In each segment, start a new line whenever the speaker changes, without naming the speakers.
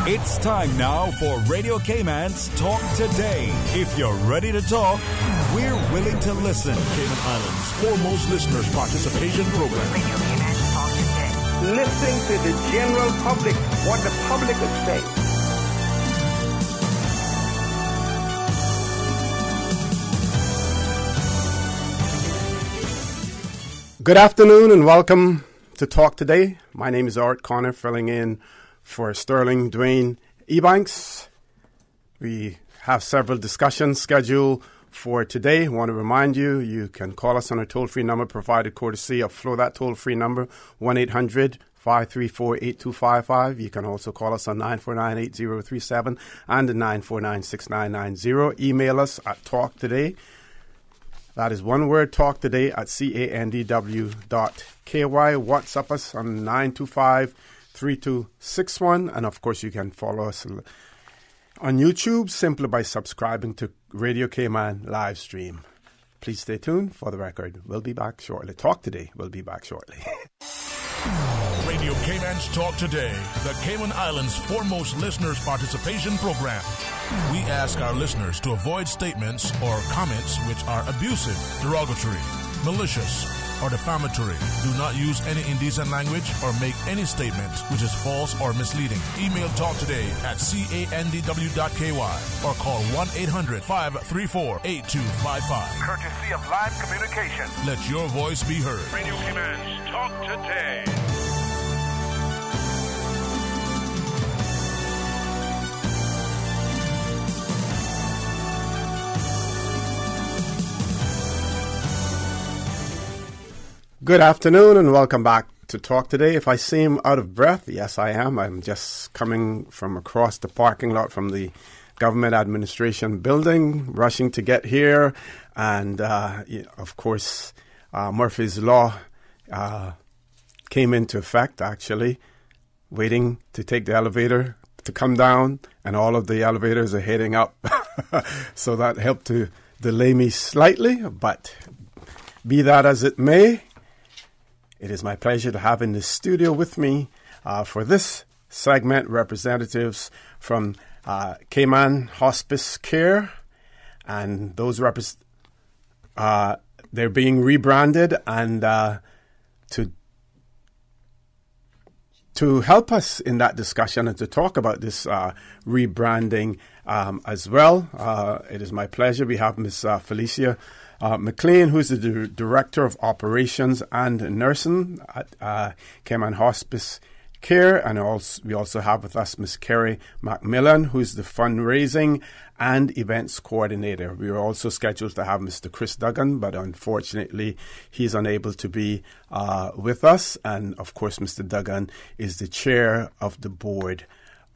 It's time now for Radio Cayman's Talk Today. If you're ready to talk, we're willing to listen.
Cayman Islands' foremost listeners participation program.
Radio Cayman's Talk Today.
Listen to the general public, what the public is saying.
Good afternoon and welcome to Talk Today. My name is Orrett Connor, filling in for Sterling Dwayne Ebanks. We have several discussions scheduled for today. I want to remind you, you can call us on a toll-free number provided courtesy of Flow. That toll-free number, 1-800-534-8255. You can also call us on 949-8037 and 949-6990. Email us at talktoday. That is one word, talk today at candw.ky. WhatsApp us on 925-3261. And of course, you can follow us on YouTube simply by subscribing to Radio Cayman live stream. Please stay tuned for the record. We'll be back shortly. Talk Today. We'll be back shortly.
Radio Cayman's Talk Today, the Cayman Islands' foremost listeners participation program. We ask our listeners to avoid statements or comments which are abusive, derogatory, malicious, or defamatory. Do not use any indecent language or make any statement which is false or misleading. Email talktoday at candw.ky or call 1-800-534-8255.
Courtesy of Live Communication.
Let your voice be heard.
Radio Cayman's Talk Today.
Good afternoon and welcome back to Talk Today. If I seem out of breath, yes, I am. I'm just coming from across the parking lot from the government administration building, rushing to get here. And, of course, Murphy's Law came into effect, actually, waiting to take the elevator to come down, and all of the elevators are heading up. So that helped to delay me slightly, but be that as it may, it is my pleasure to have in the studio with me for this segment representatives from Cayman Hospice Care, and those they're being rebranded, and to help us in that discussion and to talk about this rebranding as well. It is my pleasure. We have Ms. Felicia McLean, who's the Director of Operations and Nursing at Cayman Hospice Care. And we also have with us Ms. Kerry Macmillan, who's the Fundraising and Events Coordinator. We were also scheduled to have Mr. Chris Duggan, but unfortunately he's unable to be with us. And of course, Mr. Duggan is the Chair of the Board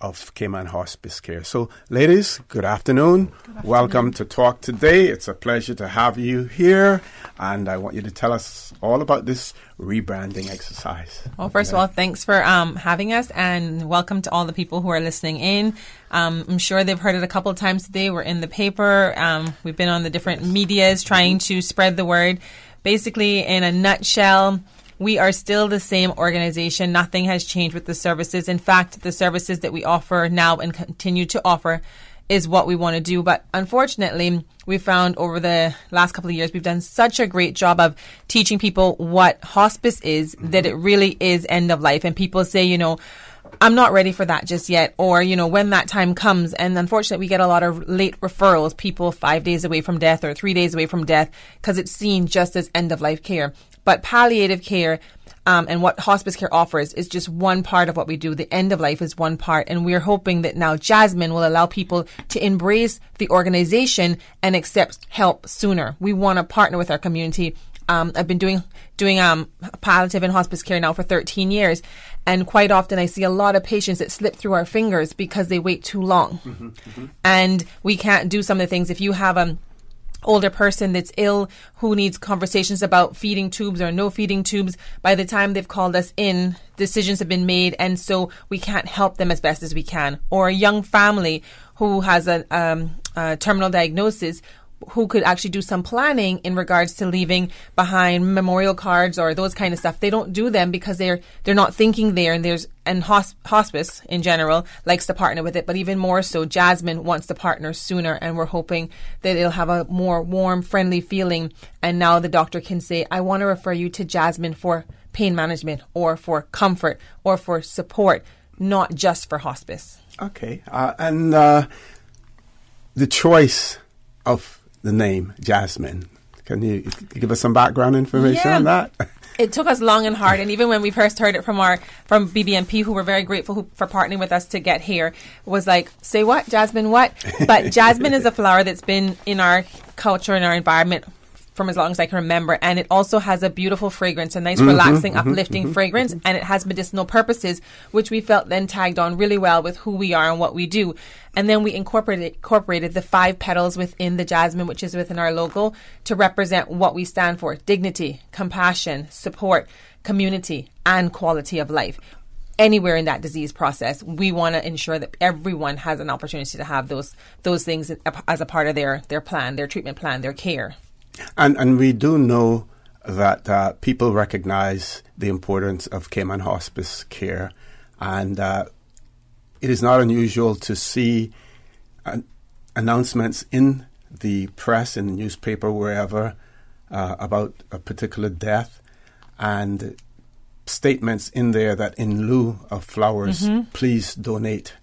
of Cayman Hospice Care. So, ladies, good afternoon. Welcome to Talk Today. It's a pleasure to have you here, and I want you to tell us all about this rebranding exercise.
Well, first of all, thanks for having us, and welcome to all the people who are listening in. I'm sure they've heard it a couple of times today. We're in the paper. We've been on the different medias trying to spread the word. Basically, in a nutshell, we are still the same organization. Nothing has changed with the services. In fact, the services that we offer now and continue to offer is what we want to do. But unfortunately, we found over the last couple of years, we've done such a great job of teaching people what hospice is, that it really is end of life. And people say, I'm not ready for that just yet, or, when that time comes. And unfortunately, we get a lot of late referrals, people 5 days away from death or 3 days away from death, because it's seen just as end of life care. But palliative care and what hospice care offers is just one part of what we do. The end of life is one part. And we're hoping that now Jasmine will allow people to embrace the organization and accept help sooner. We want to partner with our community. I've been doing palliative and hospice care now for 13 years. And quite often I see a lot of patients that slip through our fingers because they wait too long. And we can't do some of the things. If you have older person that's ill who needs conversations about feeding tubes or no feeding tubes, by the time they've called us in, decisions have been made, and so we can't help them as best as we can. Or a young family who has a terminal diagnosis, who could actually do some planning in regards to leaving behind memorial cards or those kind of stuff. They don't do them because they're not thinking there, and hospice in general likes to partner with it, but even more so, Jasmine wants to partner sooner, and we're hoping that it'll have a more warm, friendly feeling. And now the doctor can say, I want to refer you to Jasmine for pain management or for comfort or for support, not just for hospice.
Okay. And the choice of the name Jasmine, can you give us some background information on that?
It took us long and hard, and even when we first heard it from BBMP, who were very grateful for partnering with us to get here, was like, say what, Jasmine, what? But Jasmine is a flower that's been in our culture and our environment from as long as I can remember, and it also has a beautiful fragrance, a nice relaxing, uplifting fragrance, and it has medicinal purposes, which we felt then tagged on really well with who we are and what we do. And then we incorporated the 5 petals within the jasmine, which is within our logo, to represent what we stand for: dignity, compassion, support, community, and quality of life. Anywhere in that disease process, we want to ensure that everyone has an opportunity to have those things as a part of their plan, their treatment plan, their care.
And we do know that people recognize the importance of Cayman hospice care, and it is not unusual to see announcements in the press, in the newspaper, wherever, about a particular death, and statements in there that in lieu of flowers, please donate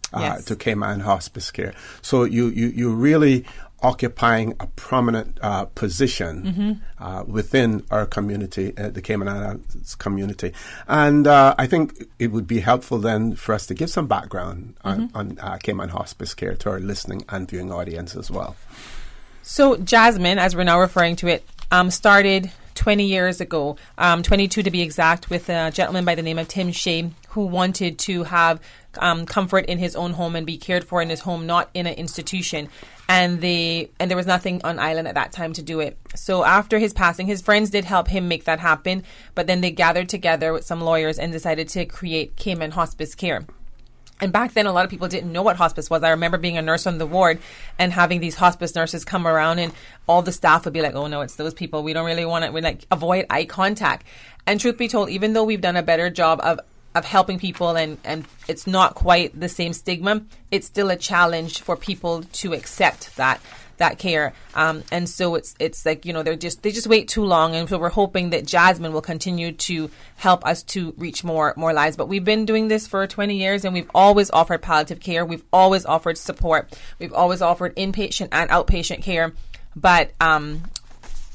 to Cayman hospice care. So you really occupying a prominent position within our community, the Cayman Islands community. And I think it would be helpful then for us to give some background on Cayman hospice care to our listening and viewing audience as well.
So Jasmine, as we're now referring to it, started 20 years ago, 22 to be exact, with a gentleman by the name of Tim Shea, who wanted to have comfort in his own home and be cared for in his home, not in an institution. And there was nothing on island at that time to do it. So after his passing, his friends did help him make that happen, but then they gathered together with some lawyers and decided to create Cayman Hospice Care. And back then, a lot of people didn't know what hospice was. I remember being a nurse on the ward and having these hospice nurses come around, and all the staff would be like, oh, no, it's those people. We don't really want to, we like avoid eye contact. And truth be told, even though we've done a better job of helping people and it's not quite the same stigma, it's still a challenge for people to accept that care. And so it's like, you know, they just wait too long. And so we're hoping that Jasmine will continue to help us to reach more lives. But we've been doing this for 20 years, and we've always offered palliative care. We've always offered support. We've always offered inpatient and outpatient care. But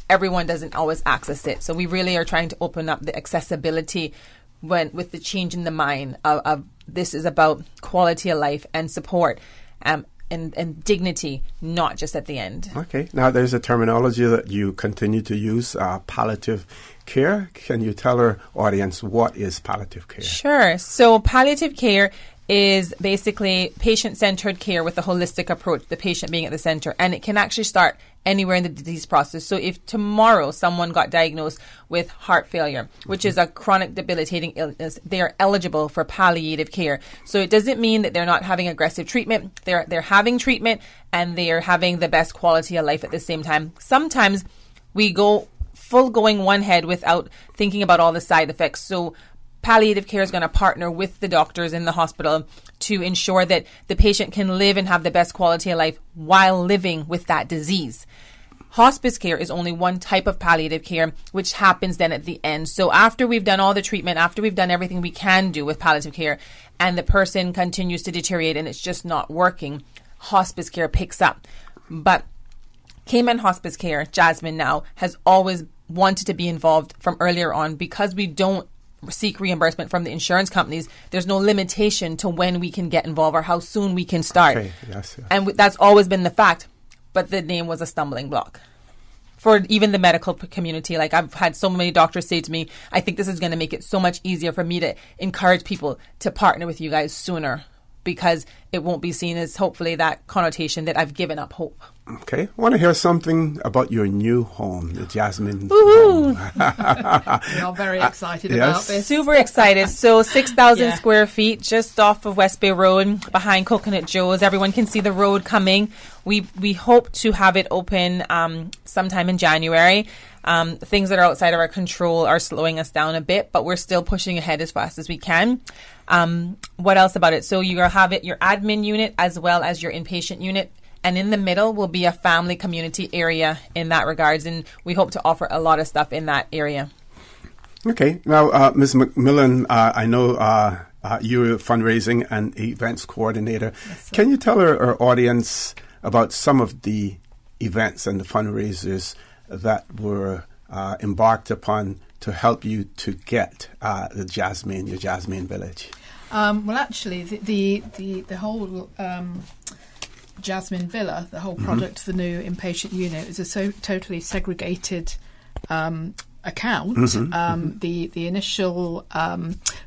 everyone doesn't always access it. So we really are trying to open up the accessibility with the change in the mind of this is about quality of life and support and dignity, not just at the end. Okay.
Now, there's a terminology that you continue to use, palliative care. Can you tell our audience what is palliative care?
Sure. So palliative care is basically patient-centered care with a holistic approach, the patient being at the center. And it can actually start anywhere in the disease process. So if tomorrow someone got diagnosed with heart failure, which is a chronic debilitating illness, they are eligible for palliative care. So it doesn't mean that they're not having aggressive treatment. They're having treatment, and they are having the best quality of life at the same time. Sometimes we go full going one head without thinking about all the side effects. So palliative care is going to partner with the doctors in the hospital to ensure that the patient can live and have the best quality of life while living with that disease. Hospice care is only one type of palliative care, which happens then at the end. So after we've done all the treatment, after we've done everything we can do with palliative care, and the person continues to deteriorate and it's just not working, hospice care picks up. But Cayman Hospice Care, Jasmine now, has always wanted to be involved from earlier on because we don't seek reimbursement from the insurance companies. There's no limitation to when we can get involved or how soon we can start.
Okay. Yes.
And that's always been the fact. But the name was a stumbling block for even the medical community. Like, I've had so many doctors say to me, I think this is going to make it so much easier for me to encourage people to partner with you guys sooner. because it won't be seen as hopefully that connotation that I've given up hope.
Okay. I want to hear something about your new home, the Jasmine
Woohoo!
home.
We are very excited about this.
Super excited. So 6,000
Yeah.
square feet just off of West Bay Road behind Coconut Joe's. Everyone can see the road coming. We hope to have it open sometime in January. Things that are outside of our control are slowing us down a bit, but we're still pushing ahead as fast as we can. What else about it? So you have it, your admin unit as well as your inpatient unit. And in the middle will be a family community area in that regards. And we hope to offer a lot of stuff in that area.
Okay. Now, Ms. McMillan, I know you're a fundraising and events coordinator.
Yes,
Can you tell our audience about some of the events and the fundraisers that were embarked upon to help you to get your Jasmine Village?
Well, actually, the whole Jasmine Villa, the whole project, the new inpatient unit, is a totally segregated account. The initial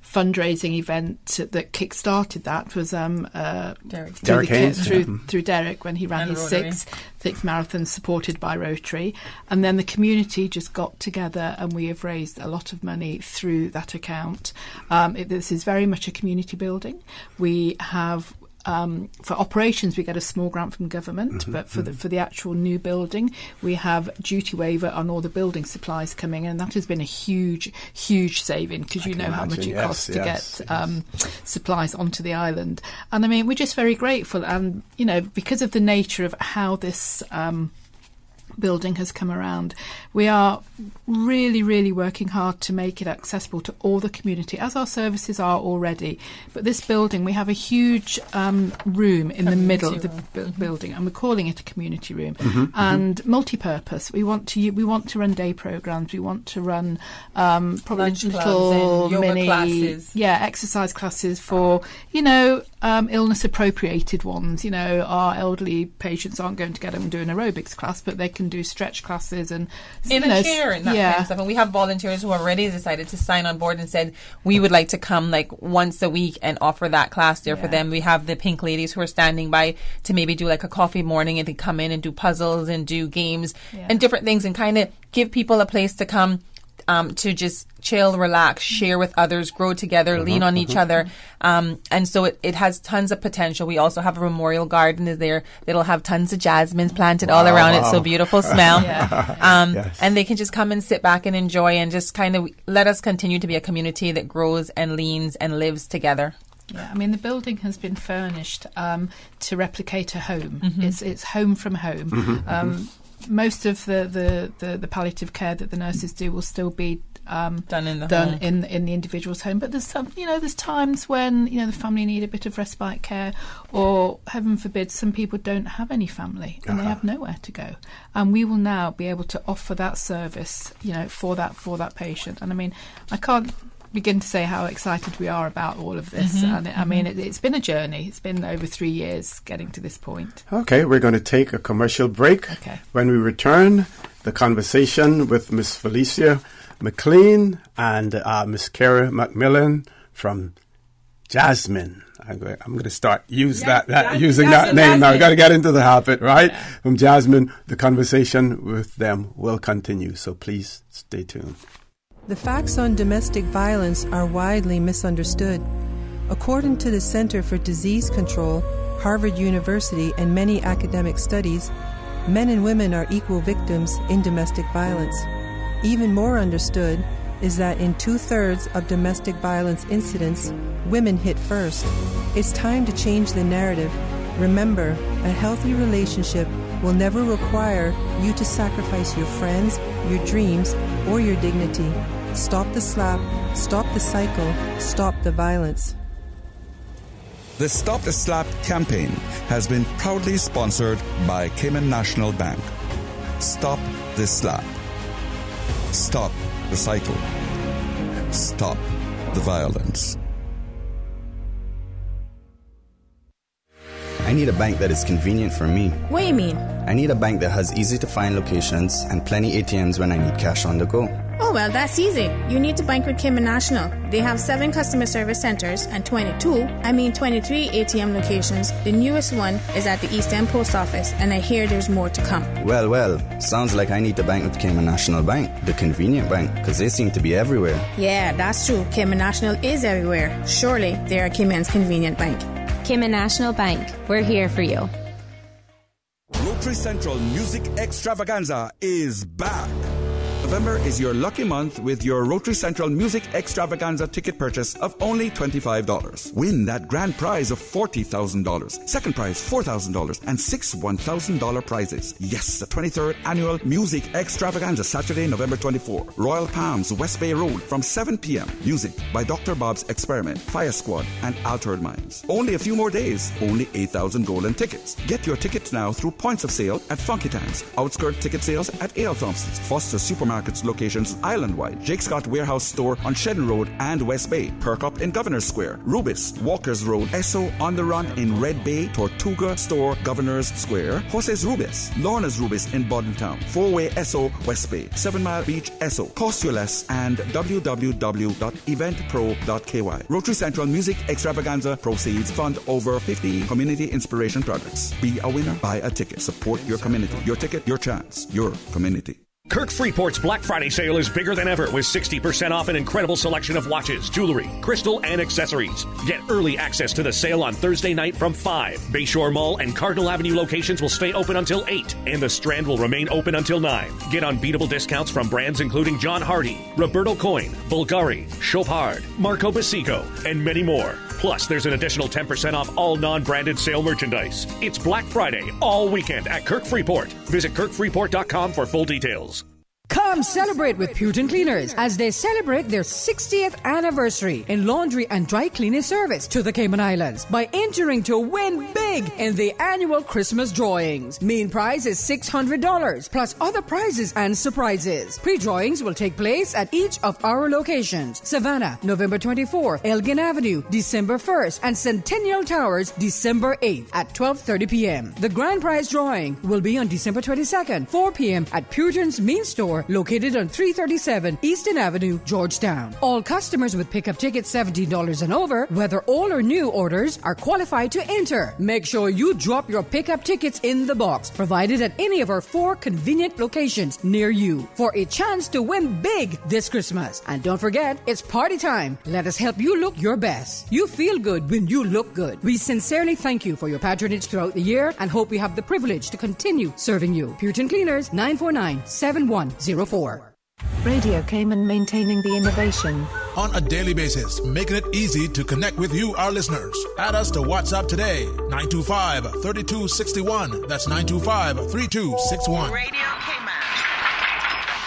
fundraising event that kick-started that was
Derek
Haynes,
through Derek when he ran
And
his
Rotary.
sixth marathon supported by Rotary, and then the community just got together and we have raised a lot of money through that account. This is very much a community building. We have for operations, we get a small grant from government, but for the actual new building, we have duty waiver on all the building supplies coming in, and that has been a huge saving because you know how much it costs to get supplies onto the island. And I mean, we're just very grateful, and you know, because of the nature of how this building has come around, we are really working hard to make it accessible to all the community, as our services are already. But this building, we have a huge room in the middle of the building, and we're calling it a community room, and multi-purpose. We want to run day programs. We want to run probably
Lunch
little
clubs and yoga
mini
classes.
exercise classes for illness appropriated ones. You know, our elderly patients aren't going to get them and do an aerobics class, but they can do stretch classes and
in a chair and that kind of stuff. And we have volunteers who already decided to sign on board and said we would like to come like once a week and offer that class there for them. We have the pink ladies who are standing by to maybe do like a coffee morning and to come in and do puzzles and do games and different things and kind of give people a place to come to just chill, relax, share with others, grow together, lean on each other. And so it has tons of potential. We also have a memorial garden is there that'll have tons of jasmines planted all around it. So beautiful smell. And they can just come and sit back and enjoy and just kind of let us continue to be a community that grows and leans and lives together.
Yeah, I mean, the building has been furnished to replicate a home. It's home from home. Most of the palliative care that the nurses do will still be
done in the
done
home.
in the individual's home. But there's there's times when the family need a bit of respite care, or heaven forbid, some people don't have any family and they have nowhere to go. And we will now be able to offer that service, for that patient. And I mean, I can't begin to say how excited we are about all of this. And I mean, it's been a journey. It's been over 3 years getting to this point.
Okay, we're going to take a commercial break.
Okay.
When we return, the conversation with Miss Felicia McLean and Miss Kara McMillan from Jasmine. I'm going to start using that name now. I've got to get into the habit, right? Yeah. From Jasmine, the conversation with them will continue. So please stay tuned.
The facts on domestic violence are widely misunderstood. According to the Center for Disease Control, Harvard University, and many academic studies, men and women are equal victims in domestic violence. Even more understood is that in 2/3 of domestic violence incidents, women hit first. It's time to change the narrative. Remember, a healthy relationship will never require you to sacrifice your friends, your dreams, or your dignity. Stop the slap, stop the cycle, stop the violence.
The Stop the Slap campaign has been proudly sponsored by Cayman National Bank. Stop the slap. Stop the cycle. Stop the violence.
I need a bank that is convenient for me.
What do you mean?
I need a bank that has easy-to-find locations and plenty ATMs when I need cash on the go.
Oh, well, that's easy. You need to bank with Cayman National. They have 7 customer service centers and 23 ATM locations. The newest one is at the East End Post Office, and I hear there's more to come.
Well, sounds like I need to bank with Cayman National Bank, the convenient bank, because they seem to be everywhere.
Yeah, that's true. Cayman National is everywhere. Surely they are Cayman's convenient bank.
Cayman National Bank. We're here for you.
Rotary Central Music Extravaganza is back. November is your lucky month with your Rotary Central Music Extravaganza ticket purchase of only $25. Win that grand prize of $40,000, second prize $4,000, and 6 $1,000 prizes. Yes, the 23rd Annual Music Extravaganza, Saturday, November 24. Royal Palms, West Bay Road, from 7 p.m. Music by Dr. Bob's Experiment, Fire Squad, and Altered Minds. Only a few more days, only 8,000 golden tickets. Get your tickets now through points of sale at Funky Times, outskirt ticket sales at A.L. Thompson's, Foster Supermarkets locations island-wide, Jake Scott Warehouse Store on Shedden Road and West Bay, Perkup in Governors Square, Rubis, Walkers Road, Esso on the Run in Red Bay, Tortuga Store, Governors Square, Jose's Rubis, Lorna's Rubis in Bordentown, 4-Way Esso, West Bay, 7 Mile Beach, Esso, Cost You Less, and www.eventpro.ky. Rotary Central Music Extravaganza proceeds fund over 50 community inspiration projects. Be a winner, buy a ticket. Support your community. Your ticket, your chance, your community.
Kirk Freeport's Black Friday sale is bigger than ever with 60% off an incredible selection of watches, jewelry, crystal, and accessories. Get early access to the sale on Thursday night from 5. Bayshore Mall and Cardinal Avenue locations will stay open until 8, and the Strand will remain open until 9. Get unbeatable discounts from brands including John Hardy, Roberto Coin, Bulgari, Chopard, Marco Basico, and many more. Plus, there's an additional 10% off all non-branded sale merchandise. It's Black Friday all weekend at Kirk Freeport. Visit kirkfreeport.com for full details.
Come celebrate with Putin Cleaners as they celebrate their 60th anniversary in laundry and dry cleaning service to the Cayman Islands by entering to win big in the annual Christmas drawings. Main prize is $600 plus other prizes and surprises. Pre-drawings will take place at each of our locations: Savannah, November 24, Elgin Avenue, December 1st, and Centennial Towers, December 8th at 12:30 p.m. The grand prize drawing will be on December 22nd, 4 p.m. at Putin's main store located on 337 Eastern Avenue, Georgetown. All customers with pickup tickets $17 and over, whether old or new orders, are qualified to enter. Make sure you drop your pickup tickets in the box provided at any of our 4 convenient locations near you for a chance to win big this Christmas. And don't forget, it's party time. Let us help you look your best. You feel good when you look good. We sincerely thank you for your patronage throughout the year and hope we have the privilege to continue serving you. Putin Cleaners, 949-7104.
Radio Cayman, maintaining the innovation.
On a daily basis, making it easy to connect with you, our listeners. Add us to WhatsApp today, 925-3261. That's 925-3261.
Radio Cayman.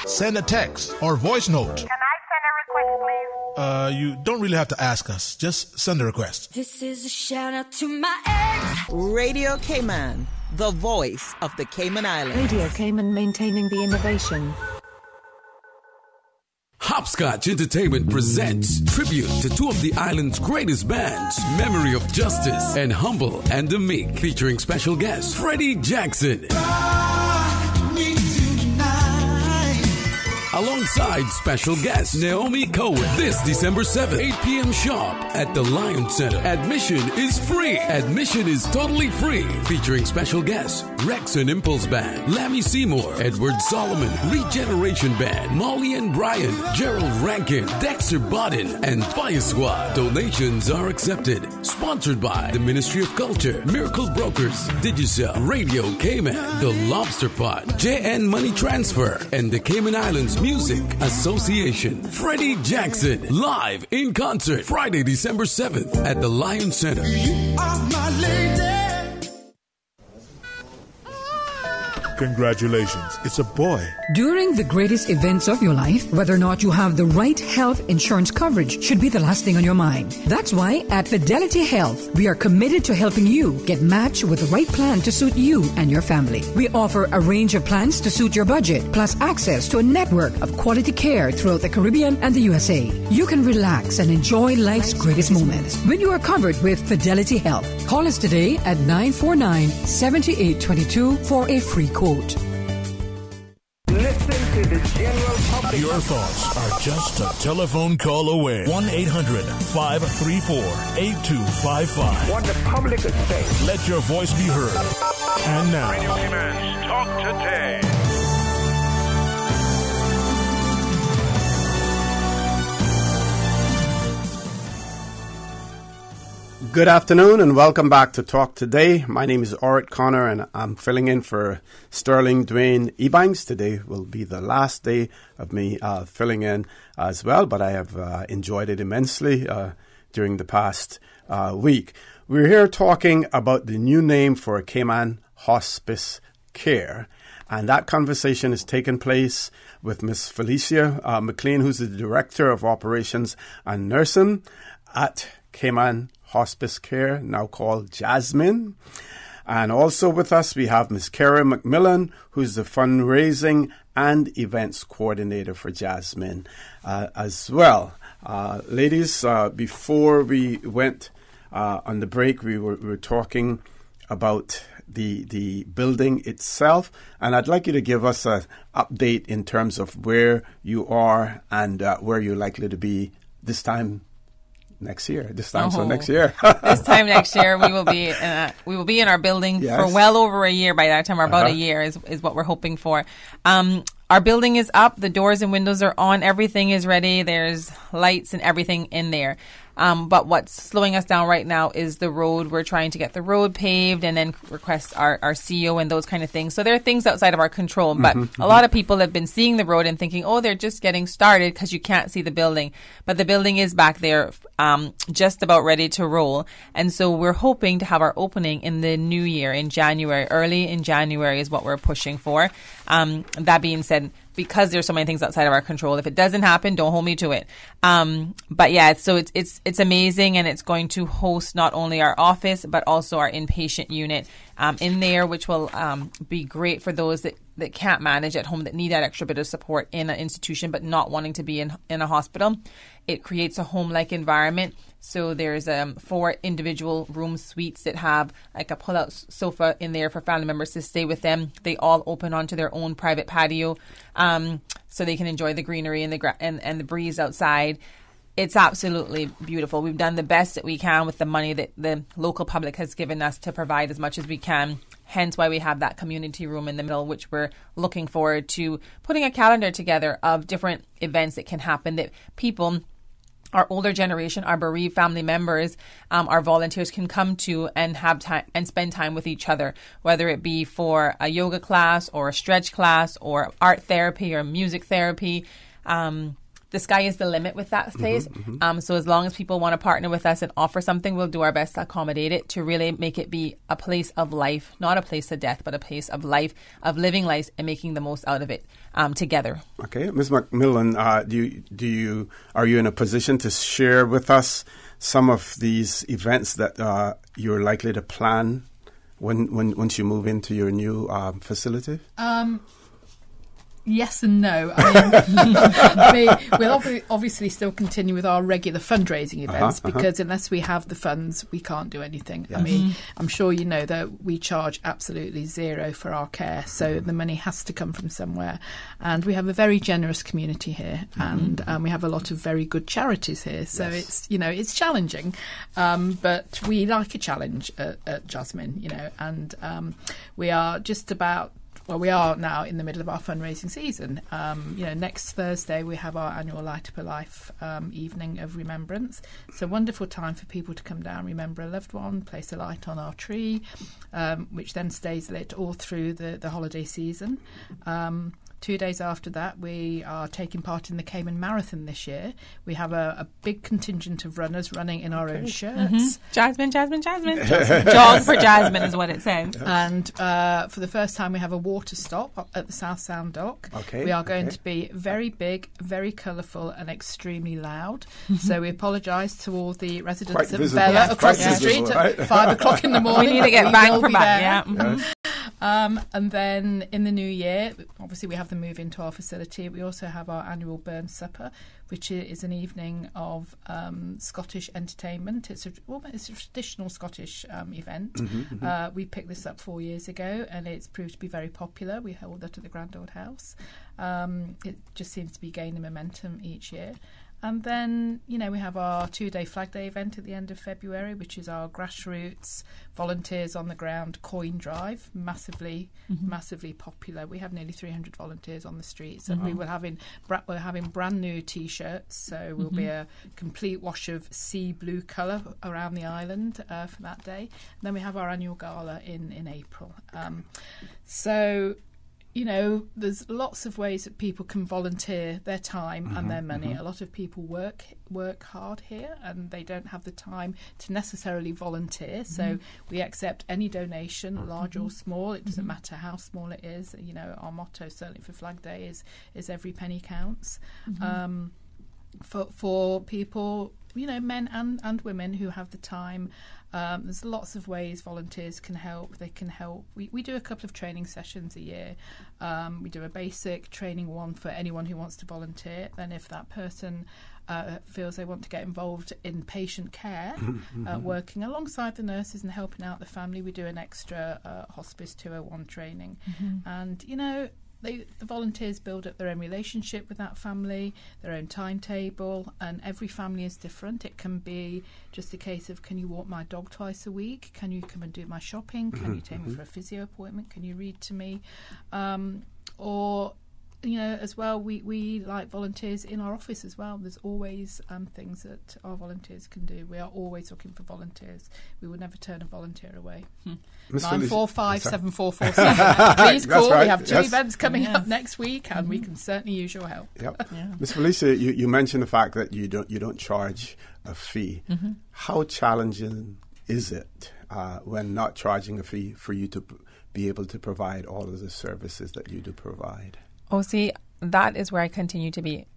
Send a text or voice note.
Can I send a request, please?
You don't really have to ask us. Just send a request.
This is a shout out to my ex.
Radio Cayman, the voice of the Cayman Islands.
Radio Cayman, maintaining the innovation.
Hopscotch Entertainment presents tribute to 2 of the island's greatest bands, Memory of Justice and Humble and the Meek, featuring special guest Freddie Jackson. Alongside special guest Naomi Cohen. This December 7th, 8 p.m. sharp at the Lion Center. Admission is free. Admission is totally free. Featuring special guests Rex and Impulse Band, Lammy Seymour, Edward Solomon, Regeneration Band, Molly and Brian, Gerald Rankin, Dexter Bodden, and Fire Squad. Donations are accepted. Sponsored by the Ministry of Culture, Miracle Brokers, Digicel, Radio Cayman, The Lobster Pot, JN Money Transfer, and the Cayman Islands Music Association. Freddie Jackson, live in concert, Friday, December 7th at the Lion Center.
Good
Congratulations, it's a boy.
During the greatest events of your life, whether or not you have the right health insurance coverage should be the last thing on your mind. That's why at Fidelity Health, we are committed to helping you get matched with the right plan to suit you and your family. We offer a range of plans to suit your budget, plus access to a network of quality care throughout the Caribbean and the USA. You can relax and enjoy life's greatest moments when you are covered with Fidelity Health. Call us today at 949-7822 for a free quote.
Listen to the general public.
Your thoughts are just a telephone call away. 1-800-534-8255.
What the public is saying.
Let your voice be heard. And now,
Radio Cayman's Talk Today.
Good afternoon and welcome back to Talk Today. My name is Orrett Connor and I'm filling in for Sterling Dwayne Ebanks. Today will be the last day of me filling in as well, but I have enjoyed it immensely during the past week. We're here talking about the new name for Cayman Hospice Care, and that conversation has taken place with Miss Felicia McLean, who's the Director of Operations and Nursing at Cayman Hospice Care, now called Jasmine. And also with us, we have Miss Kara McMillan, who's the fundraising and events coordinator for Jasmine as well. Ladies, before we went on the break, we were talking about the building itself, and I'd like you to give us an update in terms of where you are and where you're likely to be this time next year. This time next year.
This time next year, we will be in our building for well over a year. By that time, or about a year is what we're hoping for. Our building is up. The doors and windows are on. Everything is ready. There's lights and everything in there. But what's slowing us down right now is the road. We're trying to get the road paved and then request our CO and those kind of things. So there are things outside of our control. But a lot of people have been seeing the road and thinking, oh, they're just getting started because you can't see the building. But the building is back there, just about ready to roll. And so we're hoping to have our opening in the new year, in January. Early in January is what we're pushing for. That being said, because there's so many things outside of our control, if it doesn't happen, don't hold me to it. But yeah, so it's amazing, and it's going to host not only our office but also our inpatient unit in there, which will be great for those that can't manage at home, that need that extra bit of support in an institution but not wanting to be in a hospital. It creates a home-like environment. So there's 4 individual room suites that have like a pull-out sofa in there for family members to stay with them. They all open onto their own private patio, so they can enjoy the greenery and the breeze outside. It's absolutely beautiful. We've done the best that we can with the money that the local public has given us to provide as much as we can. Hence why we have that community room in the middle, which we're looking forward to putting a calendar together of different events that can happen, that people, our older generation, our bereaved family members, our volunteers can come to and have time and spend time with each other, whether it be for a yoga class or a stretch class or art therapy or music therapy. The sky is the limit with that space. So as long as people want to partner with us and offer something, we'll do our best to accommodate it, to really make it be a place of life, not a place of death, but a place of life, of living life and making the most out of it together. Okay,
Ms. McMillan, are you in a position to share with us some of these events that you're likely to plan once you move into your new facility?
Yes and no. I mean, we'll obviously still continue with our regular fundraising events because unless we have the funds, we can't do anything. Yes. I mean, I'm sure you know that we charge absolutely zero for our care, so the money has to come from somewhere. And we have a very generous community here, and we have a lot of very good charities here. So it's challenging, but we like a challenge at Jasmine, and we are just about. Well, we are now in the middle of our fundraising season. Next Thursday we have our annual Light Up a Life evening of remembrance. It's a wonderful time for people to come down, remember a loved one, place a light on our tree, which then stays lit all through the holiday season. 2 days after that, we are taking part in the Cayman Marathon this year. We have a big contingent of runners running in our own shirts.
Jasmine. Jog for Jasmine is what it says.
And for the first time, we have a water stop up at the South Sound Dock. We are going to be very big, very colourful and extremely loud. So we apologise to all the residents of Bella across the street at 5 o'clock in the morning.
We need to get bang for bang,
and then in the new year, obviously we have the move into our facility. We also have our annual Burn Supper, which is an evening of Scottish entertainment. It's a traditional Scottish event. We picked this up 4 years ago, and it's proved to be very popular. We hold that at the Grand Old House. It just seems to be gaining momentum each year. And then, we have our 2-day Flag Day event at the end of February, which is our grassroots, volunteers on the ground coin drive, massively popular. We have nearly 300 volunteers on the streets, and we're having brand new T-shirts, so we'll be a complete wash of sea blue colour around the island for that day. And then we have our annual gala in April. There's lots of ways that people can volunteer their time and their money. A lot of people work hard here, and they don't have the time to necessarily volunteer. So we accept any donation, large or small. It doesn't matter how small it is. Our motto, certainly for Flag Day, is every penny counts. For people, men and women who have the time. There's lots of ways volunteers can help. They can help. We do a couple of training sessions a year. We do a basic training one for anyone who wants to volunteer. Then if that person feels they want to get involved in patient care, working alongside the nurses and helping out the family, we do an extra Hospice 201 training. And, the volunteers build up their own relationship with that family, their own timetable, and every family is different. It can be just a case of, can you walk my dog twice a week? Can you come and do my shopping? Can you take me for a physio appointment? Can you read to me? As well, we like volunteers in our office as well. There's always things that our volunteers can do. We are always looking for volunteers. We would never turn a volunteer away. 945-7447. Please call. Right. We have 2 events coming up next week, and we can certainly use your help.
Ms. Felicia, you mentioned the fact that you don't charge a fee. How challenging is it when not charging a fee for you to be able to provide all of the services that you do provide?
Oh, see, that is where I continue to be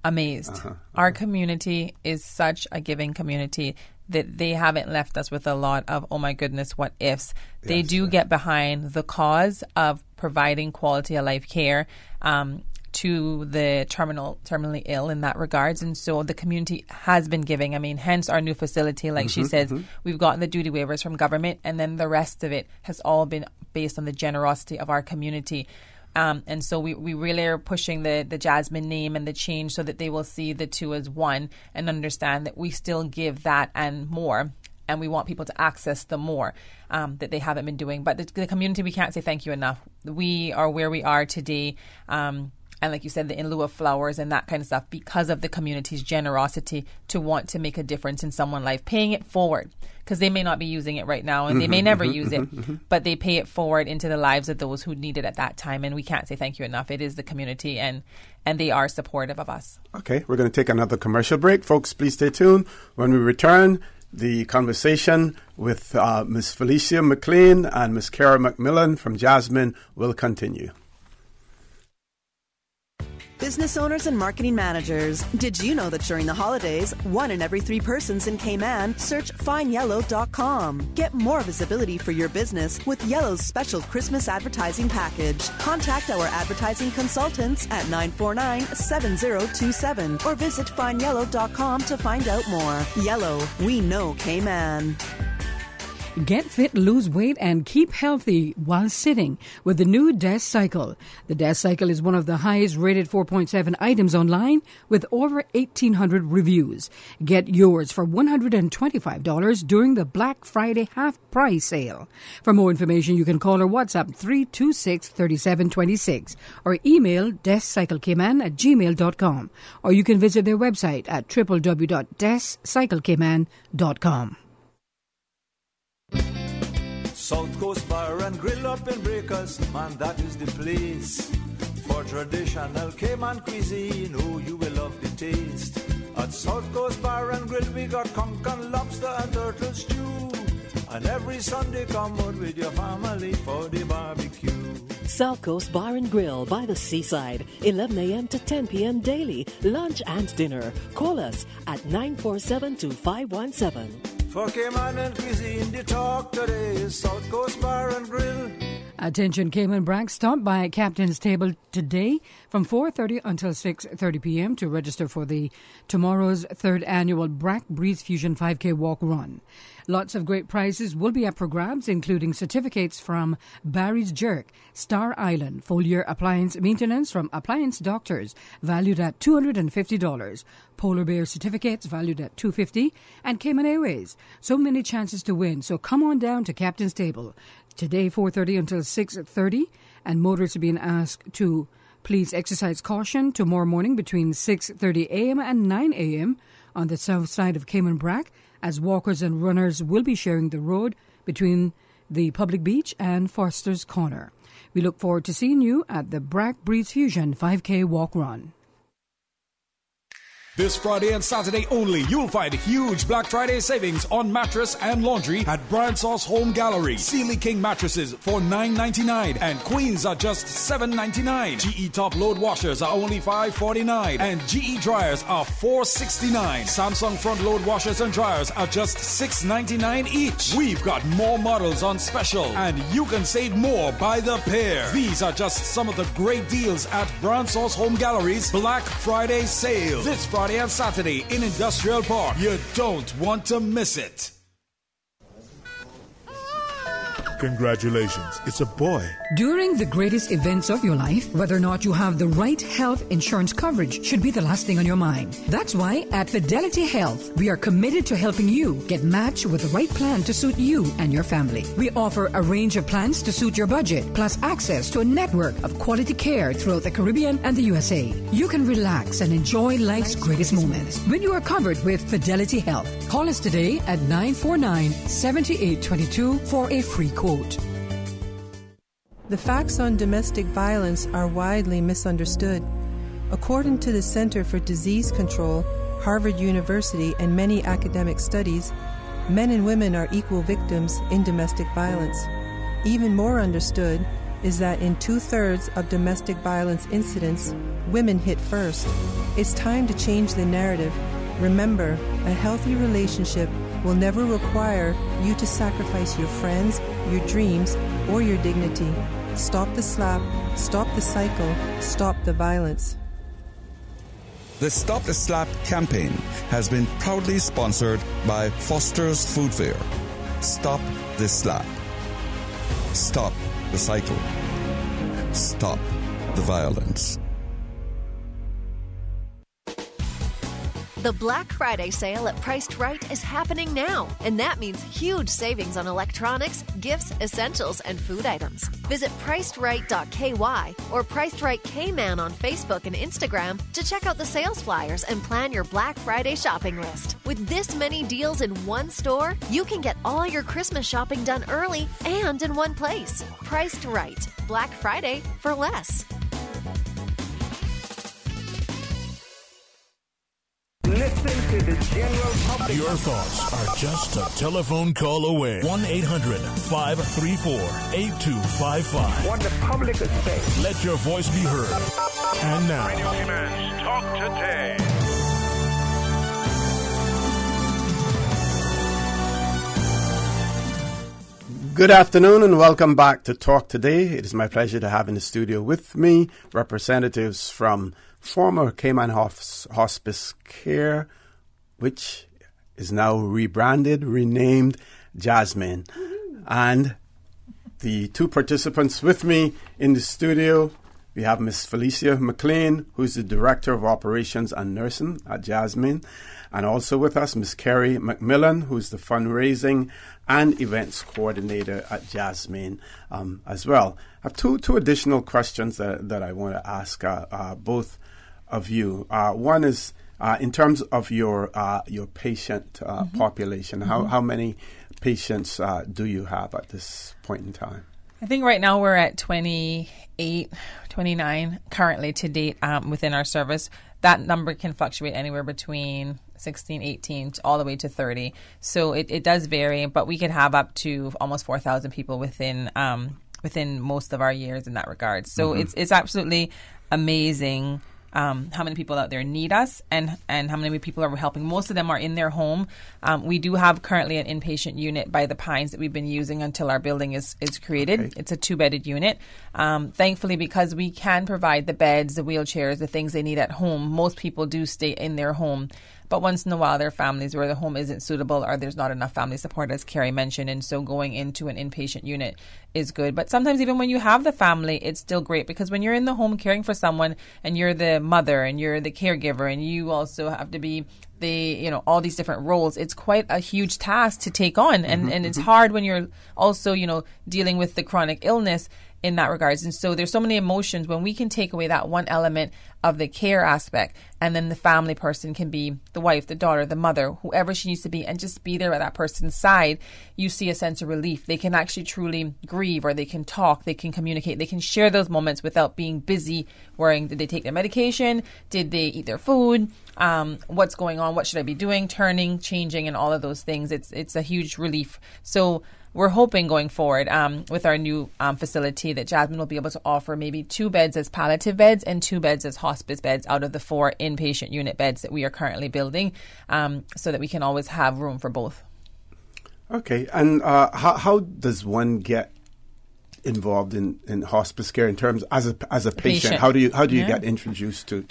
amazed. Our community is such a giving community that they haven't left us with a lot of, oh my goodness, what ifs. They do get behind the cause of providing quality of life care to the terminally ill in that regards. And so the community has been giving. Hence our new facility, like she says, we've gotten the duty waivers from government, and then the rest of it has all been based on the generosity of our community. And so we really are pushing the Jasmine name and the change so that they will see the two as one and understand that we still give that and more. And we want people to access the more that they haven't been doing. But the community, we can't say thank you enough. We are where we are today. And like you said, in lieu of flowers and that kind of stuff, because of the community's generosity to want to make a difference in someone's life, paying it forward, because they may not be using it right now and they may never use it, but they pay it forward into the lives of those who need it at that time. And we can't say thank you enough. It is the community, and they are supportive of us.
Okay, we're going to take another commercial break. Folks, please stay tuned. When we return, the conversation with Ms. Felicia McLean and Ms. Kara McMillan from Jasmine will continue.
Business owners and marketing managers, did you know that during the holidays, 1 in every 3 persons in Cayman search findyellow.com? Get more visibility for your business with Yellow's special Christmas advertising package. Contact our advertising consultants at 949-7027 or visit findyellow.com to find out more. Yellow, we know Cayman.
Get fit, lose weight, and keep healthy while sitting with the new Desk Cycle. The Desk Cycle is one of the highest rated 4.7 items online with over 1,800 reviews. Get yours for $125 during the Black Friday half-price sale. For more information, you can call or WhatsApp 326-3726 or email deskcyclecayman@gmail.com, or you can visit their website at www.deskcyclecayman.com.
South Coast Bar and Grill up in Breakers, man, that is the place. For for traditional Cayman cuisine. Oh, you will love the taste. At South Coast Bar and Grill, we got conch and lobster and turtle stew. And every Sunday, come out with your family for the barbecue.
South Coast Bar and Grill by the seaside, 11 a.m. to 10 p.m. daily, lunch and dinner. Call us at 947-2517.
For Cayman and cuisine, the talk today is South Coast Bar and Grill.
Attention Cayman Brack, stop by Captain's Table today from 4:30 until 6:30 p.m. to register for the tomorrow's 3rd annual Brack Breeze Fusion 5K Walk Run. Lots of great prizes will be up for grabs, including certificates from Barry's Jerk, Star Island, full-year appliance maintenance from Appliance Doctors, valued at $250, Polar Bear certificates valued at $250, and Cayman Airways. So many chances to win, so come on down to Captain's Table today, 4:30 until 6:30, and motorists are being asked to please exercise caution tomorrow morning between 6:30 a.m. and 9 a.m. on the south side of Cayman Brack, as walkers and runners will be sharing the road between the public beach and Foster's Corner. We look forward to seeing you at the Brack Breeze Fusion 5K Walk Run.
This Friday and Saturday only, you'll find huge Black Friday savings on mattress and laundry at Bransauce Home Gallery. Sealy King mattresses for $9.99 and queens are just $7.99. GE top load washers are only $5.49 and GE dryers are $4.69. Samsung front load washers and dryers are just $6.99 each. We've got more models on special and you can save more by the pair. These are just some of the great deals at Bransauce Home Gallery's Black Friday sale. This Friday and Saturday in Industrial Park. You don't want to miss it.
Congratulations, it's a boy.
During the greatest events of your life, whether or not you have the right health insurance coverage should be the last thing on your mind. That's why at Fidelity Health, we are committed to helping you get matched with the right plan to suit you and your family. We offer a range of plans to suit your budget, plus access to a network of quality care throughout the Caribbean and the USA. You can relax and enjoy life's greatest moments when you are covered with Fidelity Health. Call us today at 949-7822 for a free quote.
The facts on domestic violence are widely misunderstood. According to the Center for Disease Control, Harvard University, and many academic studies, men and women are equal victims in domestic violence. Even more understood is that in 2/3 of domestic violence incidents, women hit first. It's time to change the narrative. Remember, a healthy relationship will never require you to sacrifice your friends, your dreams, or your dignity. Stop the slap, stop the cycle, stop the violence.
The Stop the Slap campaign has been proudly sponsored by Foster's Food Fair. Stop the slap. Stop the cycle. Stop the violence.
The Black Friday sale at Priced Right is happening now, and that means huge savings on electronics, gifts, essentials, and food items. Visit PricedRight.ky or Priced Right Cayman on Facebook and Instagram to check out the sales flyers and plan your Black Friday shopping list. With this many deals in one store, you can get all your Christmas shopping done early and in one place. Priced Right. Black Friday for less.
Listen to the general public.
Your thoughts are just a telephone call away. 1-800-534-8255.
What the public is saying.
Let your voice be heard. And now,
Radio Cayman's Talk Today.
Good afternoon and welcome back to Talk Today. It is my pleasure to have in the studio with me representatives from former Cayman Hospice Care, which is now rebranded, renamed Jasmine. And the two participants with me in the studio, we have Miss Felicia McLean, who's the Director of Operations and Nursing at Jasmine. And also with us, Miss Kerry McMillan, who's the Fundraising and Events Coordinator at Jasmine as well. I have two additional questions that I want to ask both of you. One is in terms of your patient population. How many patients do you have at this point in time?
I think right now we're at 28, 29 currently to date within our service. That number can fluctuate anywhere between 16, 18, all the way to 30. So it does vary, but we can have up to almost 4,000 people within most of our years in that regard. So it's absolutely amazing how many people out there need us and how many people are we helping. Most of them are in their home. We do have currently an inpatient unit by the Pines that we've been using until our building is created. Okay. It's a 2-bedded unit. Thankfully, because we can provide the beds, the wheelchairs, the things they need at home, most people do stay in their home. But once in a while, there are families where the home isn't suitable or there's not enough family support, as Carrie mentioned. And so going into an inpatient unit is good. But sometimes even when you have the family, it's still great, because when you're in the home caring for someone and you're the mother and you're the caregiver and you also have to be all these different roles, it's quite a huge task to take on. And it's hard when you're also, dealing with the chronic illness in that regards. And so there's so many emotions. When we can take away that one element of the care aspect, and then the family person can be the wife, the daughter, the mother, whoever she needs to be, and just be there at that person's side, you see a sense of relief. They can actually truly grieve, or they can talk, they can communicate, they can share those moments without being busy worrying, did they take their medication? Did they eat their food? What's going on? What should I be doing? Turning, changing, and all of those things. It's a huge relief. So we're hoping going forward with our new facility that Jasmine will be able to offer maybe 2 beds as palliative beds and 2 beds as hospice beds out of the 4 inpatient unit beds that we are currently building, so that we can always have room for both.
Okay. And how does one get involved in hospice care in terms as a patient? How do you get introduced to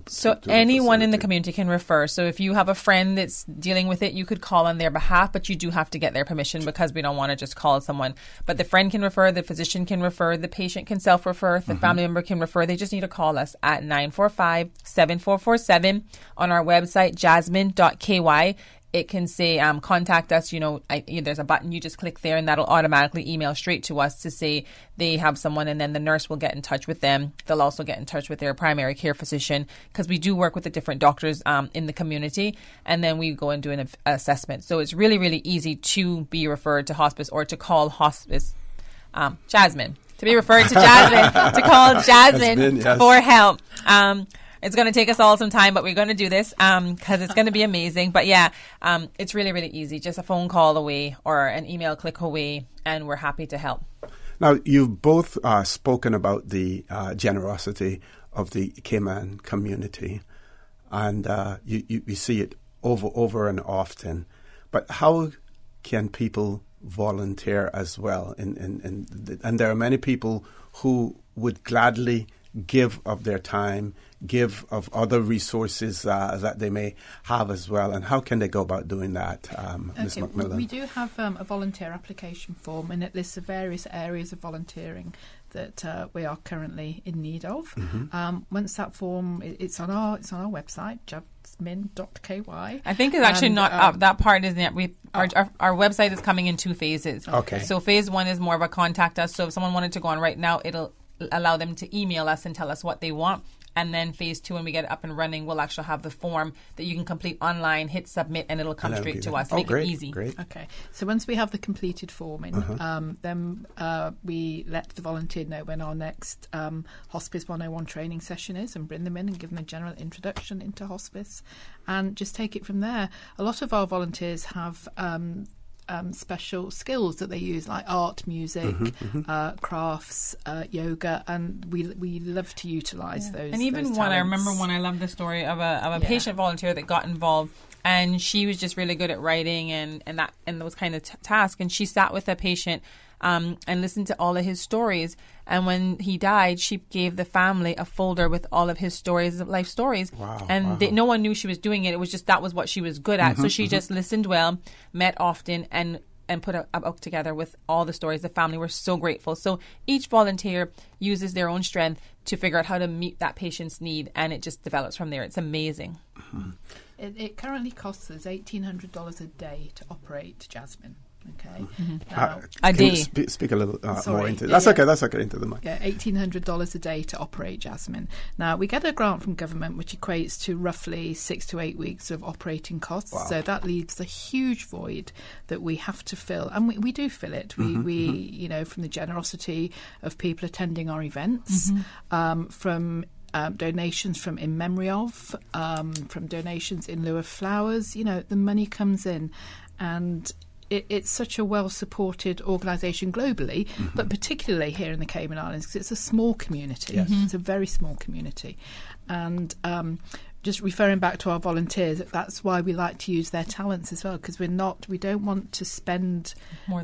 so to anyone in the community can refer. So if you have a friend that's dealing with it, you could call on their behalf, but you do have to get their permission, because we don't want to just call someone. But the friend can refer, the physician can refer, the patient can self-refer, the family member can refer. They just need to call us at 945-7447 on our website, jasmine.ky. It can say, contact us, there's a button, you just click there and that'll automatically email straight to us to say they have someone, and then the nurse will get in touch with them. They'll also get in touch with their primary care physician, because we do work with the different doctors in the community, and then we go and do an assessment. So it's really, really easy to be referred to hospice, or to call hospice Jasmine. To be referred to Jasmine, to call Jasmine for help. It's going to take us all some time, but we're going to do this because it's going to be amazing. But yeah, it's really, really easy. Just a phone call away or an email click away, and we're happy to help.
Now, you've both spoken about the generosity of the Cayman community, and you see it over and often. But how can people volunteer as well? And there are many people who would gladly give of their time, give of other resources that they may have as well. And how can they go about doing that, Ms. McMillan?
We do have a volunteer application form, and it lists the various areas of volunteering that we are currently in need of. Once that form, it's on our website, jasmine.ky.
I think it's actually not up. That part isn't yet. Our website is coming in 2 phases.
Okay.
So phase 1 is more of a contact us. So if someone wanted to go on right now, it'll allow them to email us and tell us what they want. And then phase 2, when we get it up and running, we'll actually have the form that you can complete online, hit submit, and it'll come straight to us. Make it easy.
Great.
Okay. So once we have the completed form in, then we let the volunteer know when our next Hospice 101 training session is, and bring them in and give them a general introduction into hospice, and just take it from there. A lot of our volunteers have special skills that they use, like art, music, crafts, yoga, and we love to utilise those.
And even
those
one, I
talents.
remember one, I love the story of a patient volunteer that got involved, and she was just really good at writing and those kind of tasks. And she sat with a patient and listened to all of his stories. And when he died, she gave the family a folder with all of his stories, life stories.
Wow,
and no one knew she was doing it. It was just that was what she was good at. So she just listened well, met often, and put a book together with all the stories. The family were so grateful. So each volunteer uses their own strength to figure out how to meet that patient's need, and it just develops from there. It's amazing.
It currently costs us $1,800 a day to operate Jasmine. Okay,
a day.
Speak a little more into it. That's okay. That's okay. Into the mic.
Yeah, $1,800 a day to operate Jasmine. Now we get a grant from government, which equates to roughly 6 to 8 weeks of operating costs.
Wow.
So that leaves a huge void that we have to fill, and we do fill it. We from the generosity of people attending our events, from donations from in memory of, from donations in lieu of flowers. The money comes in, and it's such a well-supported organisation globally, but particularly here in the Cayman Islands, because it's a small community.
Yes.
It's a very small community. And just referring back to our volunteers, that's why we like to use their talents as well, because we don't want to spend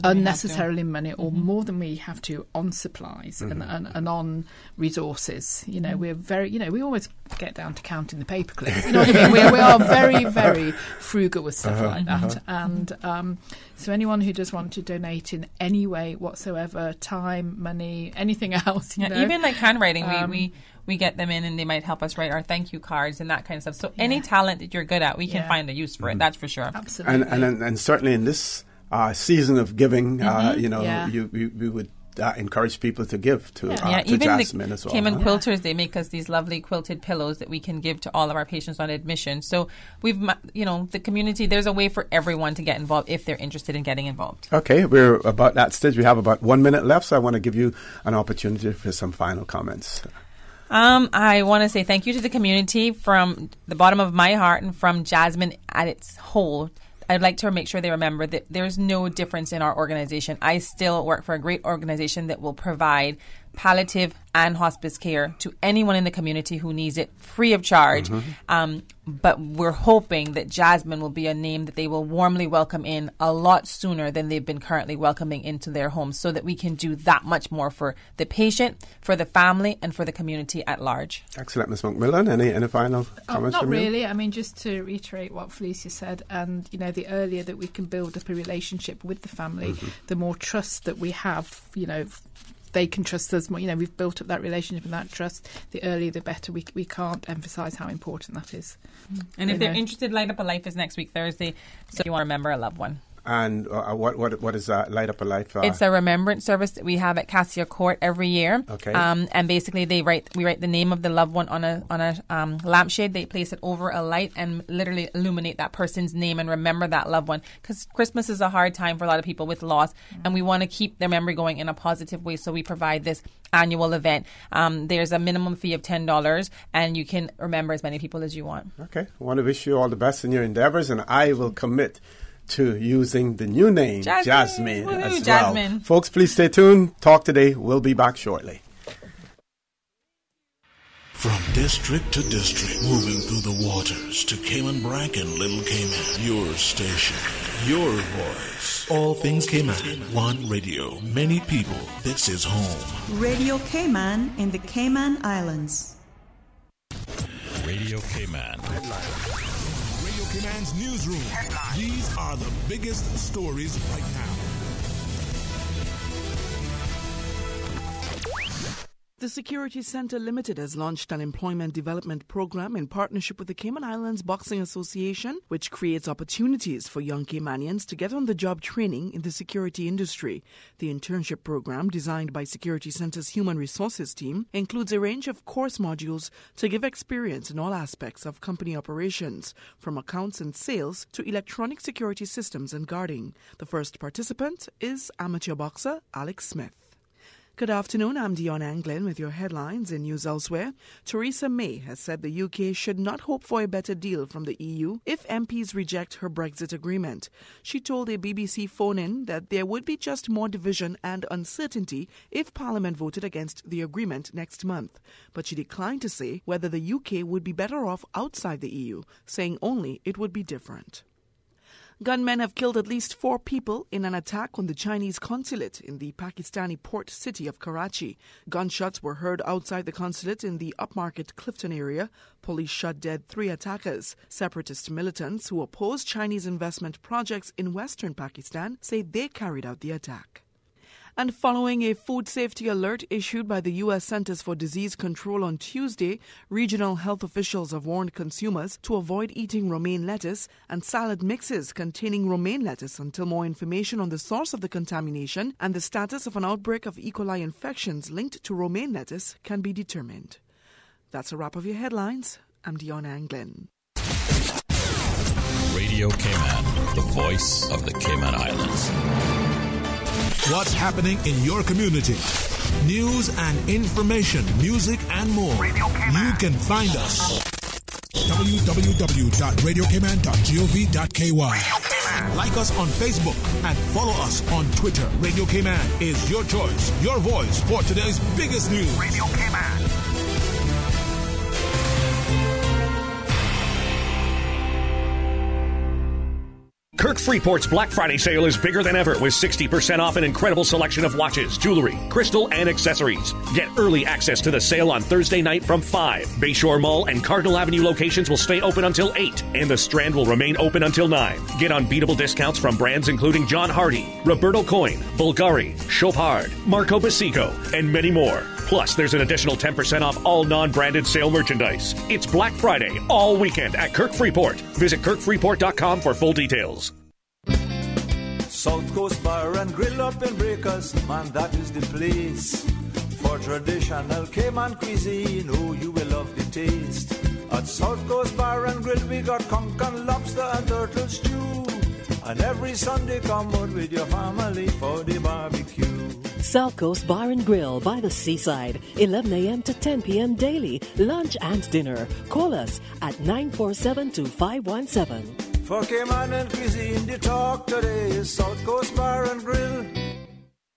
unnecessarily money or more than we have to on supplies and on resources. We're very, we always get down to counting the paper clips. You know what I mean? We are very, very frugal with stuff like that. And so anyone who does want to donate in any way whatsoever, time, money, anything else,
even like handwriting, we get them in and they might help us write our thank you cards and that kind of stuff. So any talent that you're good at, we can find a use for it. That's for sure.
Absolutely.
And certainly in this season of giving, we would encourage people to give to
even
Jasmine as
the
well.
Cayman quilters, they make us these lovely quilted pillows that we can give to all of our patients on admission. So we've, the community, there's a way for everyone to get involved if they're interested in getting involved.
Okay, we're about that stage. We have about 1 minute left, so I want to give you an opportunity for some final comments.
I want to say thank you to the community from the bottom of my heart and from Jasmine at its whole. I'd like to make sure they remember that there's no difference in our organization. I still work for a great organization that will provide palliative and hospice care to anyone in the community who needs it free of charge. But we're hoping that Jasmine will be a name that they will warmly welcome in a lot sooner than they've been currently welcoming into their homes, so that we can do that much more for the patient, for the family, and for the community at large.
Excellent. Ms. McMillan, any final comments from you?
Not really. I mean, just to reiterate what Felicia said, and, the earlier that we can build up a relationship with the family, the more trust that we have, they can trust us more. We've built up that relationship and that trust. The earlier, the better. We can't emphasise how important that is.
And if they're interested, Light Up a Life is next week, Thursday. So if you want to remember a loved one.
And what is that, Light Up a Life?
It's a remembrance service that we have at Cassia Court every year.
Okay.
And basically, we write the name of the loved one on a lampshade. They place it over a light and literally illuminate that person's name and remember that loved one. Because Christmas is a hard time for a lot of people with loss, and we want to keep their memory going in a positive way. So we provide this annual event. There's a minimum fee of $10, and you can remember as many people as you want.
Okay. I want to wish you all the best in your endeavors, and I will commit to using the new name, Jasmine as well.
Jasmine.
Folks, please stay tuned. Talk Today. We'll be back shortly.
From district to district, moving through the waters to Cayman Brac and Little Cayman. Your station, your voice. All things Cayman. One radio, many people. This is home.
Radio Cayman in the Cayman Islands.
Radio Cayman. Radio Cayman's newsroom. These are the biggest stories right now.
The Security Center Limited has launched an employment development program in partnership with the Cayman Islands Boxing Association, which creates opportunities for young Caymanians to get on-the-job training in the security industry. The internship program, designed by Security Center's Human Resources team, includes a range of course modules to give experience in all aspects of company operations, from accounts and sales to electronic security systems and guarding. The first participant is amateur boxer Alex Smith. Good afternoon, I'm Dion Anglin with your headlines in news elsewhere. Theresa May has said the UK should not hope for a better deal from the EU if MPs reject her Brexit agreement. She told a BBC phone-in that there would be just more division and uncertainty if Parliament voted against the agreement next month. But she declined to say whether the UK would be better off outside the EU, saying only it would be different. Gunmen have killed at least 4 people in an attack on the Chinese consulate in the Pakistani port city of Karachi. Gunshots were heard outside the consulate in the upmarket Clifton area. Police shot dead 3 attackers. Separatist militants who oppose Chinese investment projects in western Pakistan say they carried out the attack. And following a food safety alert issued by the U.S. Centers for Disease Control on Tuesday, regional health officials have warned consumers to avoid eating romaine lettuce and salad mixes containing romaine lettuce until more information on the source of the contamination and the status of an outbreak of E. coli infections linked to romaine lettuce can be determined. That's a wrap of your headlines. I'm Dion Anglin.
Radio Cayman, the voice of the Cayman Islands.
What's happening in your community? News and information, music and more. You can find us. www.radiocayman.gov.ky. Like us on Facebook and follow us on Twitter. Radio Cayman is your choice, your voice for today's biggest news. Radio Cayman.
Kirk Freeport's Black Friday sale is bigger than ever with 60% off an incredible selection of watches, jewelry, crystal, and accessories. Get early access to the sale on Thursday night from 5. Bayshore Mall and Cardinal Avenue locations will stay open until 8, and the Strand will remain open until 9. Get unbeatable discounts from brands including John Hardy, Roberto Coin, Bulgari, Chopard, Marco Basico, and many more. Plus, there's an additional 10% off all non-branded sale merchandise. It's Black Friday all weekend at Kirk Freeport. Visit kirkfreeport.com for full details.
South Coast Bar and Grill up in Breakers, man, that is the place. For traditional Cayman cuisine, oh, you will love the taste. At South Coast Bar and Grill, we got conch and lobster and turtle stew. And every Sunday, come out with your family for the barbecue.
South Coast Bar and Grill by the seaside, 11 a.m. to 10 p.m. daily, lunch and dinner. Call us at 947-2517.
For Cayman and cuisine, the talk today is South Coast Bar and Grill.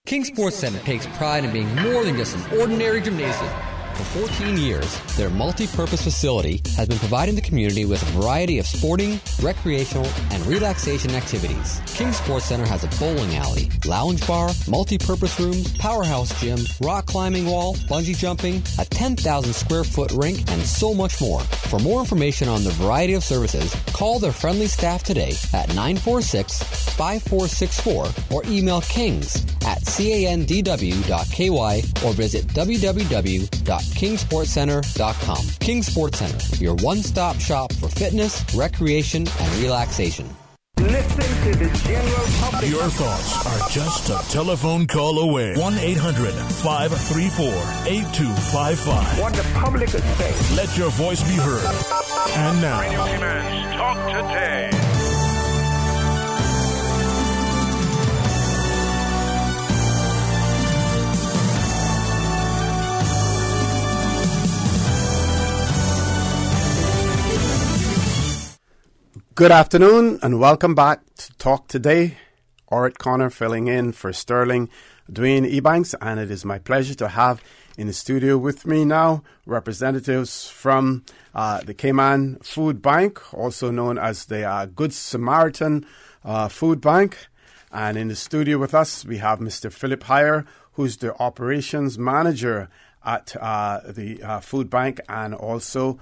King Sports Center takes pride in being more than just an ordinary gymnasium. For 14 years, their multi-purpose facility has been providing the community with a variety of sporting, recreational, and relaxation activities. King Sports Center has a bowling alley, lounge bar, multi-purpose rooms, powerhouse gym, rock climbing wall, bungee jumping, a 10,000 square foot rink, and so much more. For more information on the variety of services, call their friendly staff today at 946-5464 or email kings@candw.ky or visit www.kingsportscenter.com. King Sports Center, your one-stop shop for fitness, recreation, and relaxation.
Listen to the general public.
Your thoughts are just a telephone call away. 1-800-534-8255.
What the public is saying.
Let your voice be heard. And now,
Radio Cayman's Talk Today.
Good afternoon and welcome back to Talk Today. Orrett Connor filling in for Sterling Dwayne Ebanks, and it is my pleasure to have in the studio with me now representatives from the Cayman Food Bank, also known as the Good Samaritan Food Bank. And in the studio with us, we have Mr. Philip Heyer, who's the operations manager at the food bank, and also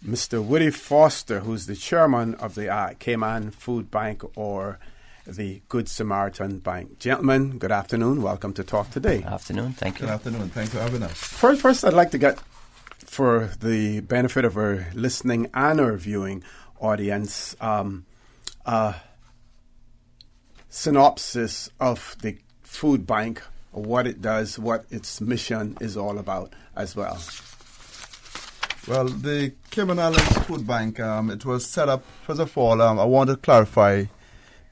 Mr. Woody Foster, who's the chairman of the Cayman Food Bank, or the Good Samaritan Bank. Gentlemen, good afternoon. Welcome to Talk Today.
Good afternoon. Thank you.
Good afternoon. Thanks for having us.
First, I'd like to get, for the benefit of our listening and our viewing audience, synopsis of the food bank, what it does, what its mission is all about as well.
Well, the Cayman Islands Food Bank, it was set up, first of all, I want to clarify,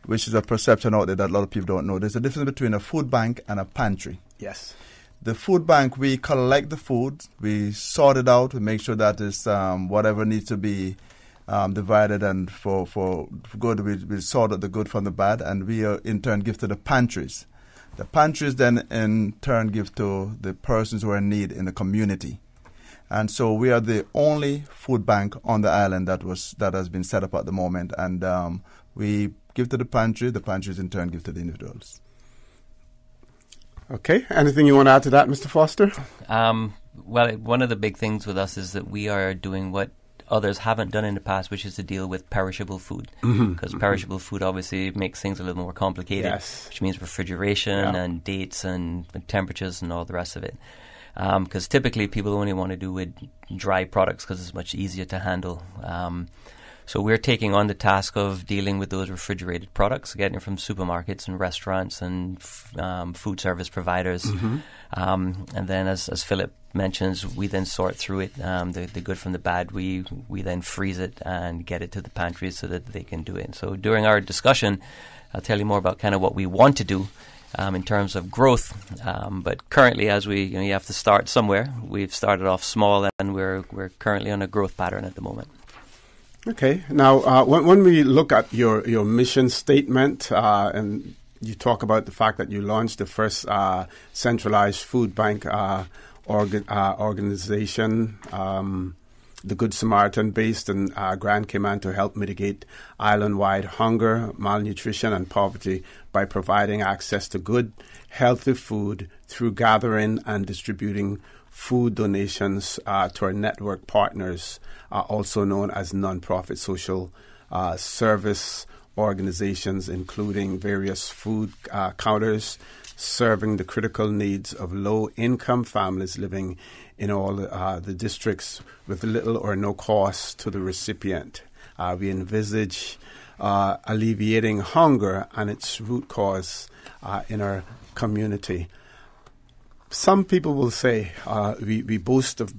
which is a perception out there that a lot of people don't know. There's a difference between a food bank and a pantry.
Yes.
The food bank, we collect the food, we sort it out, we make sure that it's whatever needs to be divided, and for good, we sort out the good from the bad, and we in turn give to the pantries. The pantries then in turn give to the persons who are in need in the community. And so we are the only food bank on the island that has been set up at the moment, and we give to the pantries in turn give to the individuals.
Okay. Anything you want to add to that, Mr. Foster?
Well, one of the big things with us is that we are doing what
others haven't done in the past, which is to deal with perishable food. Because perishable food obviously makes things a little more complicated, which means refrigeration and dates and temperatures and all the rest of it. Because typically people only want to do with dry products because it's much easier to handle. So we're taking on the task of dealing with those refrigerated products, getting it from supermarkets and restaurants and food service providers. And then, as Philip mentions, we then sort through it, the good from the bad. We then freeze it and get it to the pantries so that they can do it. So during our discussion, I'll tell you more about kind of what we want to do in terms of growth. But currently, as you have to start somewhere. We've started off small, and we're currently on a growth pattern at the moment.
Okay. Now, when we look at your mission statement, and you talk about the fact that you launched the first centralized food bank organization, the Good Samaritan, based in Grand Cayman, to help mitigate island-wide hunger, malnutrition, and poverty by providing access to good, healthy food through gathering and distributing food donations to our network partners, also known as non-profit social service organizations, including various food counters serving the critical needs of low-income families living in all the districts with little or no cost to the recipient. We envisage alleviating hunger and its root cause in our community. Some people will say we boast of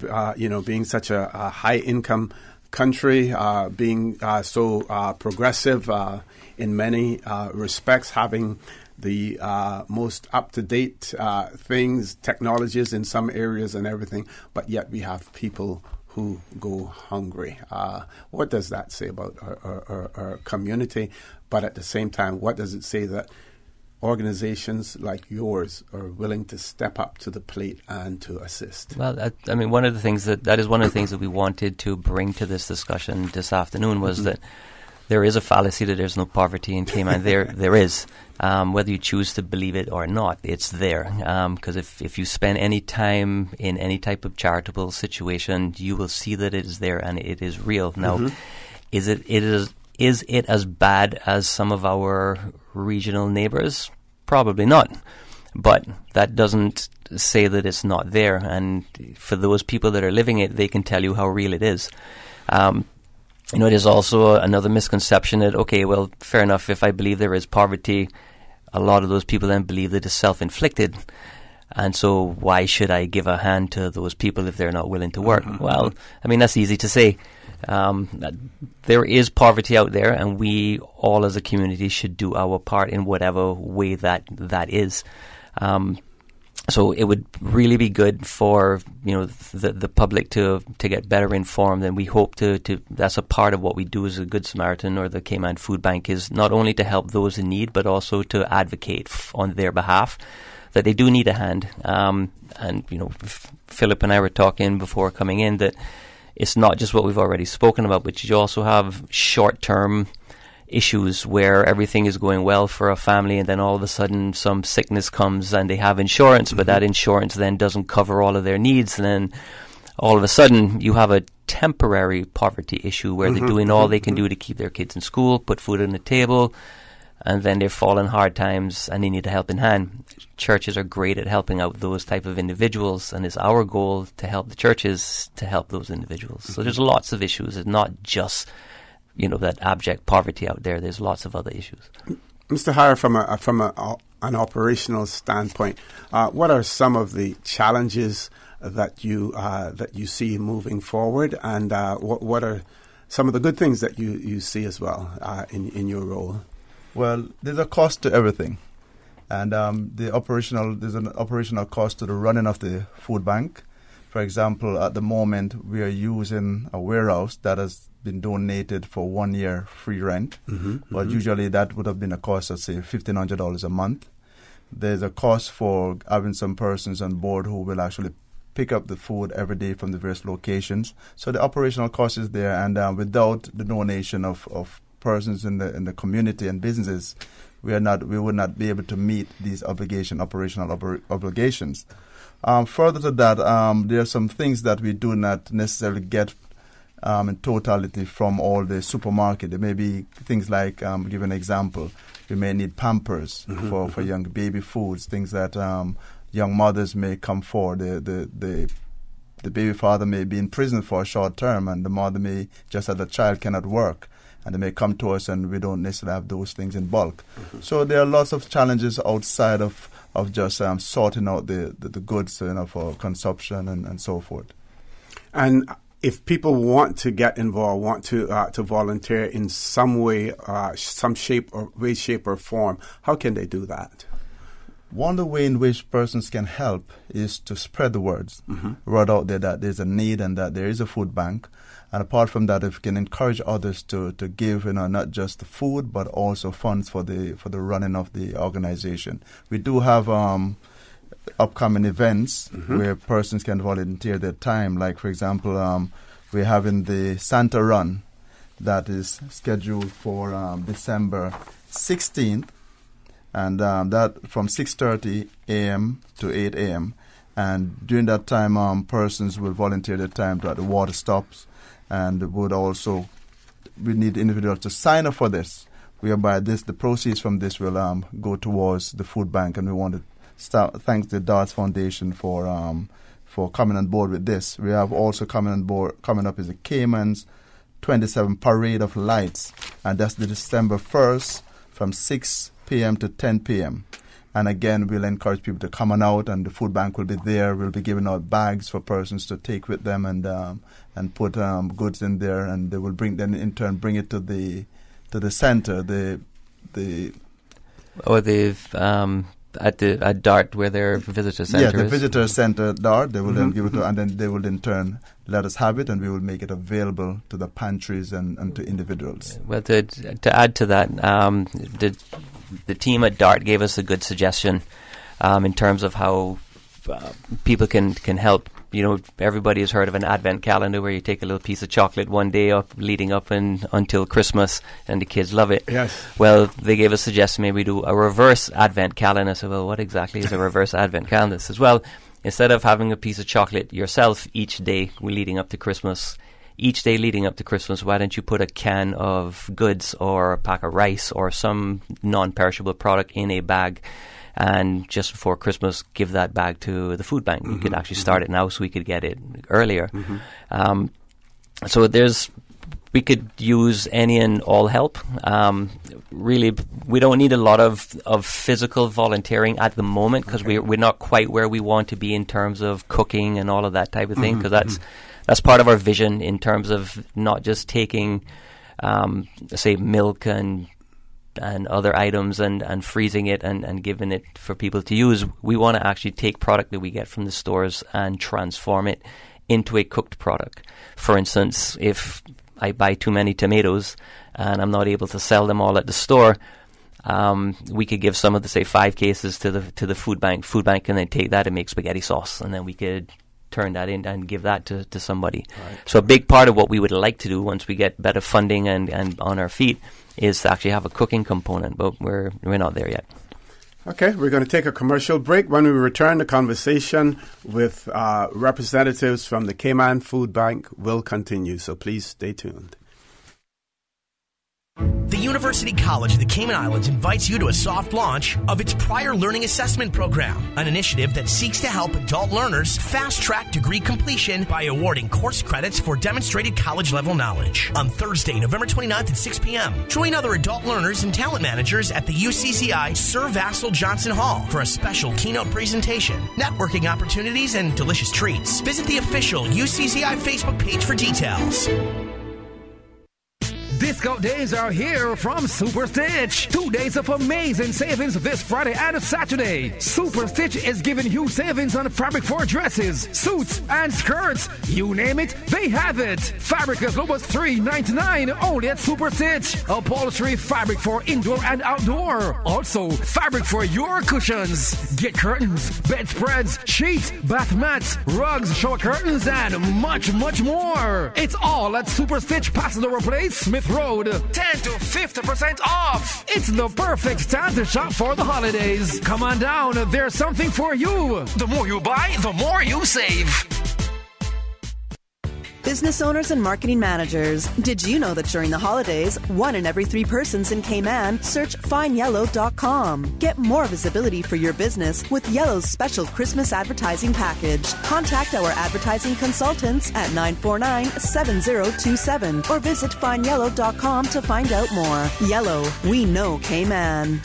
being such a high-income country, being so progressive in many respects, having the most up-to-date things, technologies in some areas and everything, but yet we have people who go hungry. What does that say about our community? But at the same time, what does it say that organizations like yours are willing to step up to the plate and to assist?
Well, one of the things that is one of the things that we wanted to bring to this discussion this afternoon was that there is a fallacy that there's no poverty in Cayman. There is. Whether you choose to believe it or not, it's there. Because if you spend any time in any type of charitable situation, you will see that it is there and it is real. Now, is it as bad as some of our regional neighbors? Probably not. But that doesn't say that it's not there. And for those people that are living it, they can tell you how real it is. It is also another misconception that, okay, well, fair enough, if I believe there is poverty, a lot of those people then believe that it's self-inflicted. And so why should I give a hand to those people if they're not willing to work? Well, that's easy to say. There is poverty out there, and we all as a community should do our part in whatever way that is. So it would really be good for the public to get better informed, and we hope to that's a part of what we do as a Good Samaritan or the Cayman Food Bank, is not only to help those in need but also to advocate on their behalf that they do need a hand. Philip and I were talking before coming in that it's not just what we've already spoken about, but you also have short-term issues where everything is going well for a family and then all of a sudden some sickness comes and they have insurance, but that insurance then doesn't cover all of their needs, and then all of a sudden you have a temporary poverty issue where they're doing all they can do to keep their kids in school, put food on the table, and then they fall in hard times and they need a helping hand. Churches are great at helping out those type of individuals, and it's our goal to help the churches to help those individuals. So there's lots of issues. It's not just that abject poverty out there. There's lots of other issues.
Mr. Hara, from an operational standpoint, what are some of the challenges that you see moving forward, and what are some of the good things that you see as well in your role?
Well, there's a cost to everything, and there's an operational cost to the running of the food bank. For example, at the moment we are using a warehouse that has been donated for 1 year free rent, but usually that would have been a cost of, say, $1,500 a month. There's a cost for having some persons on board who will actually pick up the food every day from the various locations. So the operational cost is there, and without the donation of persons in the community and businesses, we would not be able to meet these operational obligations. Further to that, there are some things that we do not necessarily get in totality from all the supermarket. There may be things like, give an example, we may need Pampers for young baby foods, things that young mothers may come for. The baby father may be in prison for a short term, and the mother may, just as the child cannot work, and they may come to us and we don't necessarily have those things in bulk. So there are lots of challenges outside of just sorting out the goods for consumption and so forth.
And if people want to get involved, want to volunteer in some way, some shape or form, how can they do that?
One of the ways in which persons can help is to spread the words, word out there that there's a need and that there is a food bank. And apart from that, if we can encourage others to give, not just the food, but also funds for the running of the organization. We do have upcoming events where persons can volunteer their time. Like, for example, we're having the Santa Run that is scheduled for December 16th, and that from 6:30 a.m. to 8 a.m. And during that time, persons will volunteer their time at the water stops, and we need individuals to sign up for this, whereby the proceeds from this will go towards the food bank. And we want to thank the Darts Foundation for coming on board with this. We have also coming up is the Cayman's 27 Parade of Lights, and that's the December 1st from 6 p.m. to 10 p.m. And again, we'll encourage people to come on out, and the food bank will be there. We'll be giving out bags for persons to take with them and put goods in there, and they will bring it to the center. At DART, where their visitor center is. Yeah, the visitor center at DART. They will then give it to, and then they will in turn let us have it, and we will make it available to the pantries and to individuals.
Well, to add to that, the team at DART gave us a good suggestion in terms of how people can help. Everybody has heard of an advent calendar where you take a little piece of chocolate one day leading up until Christmas, and the kids love it.
Yes.
Well, they gave a suggestion, maybe do a reverse advent calendar. I said, well, what exactly is a reverse advent calendar? I said, well, instead of having a piece of chocolate yourself each day leading up to Christmas, why don't you put a can of goods or a pack of rice or some non-perishable product in a bag, and just before Christmas, give that bag to the food bank. You could actually start it now so we could get it earlier. So we could use any and all help. Really, we don't need a lot of physical volunteering at the moment, because we're not quite where we want to be in terms of cooking and all of that type of thing, because that's part of our vision in terms of not just taking, say, milk and other items and freezing it and giving it for people to use. We want to actually take product that we get from the stores and transform it into a cooked product. For instance, if I buy too many tomatoes and I'm not able to sell them all at the store, we could give some of the, say, 5 cases to the food bank. Food bank can then take that and make spaghetti sauce, and then we could turn that in and give that to somebody. Right. So a big part of what we would like to do once we get better funding and on our feet is to actually have a cooking component, but we're not there yet.
Okay, we're going to take a commercial break. When we return, the conversation with representatives from the Cayman Food Bank will continue, so please stay tuned.
The University College of the Cayman Islands invites you to a soft launch of its Prior Learning Assessment Program, an initiative that seeks to help adult learners fast-track degree completion by awarding course credits for demonstrated college-level knowledge. On Thursday, November 29th at 6 p.m., join other adult learners and talent managers at the UCCI Sir Vassal Johnson Hall for a special keynote presentation, networking opportunities, and delicious treats. Visit the official UCCI Facebook page for details.
Discount days are here from Super Stitch. 2 days of amazing savings this Friday and Saturday. Super Stitch is giving you savings on fabric for dresses, suits, and skirts. You name it, they have it. Fabric as low as $3.99 only at Super Stitch. Upholstery fabric for indoor and outdoor. Also, fabric for your cushions. Get curtains, bedspreads, sheets, bath mats, rugs, shower curtains, and much, much more. It's all at Super Stitch, Passenger Place, Smith Road. 10 to 50% off. It's the perfect time to shop for the holidays. Come on down, there's something for you. The more you buy, the more you save.
Business owners and marketing managers, did you know that during the holidays, 1 in every 3 persons in Cayman search findyellow.com? Get more visibility for your business with Yellow's special Christmas advertising package. Contact our advertising consultants at 949-7027 or visit findyellow.com to find out more. Yellow, we know Cayman.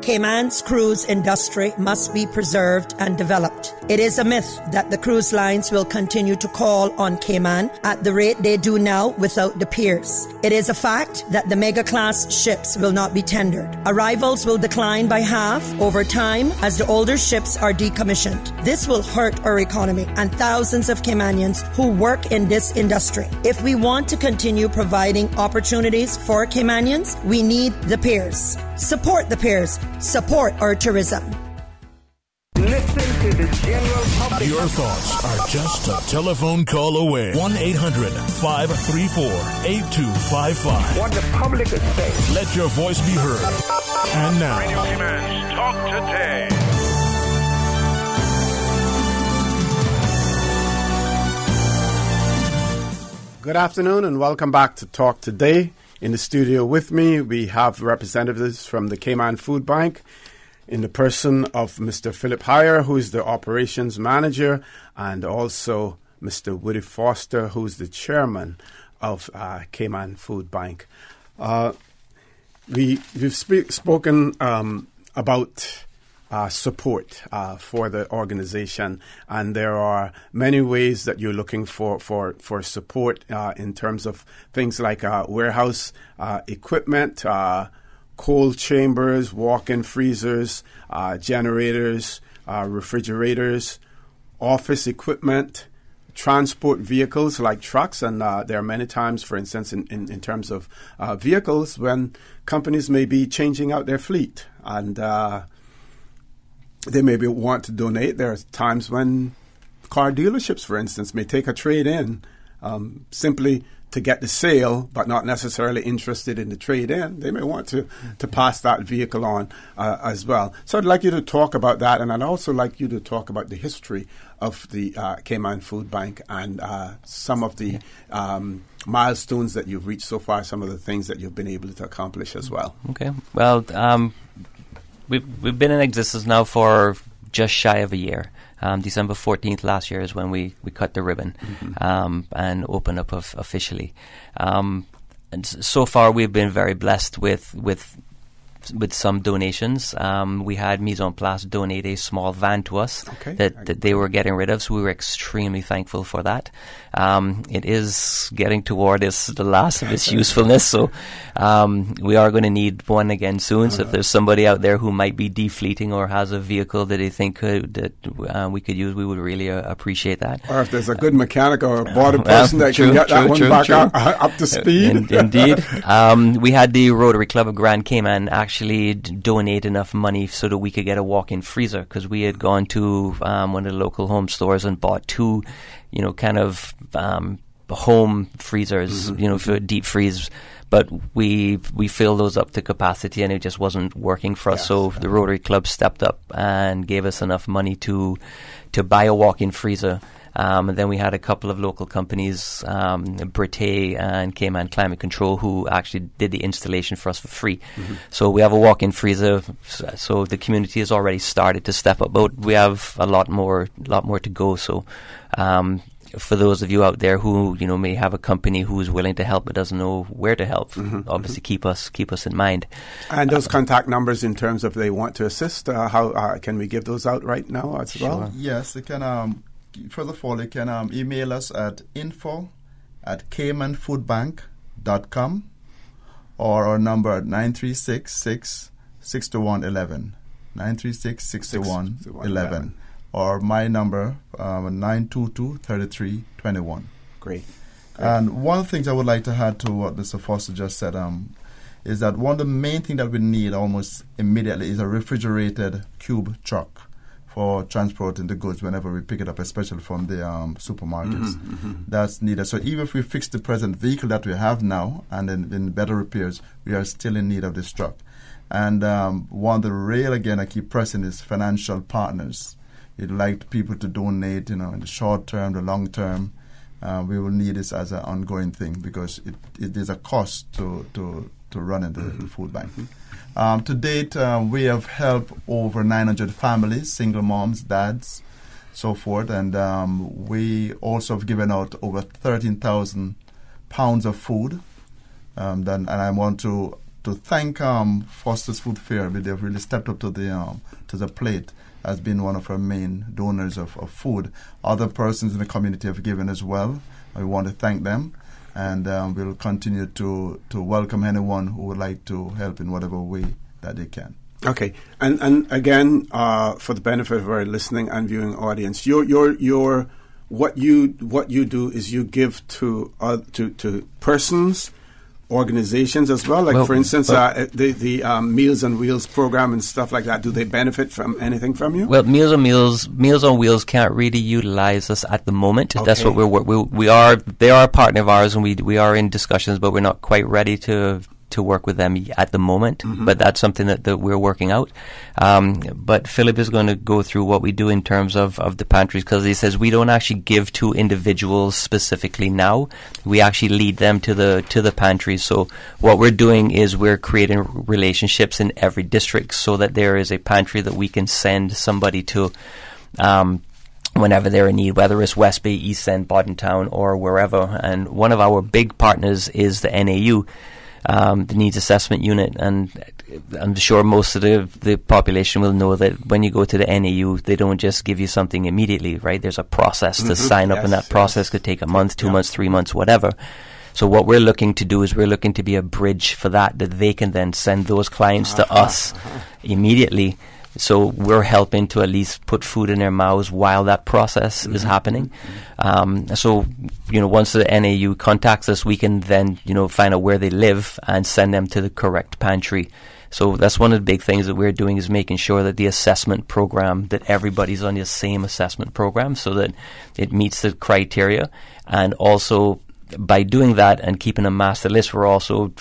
Cayman's cruise industry must be preserved and developed. It is a myth that the cruise lines will continue to call on Cayman at the rate they do now without the piers. It is a fact that the mega-class ships will not be tendered. Arrivals will decline by half over time as the older ships are decommissioned. This will hurt our economy and thousands of Caymanians who work in this industry. If we want to continue providing opportunities for Caymanians, we need the piers. Support the piers. Support our tourism.
Listen to the general public.
Your thoughts are just a telephone call away. 1-800-534-8255.
What the public is saying.
Let your voice be heard. And now,
Radio Cayman's Talk Today.
Good afternoon and welcome back to Talk Today. In the studio with me, we have representatives from the Cayman Food Bank in the person of Mr. Philip Heyer, who is the operations manager, and also Mr. Woody Foster, who is the chairman of Cayman Food Bank. We've spoken about support for the organization, and there are many ways that you're looking for support in terms of things like warehouse equipment, cold chambers, walk-in freezers, generators, refrigerators, office equipment, transport vehicles like trucks, and there are many times, for instance, in terms of vehicles, when companies may be changing out their fleet, and they maybe want to donate. There are times when car dealerships, for instance, may take a trade-in simply to get the sale, but not necessarily interested in the trade-in. They may want to pass that vehicle on as well. So I'd like you to talk about that, and I'd also like you to talk about the history of the Cayman Food Bank and some of the milestones that you've reached so far, some of the things that you've been able to accomplish as well.
Okay. Well, We've been in existence now for just shy of a year. December 14th last year is when we cut the ribbon and opened up officially. And so far we've been very blessed with some donations. We had Mise en Place donate a small van to us that they were getting rid of, so we were extremely thankful for that. It is getting toward the last of its usefulness, so we are going to need one again soon. So if there's somebody out there who might be defleeting or has a vehicle that they think we could use, we would really appreciate that.
Or if there's a good mechanic or a boarded person that can get that one back up to speed.
Indeed. We had the Rotary Club of Grand Cayman actually donate enough money so that we could get a walk-in freezer, because we had gone to one of the local home stores and bought 2, kind of home freezers, for deep freeze. But we filled those up to capacity, and it just wasn't working for us. So the Rotary Club stepped up and gave us enough money to buy a walk-in freezer. And then we had a couple of local companies, Brite and Cayman Climate Control, who actually did the installation for us for free. So we have a walk-in freezer. So the community has already started to step up, but we have a lot more to go. So for those of you out there who may have a company who's willing to help but doesn't know where to help, obviously keep us in mind.
And those contact numbers, in terms of they want to assist, how can we give those out right now as well?
Yes, they can. First of all, you can email us at info@caymanfoodbank.com, or our number at 936-661-11, 936-661-11, or my number 922-3321.
Great.
And one of the things I would like to add to what Mr. Foster just said is that one of the main things that we need almost immediately is a refrigerated cube truck for transporting the goods whenever we pick it up, especially from the supermarkets. That's needed. So even if we fix the present vehicle that we have now and in better repairs, we are still in need of this truck. And one of the rail, again, I keep pressing, is financial partners. we'd like people to donate, in the short term, the long term. We will need this as an ongoing thing because it is a cost to running the food bank. To date, we have helped over 900 families, single moms, dads, so forth, and we also have given out over 13,000 pounds of food. And I want to thank Foster's Food Fair. They've really stepped up to the plate as being one of our main donors of food. Other persons in the community have given as well. We want to thank them, and we'll continue to welcome anyone who would like to help in whatever way that they can.
Okay, and again, for the benefit of our listening and viewing audience, your what you do is you give to persons, organizations as well. Like, for instance, the Meals on Wheels program and stuff like that. Do they benefit from anything from you?
Well, Meals on Wheels can't really utilize us at the moment. Okay. That's what we are. They are a partner of ours, and we are in discussions, but we're not quite ready to work with them at the moment. But that's something that we're working out. But Philip is going to go through what we do in terms of the pantries, because he says we don't actually give to individuals specifically now. We actually lead them to the pantries. So what we're doing is we're creating relationships in every district so that there is a pantry that we can send somebody to whenever they're in need, whether it's West Bay, East End, Boddentown, or wherever. And one of our big partners is the NAU, the Needs Assessment Unit, and I'm sure most of the population will know that when you go to the NAU, they don't just give you something immediately, right? There's a process to sign up, and that process could take a month, 2 months, 3 months, whatever. So what we're looking to do is we're looking to be a bridge for that they can then send those clients to us immediately. So we're helping to at least put food in their mouths while that process is happening. So, once the NAU contacts us, we can then, find out where they live and send them to the correct pantry. So that's one of the big things that we're doing, is making sure that the assessment program, that everybody's on the same assessment program so that it meets the criteria. And also by doing that and keeping a master list, we're also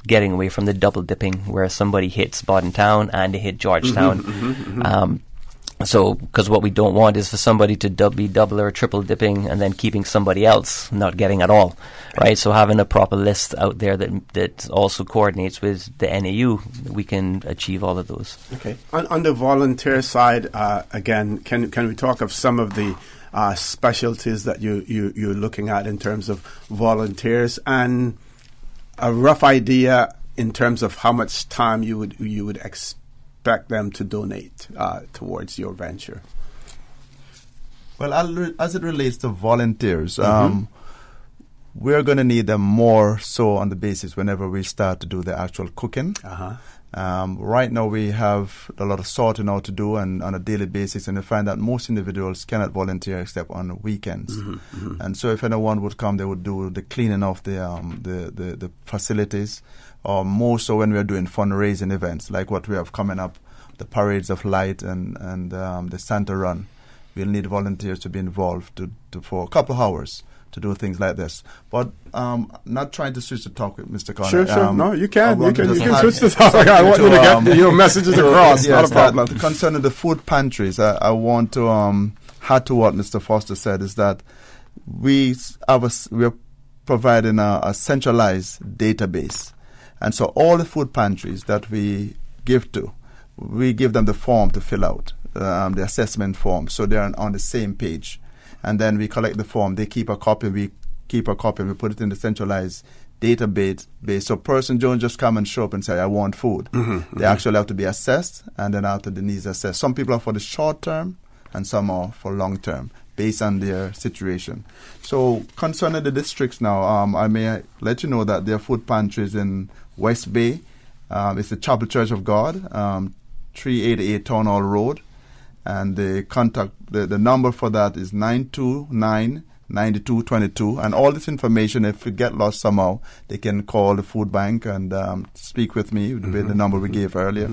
getting away from the double dipping where somebody hits Boddentown and they hit Georgetown. So, because what we don't want is for somebody to be double or triple dipping and then keeping somebody else not getting at all, right? So having a proper list out there that also coordinates with the NAU, we can achieve all of those.
Okay. On the volunteer side, again, can we talk of some of the specialties that you're looking at in terms of volunteers, and a rough idea in terms of how much time you would expect them to donate towards your venture?
Well, as it relates to volunteers, we're going to need them more so on the basis whenever we start to do the actual cooking. Right now we have a lot of sorting out to do and on a daily basis, and we find that most individuals cannot volunteer except on weekends. And so if anyone would come, they would do the cleaning of the facilities, or more so when we're doing fundraising events like what we have coming up, the Parades of Light and the Santa Run. We'll need volunteers to be involved for a couple of hours to do things like this. But not trying to switch the talk with Mr. Connor.
Sure. No, you can. You can switch the topic. I want you to get your messages across. Not a problem.
Concerning the food pantries, I want to add to what Mr. Foster said, is that we're providing a centralized database. And so all the food pantries that we give to, we give them the form to fill out, the assessment form, so they're on the same page. And then we collect the form. They keep a copy. We keep a copy. And we put it in the centralized database. So person don't just come and show up and say, I want food. They actually have to be assessed, and then after the needs assessed. Some people are for the short term, and some are for long term, based on their situation. So concerning the districts now, I may let you know that there are food pantries in West Bay. It's the Chapel Church of God, 388 Town Hall Road. And the contact, the number for that is 929-9222. And all this information, if you get lost somehow, they can call the food bank and speak with me with the number we gave earlier.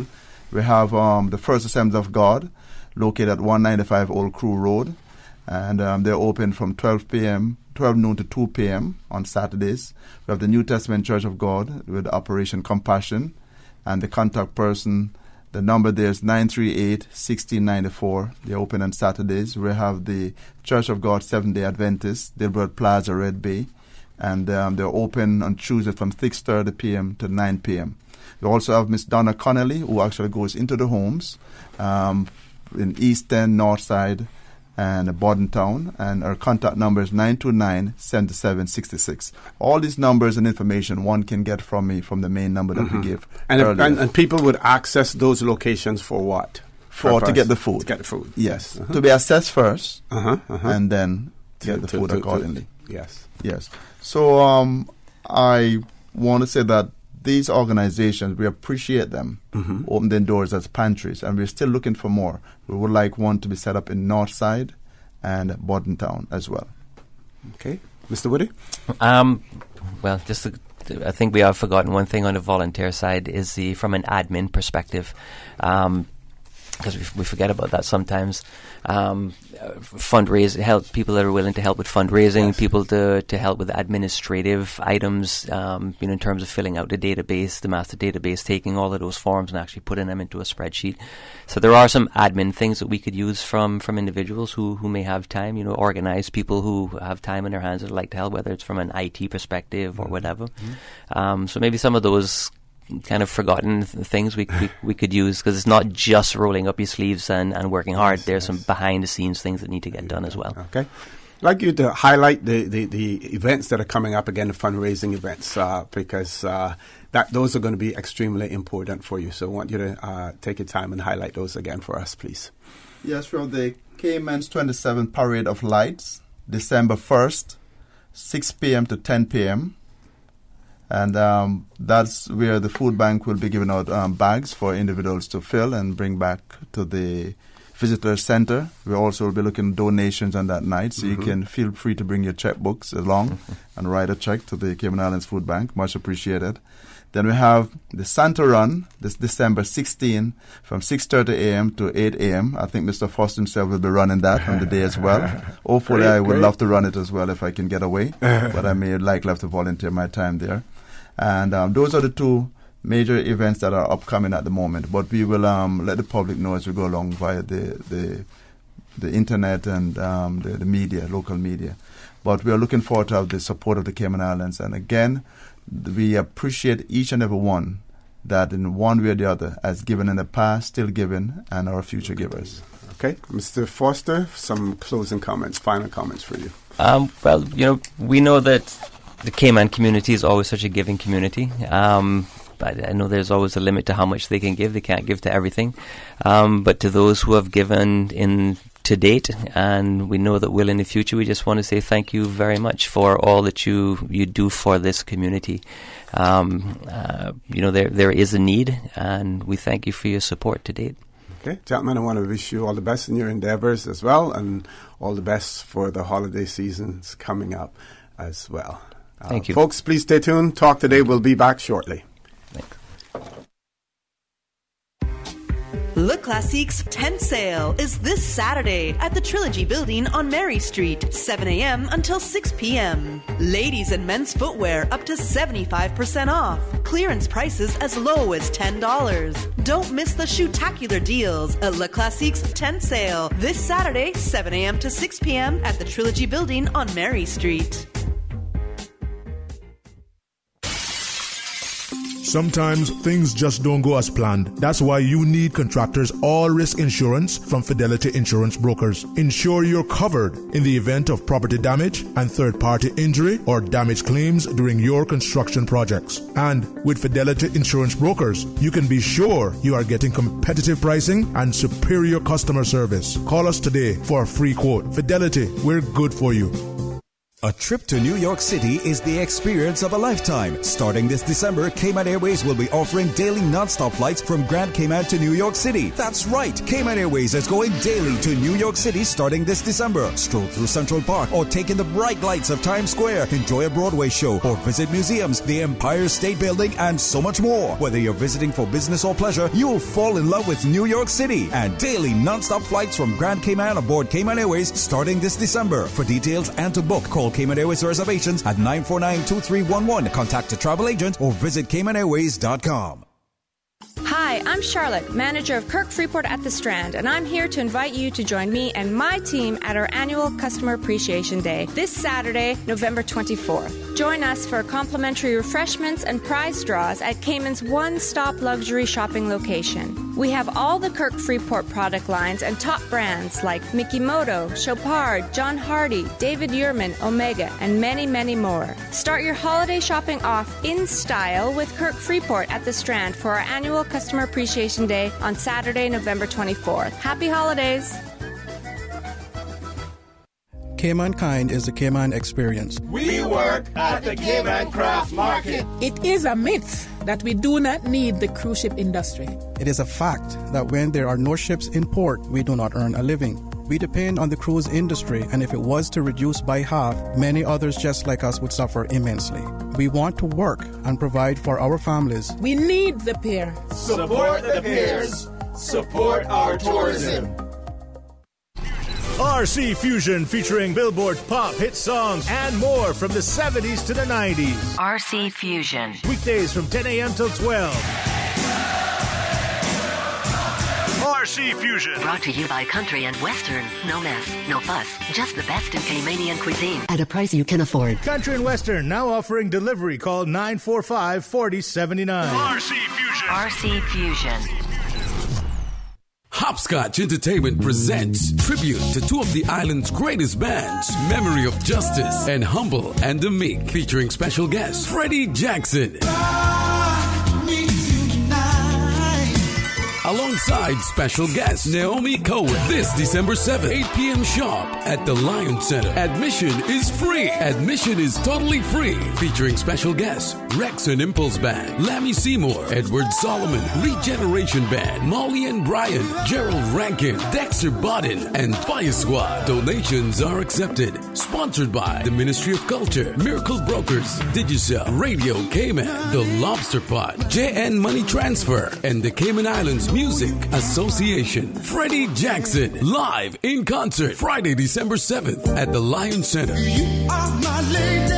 We have the First Assemblies of God, located at 195 Old Crew Road. And they're open from 12 noon to 2 p.m. on Saturdays. We have the New Testament Church of God with Operation Compassion. And the contact person The number there is 938-1694. They're open on Saturdays. We have the Church of God Seventh-day Adventist, Dilbert Plaza, Red Bay. And they're open on Tuesday from 6:30 p.m. to 9 p.m. We also have Miss Donna Connolly, who actually goes into the homes in East End, North Side, and Bordentown. And our contact number is 929-7766. All these numbers and information one can get from me from the main number that we give.
And people would access those locations for what?
To get the food.
To get the food.
Yes. To be assessed first, and then get the food accordingly.
Yes.
Yes. So I want to say that these organizations, we appreciate them, open their doors as pantries, and we're still looking for more. We would like one to be set up in Northside and Bordentown as well.
Okay. Mr. Woody?
Well, I think we have forgotten one thing on the volunteer side is from an admin perspective, because we forget about that sometimes. Fundraise, help people that are willing to help with fundraising, people to help with administrative items, in terms of filling out the database, the master database, taking all of those forms and actually putting them into a spreadsheet. So there are some admin things that we could use from individuals who may have time, organized people who have time in their hands that would like to help, whether it's from an IT perspective or whatever. So maybe some of those kind of forgotten things we could use, because it's not just rolling up your sleeves and working hard. There's some behind the scenes things that need to get done as well.
Okay. I'd like you to highlight the events that are coming up again, the fundraising events, because those are going to be extremely important for you. So I want you to take your time and highlight those again for us, please.
Yes, we have the Cayman's 27th Parade of Lights, December 1st, 6 p.m. to 10 p.m., and that's where the food bank will be giving out bags for individuals to fill and bring back to the visitor center. We also will be looking at donations on that night, so you can feel free to bring your checkbooks along and write a check to the Cayman Islands Food Bank. Much appreciated. Then we have the Santa Run, this December 16, from 6:30 a.m. to 8 a.m. I think Mr. Foster himself will be running that on the day as well. Hopefully I would love to run it as well if I can get away, but I may likely have to volunteer my time there. And those are the two major events that are upcoming at the moment. But we will let the public know as we go along via the internet and the media, local media. But we are looking forward to have the support of the Cayman Islands. And again, we appreciate each and every one that in one way or the other has given in the past, still giving, and our future givers.
Okay. Mr. Foster, some closing comments, final comments for you.
Well, we know that the Cayman community is always such a giving community. But I know there's always a limit to how much they can give. They can't give to everything. But to those who have given to date, and we know that will in the future, we just want to say thank you very much for all that you do for this community. There is a need, and we thank you for your support to date.
Okay, gentlemen, I want to wish you all the best in your endeavors as well, and all the best for the holiday seasons coming up as well.
Thank you.
Folks, please stay tuned. Talk Today will be back shortly.
Thanks.
Le Classique's tent sale is this Saturday at the Trilogy Building on Mary Street, 7 a.m. until 6 p.m. Ladies and men's footwear up to 75% off. Clearance prices as low as $10. Don't miss the shoe-tacular deals at Le Classique's tent sale this Saturday, 7 a.m. to 6 p.m. at the Trilogy Building on Mary Street.
Sometimes things just don't go as planned. That's why you need Contractors All-Risk Insurance from Fidelity Insurance Brokers. Ensure you're covered in the event of property damage and third-party injury or damage claims during your construction projects. And with Fidelity Insurance Brokers, you can be sure you are getting competitive pricing and superior customer service. Call us today for a free quote. Fidelity, we're good for you.
A trip to New York City is the experience of a lifetime. Starting this December, Cayman Airways will be offering daily non-stop flights from Grand Cayman to New York City. That's right, Cayman Airways is going daily to New York City starting this December. Stroll through Central Park or take in the bright lights of Times Square, enjoy a Broadway show or visit museums, the Empire State Building, and so much more. Whether you're visiting for business or pleasure, you'll fall in love with New York City. And daily non-stop flights from Grand Cayman aboard Cayman Airways starting this December. For details and to book, call Cayman Airways reservations at 949-2311. Contact a travel agent or visit CaymanAirways.com.
Hi,
Hi, I'm Charlotte, manager of Kirk Freeport at the Strand, and I'm here to invite you to join me and my team at our annual Customer Appreciation Day this Saturday, November 24th. Join us for complimentary refreshments and prize draws at Cayman's one-stop luxury shopping location. We have all the Kirk Freeport product lines and top brands like Mikimoto, Chopard, John Hardy, David Yurman, Omega, and many, many more. Start your holiday shopping off in style with Kirk Freeport at the Strand for our annual Customer Appreciation Day on Saturday, November 24th. Happy holidays!
Cayman Kind is the Cayman experience.
We work at the Cayman Craft Market.
It is a myth that we do not need the cruise ship industry.
It is a fact that when there are no ships in port, we do not earn a living. We depend on the cruise industry, and if it was to reduce by half, many others just like us would suffer immensely. We want to work and provide for our families.
We need the pier.
Support the piers. Support our tourism.
RC Fusion, featuring Billboard pop hit songs and more from the 70s to the 90s.
RC Fusion.
Weekdays from 10 a.m. till 12. RC Fusion.
Brought to you by Country and Western. No mess, no fuss, just the best in Caymanian cuisine at a price you can afford.
Country and Western now offering delivery. Call 945-4079.
RC Fusion. RC Fusion.
Hopscotch Entertainment presents tribute to two of the island's greatest bands, Memory of Justice and Humble and the Meek, featuring special guest Freddie Jackson. Alongside special guest Naomi Cohen. This December 7th, 8 p.m. sharp at the Lion Center. Admission is free. Admission is totally free. Featuring special guests Rex and Impulse Band, Lammy Seymour, Edward Solomon, Regeneration Band, Molly and Brian, Gerald Rankin, Dexter Bodden, and Fire Squad. Donations are accepted. Sponsored by the Ministry of Culture, Miracle Brokers, Digicel, Radio Cayman, The Lobster Pot, JN Money Transfer, and the Cayman Islands Music Association. Freddie Jackson, live in concert, Friday, December 7th at the Lion Center.
You are my lady.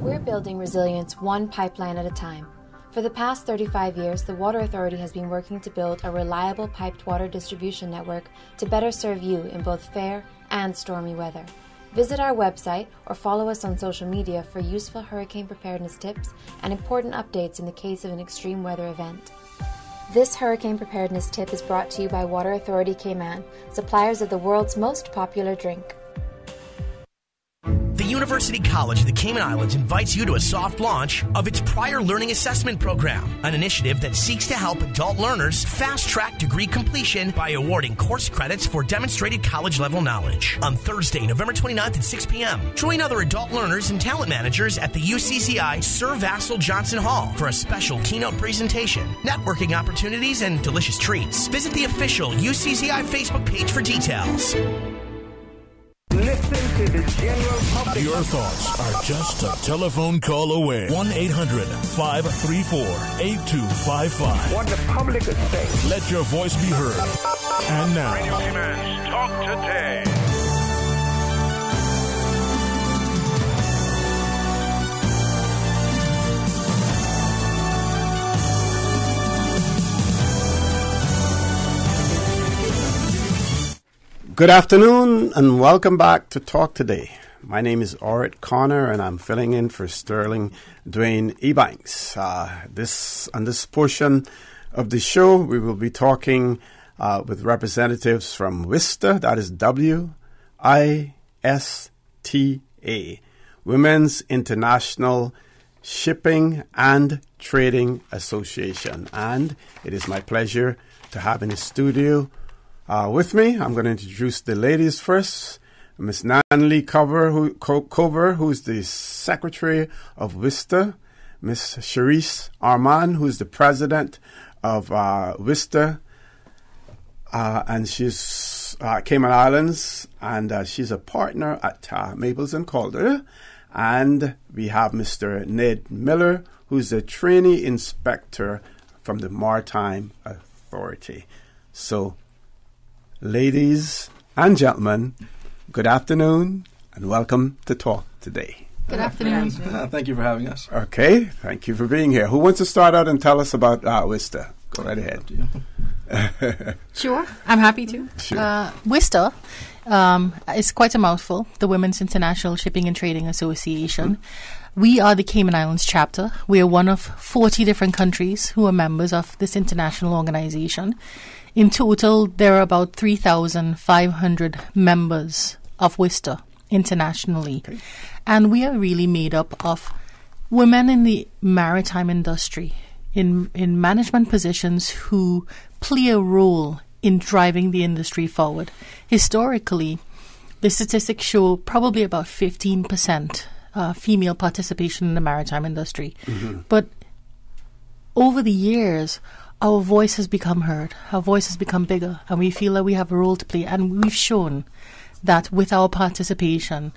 We're building resilience one pipeline at a time. For the past 35 years, the Water Authority has been working to build a reliable piped water distribution network to better serve you in both fair and stormy weather. Visit our website or follow us on social media for useful hurricane preparedness tips and important updates in the case of an extreme weather event. This hurricane preparedness tip is brought to you by Water Authority Cayman, suppliers of the world's most popular drink.
The University College of the Cayman Islands invites you to a soft launch of its Prior Learning Assessment Program, an initiative that seeks to help adult learners fast-track degree completion by awarding course credits for demonstrated college-level knowledge. On Thursday, November 29th at 6 p.m., join other adult learners and talent managers at the UCCI Sir Vassal Johnson Hall for a special keynote presentation, networking opportunities, and delicious treats. Visit the official UCCI Facebook page for details.
Listen to the general public.
Your thoughts are just a telephone call away. 1-800-534-8255.
What the public is saying.
Let your voice be heard. And now,
Radio Cayman's Talk Today.
Good afternoon and welcome back to Talk Today. My name is Orrett Connor and I'm filling in for Sterling Dwayne Ebanks. On this portion of the show, we will be talking with representatives from WISTA, that is W-I-S-T-A, Women's International Shipping and Trading Association. And it is my pleasure to have in the studio with me, I'm going to introduce the ladies first. Miss Nanlee Cover, who's the Secretary of WISTA. Miss Charisse Armand, who's the President of WISTA. And she's Cayman Islands, and she's a partner at Maples and Calder. And we have Mr. Ned Miller, who's a trainee inspector from the Maritime Authority. So, ladies and gentlemen, good afternoon and welcome to Talk Today.
Good afternoon.
Thank you for having us.
Okay, thank you for being here. Who wants to start out and tell us about WISTA? Go right ahead.
Sure, I'm happy to.
Sure.
WISTA is quite a mouthful, the Women's International Shipping and Trading Association. We are the Cayman Islands chapter. We are one of 40 different countries who are members of this international organization. In total, there are about 3,500 members of WISTA internationally. Okay. And we are really made up of women in the maritime industry, in management positions who play a role in driving the industry forward. Historically, the statistics show probably about 15% female participation in the maritime industry. Mm-hmm. But over the years, our voice has become heard, our voice has become bigger, and we feel that we have a role to play. And we've shown that with our participation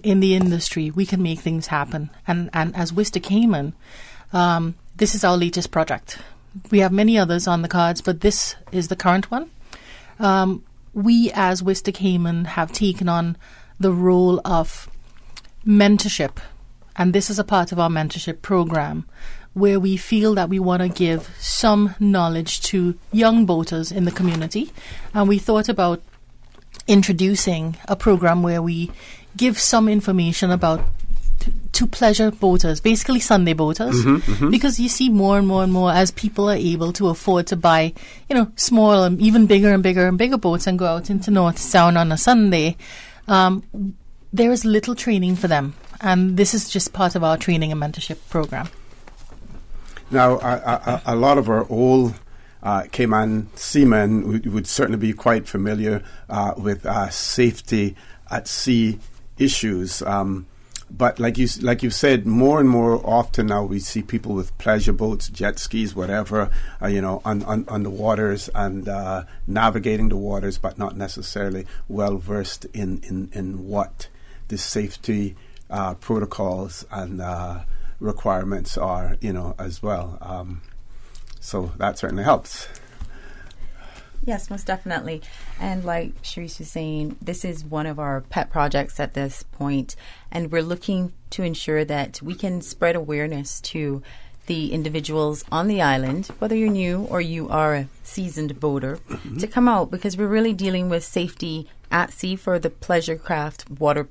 in the industry, we can make things happen. And as WISTA Cayman, this is our latest project. We have many others on the cards, but this is the current one. We, as WISTA Cayman, have taken on the role of mentorship, and this is a part of our mentorship program, where we feel that we want to give some knowledge to young boaters in the community. And we thought about introducing a program where we give some information about to pleasure boaters, basically Sunday boaters, because you see more and more and more as people are able to afford to buy, small and even bigger and bigger and bigger boats and go out into North Sound on a Sunday. There is little training for them, and this is just part of our training and mentorship program.
Now, a lot of our old Cayman seamen would certainly be quite familiar with safety at sea issues. But like you said, more and more often now we see people with pleasure boats, jet skis, whatever, on the waters and navigating the waters, but not necessarily well versed in what the safety protocols and requirements are, as well. So that certainly helps.
Yes, most definitely. And like Sharice was saying, this is one of our pet projects at this point, and we're looking to ensure that we can spread awareness to the individuals on the island, whether you're new or you are a seasoned boater, to come out, because we're really dealing with safety at sea for the pleasure craft water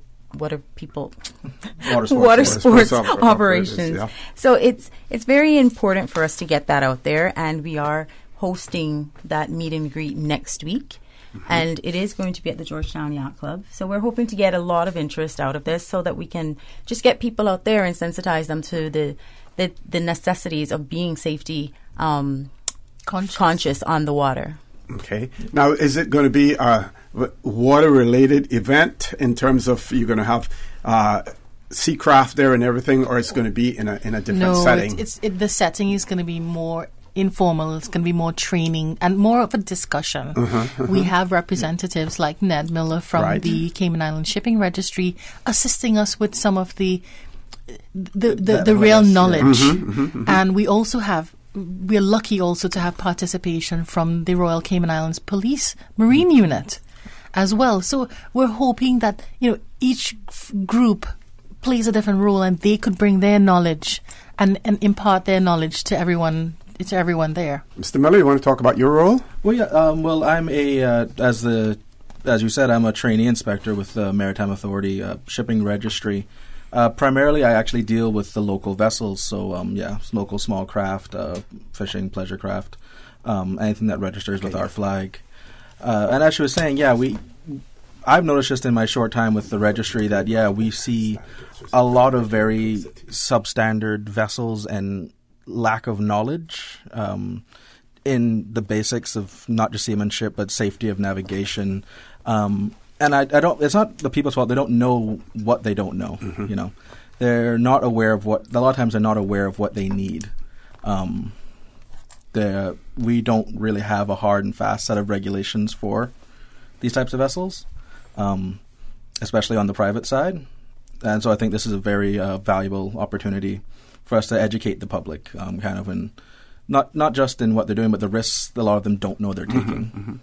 sports operations. Yeah. So it's very important for us to get that out there, and we are hosting that meet and greet next week. And it is going to be at the Georgetown Yacht Club. So we're hoping to get a lot of interest out of this so that we can just get people out there and sensitize them to the necessities of being safety conscious on the water.
Okay. Now, is it going to be a water-related event in terms of you're going to have seacraft there and everything, or it's going to be in a different setting?
The setting is going to be more informal. It's going to be more training and more of a discussion. We have representatives like Ned Miller from the Cayman Islands Shipping Registry assisting us with some of the real knowledge. And we're lucky also to have participation from the Royal Cayman Islands Police Marine Unit as well. So we're hoping that each group plays a different role, and they could bring their knowledge and impart their knowledge to everyone there.
Mr. Miller, you want to talk about your role?
Well, yeah. I'm as you said, I'm a trainee inspector with the Maritime Authority Shipping Registry. Primarily, I actually deal with the local vessels, so local small craft, fishing, pleasure craft, anything that registers with our flag. And as she was saying, I've noticed just in my short time with the registry that we see a lot of very substandard vessels and lack of knowledge in the basics of not just seamanship but safety of navigation. And I don't. It's not the people's fault. They don't know what they don't know. They're not aware of what. A lot of times, they're not aware of what they need. We don't really have a hard and fast set of regulations for these types of vessels, especially on the private side. And so, I think this is a very valuable opportunity for us to educate the public, kind of in not just in what they're doing, but the risks a lot of them don't know they're taking.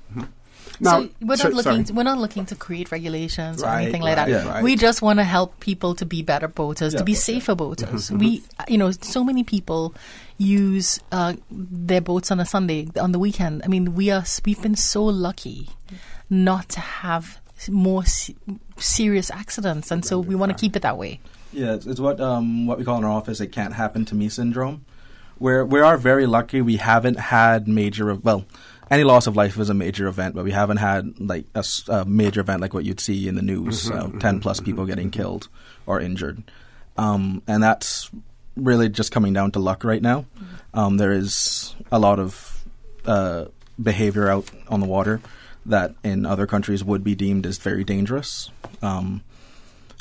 Now,
so we're not looking to create regulations or anything like that.
Yeah, right.
We just want to help people to be better boaters, to be safer boaters. So many people use their boats on a Sunday, on the weekend. I mean, we've been so lucky not to have more serious accidents, and so we want to keep it that way.
Yeah, it's what we call in our office "it can't happen to me" syndrome. Where we are very lucky, we haven't had any loss of life is a major event, but we haven't had like a major event like what you'd see in the news, 10 plus people getting killed or injured. And that's really just coming down to luck right now. There is a lot of behavior out on the water that in other countries would be deemed as very dangerous.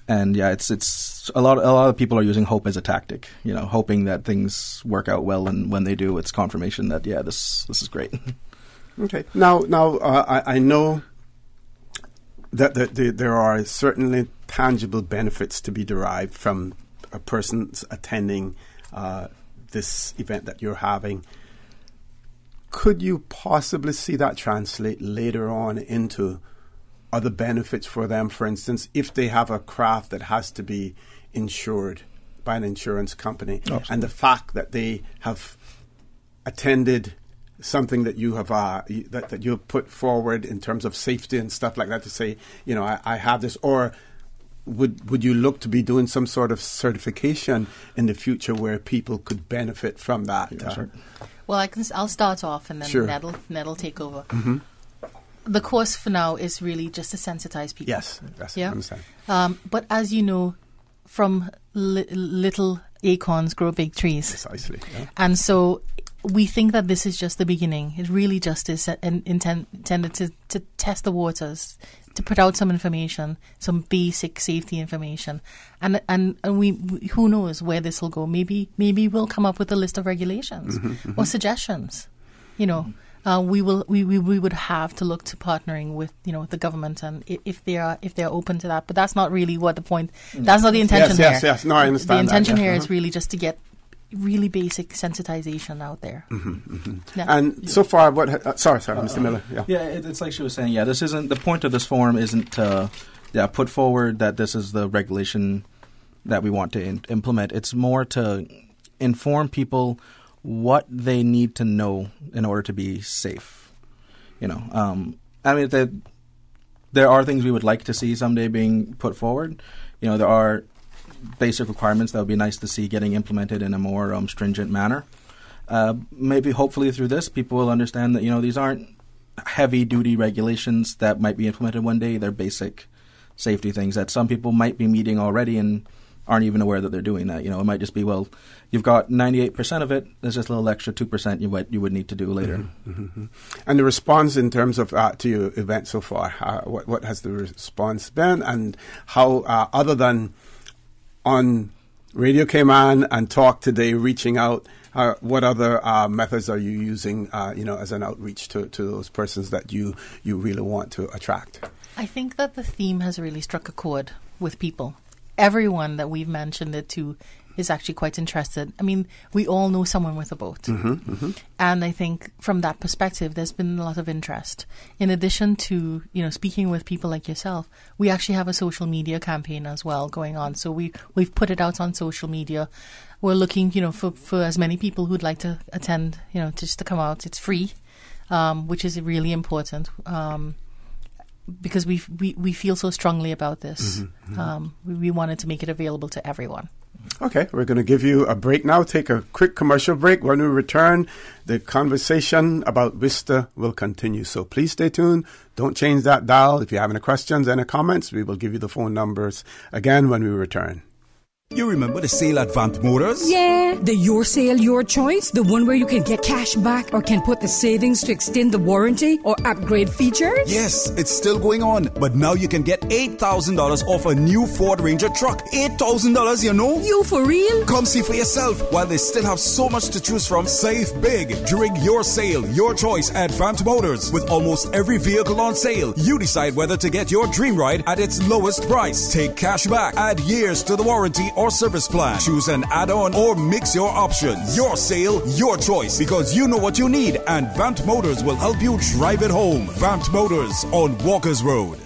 And yeah, it's a lot of people are using hope as a tactic, hoping that things work out well, and when they do, it's confirmation that this is great.
Okay. Now, I know that there are certainly tangible benefits to be derived from a person's attending this event that you're having. Could you possibly see that translate later on into other benefits for them? For instance, if they have a craft that has to be insured by an insurance company, and the fact that they have attended something that you have that you have put forward in terms of safety and stuff like that, to say, I have this, or would you look to be doing some sort of certification in the future where people could benefit from that?
Sure.
Well, I'll start off, and then Ned'll take over.
Mm-hmm.
The course for now is really just to sensitize people.
Yes,
yeah?
I understand.
But as you know, from little acorns grow big trees.
Precisely. Yeah.
And so we think that this is just the beginning. It really just is intended to test the waters, to put out some information, some basic safety information, and we who knows where this will go. Maybe we'll come up with a list of regulations or suggestions. We would have to look to partnering with the government, and if they are open to that. But that's not really what the point. That's not the intention here.
Yes. No, I understand.
The intention here is really just to get really basic sensitization out there.
Yeah. And so far, sorry, Mr. Miller.
Yeah, it's like she was saying. Yeah, this isn't the point of this forum. Isn't to put forward that this is the regulation that we want to implement. It's more to inform people what they need to know in order to be safe. There are things we would like to see someday being put forward. There are basic requirements that would be nice to see getting implemented in a more stringent manner. Maybe, hopefully, through this, people will understand that these aren't heavy-duty regulations that might be implemented one day. They're basic safety things that some people might be meeting already and aren't even aware that they're doing that. It might just be, well, you've got 98% of it. There's just a little extra 2% you would need to do later.
And the response in terms of to your event so far, what has the response been, and how, other than on Radio Cayman and Talk Today, reaching out, what other methods are you using, as an outreach to those persons that you really want to attract?
I think that the theme has really struck a chord with people. Everyone that we've mentioned it to is actually quite interested. I mean, we all know someone with a boat. And I think from that perspective, there's been a lot of interest. In addition to, speaking with people like yourself, we actually have a social media campaign as well going on. So we've put it out on social media. We're looking, for as many people who'd like to attend, just to come out. It's free, which is really important. Because we feel so strongly about this. We wanted to make it available to everyone.
Okay, we're going to give you a break now. Take a quick commercial break. When we return, the conversation about Vista will continue. So please stay tuned. Don't change that dial. If you have any questions, any comments, we will give you the phone numbers again when we return.
You remember the sale at Vant Motors?
Yeah, the Your Sale, Your Choice. The one where you can get cash back or can put the savings to extend the warranty or upgrade features.
Yes, it's still going on. But now you can get $8,000 off a new Ford Ranger truck. $8,000,
You for real?
Come see for yourself. While they still have so much to choose from, save big during Your Sale, Your Choice at Vant Motors. With almost every vehicle on sale, you decide whether to get your dream ride at its lowest price. Take cash back, add years to the warranty, or service plan. Choose an add-on or mix your options. Your sale, your choice, because you know what you need, and Vant Motors will help you drive it home. Vant Motors on Walkers Road.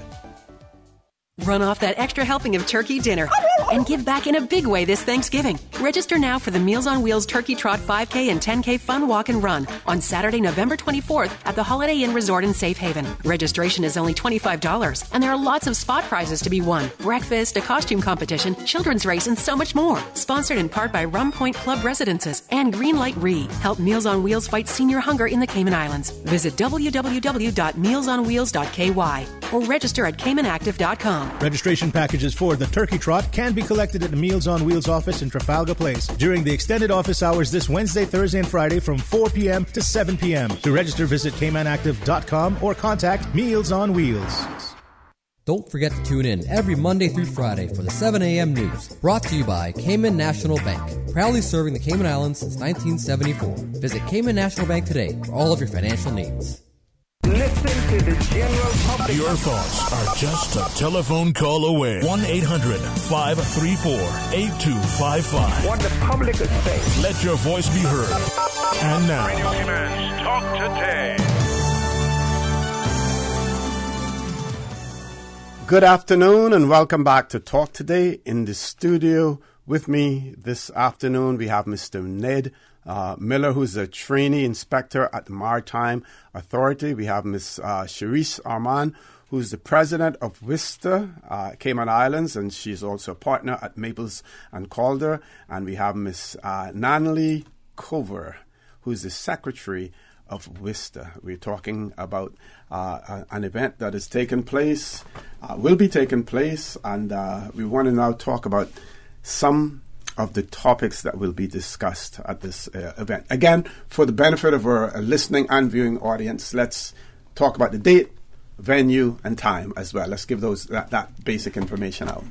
Run off that extra helping of turkey dinner and give back in a big way this Thanksgiving. Register now for the Meals on Wheels Turkey Trot 5K and 10K Fun Walk and Run on Saturday, November 24th at the Holiday Inn Resort in Safe Haven. Registration is only $25, and there are lots of spot prizes to be won. Breakfast, a costume competition, children's race, and so much more. Sponsored in part by Rum Point Club Residences and Greenlight Re. Help Meals on Wheels fight senior hunger in the Cayman Islands. Visit www.mealsonwheels.ky or register at CaymanActive.com.
Registration packages for the Turkey Trot can be collected at the Meals on Wheels office in Trafalgar Place during the extended office hours this Wednesday, Thursday, and Friday from 4 p.m. to 7 p.m. To register, visit CaymanActive.com or contact Meals on Wheels.
Don't forget to tune in every Monday through Friday for the 7 a.m. news, brought to you by Cayman National Bank, proudly serving the Cayman Islands since 1974. Visit Cayman National Bank today for all of your financial needs.
Listen to the general public.
Your thoughts are just a telephone call away. 1-800-534-8255.
What the public is saying.
Let your voice be heard. And now,
Radio Cayman's Talk Today.
Good afternoon and welcome back to Talk Today. In the studio with me this afternoon, we have Mr. Ned Miller, who's a trainee inspector at the Maritime Authority. We have Ms. Sharice Arman, who's the president of WISTA, Cayman Islands, and she's also a partner at Maples and Calder. And we have Ms. Nanlee Cover, who's the secretary of WISTA. We're talking about an event that has taken place, will be taking place, and we want to now talk about some of the topics that will be discussed at this event. Again, for the benefit of our listening and viewing audience, let's talk about the date, venue, and time as well. Let's give that basic information out.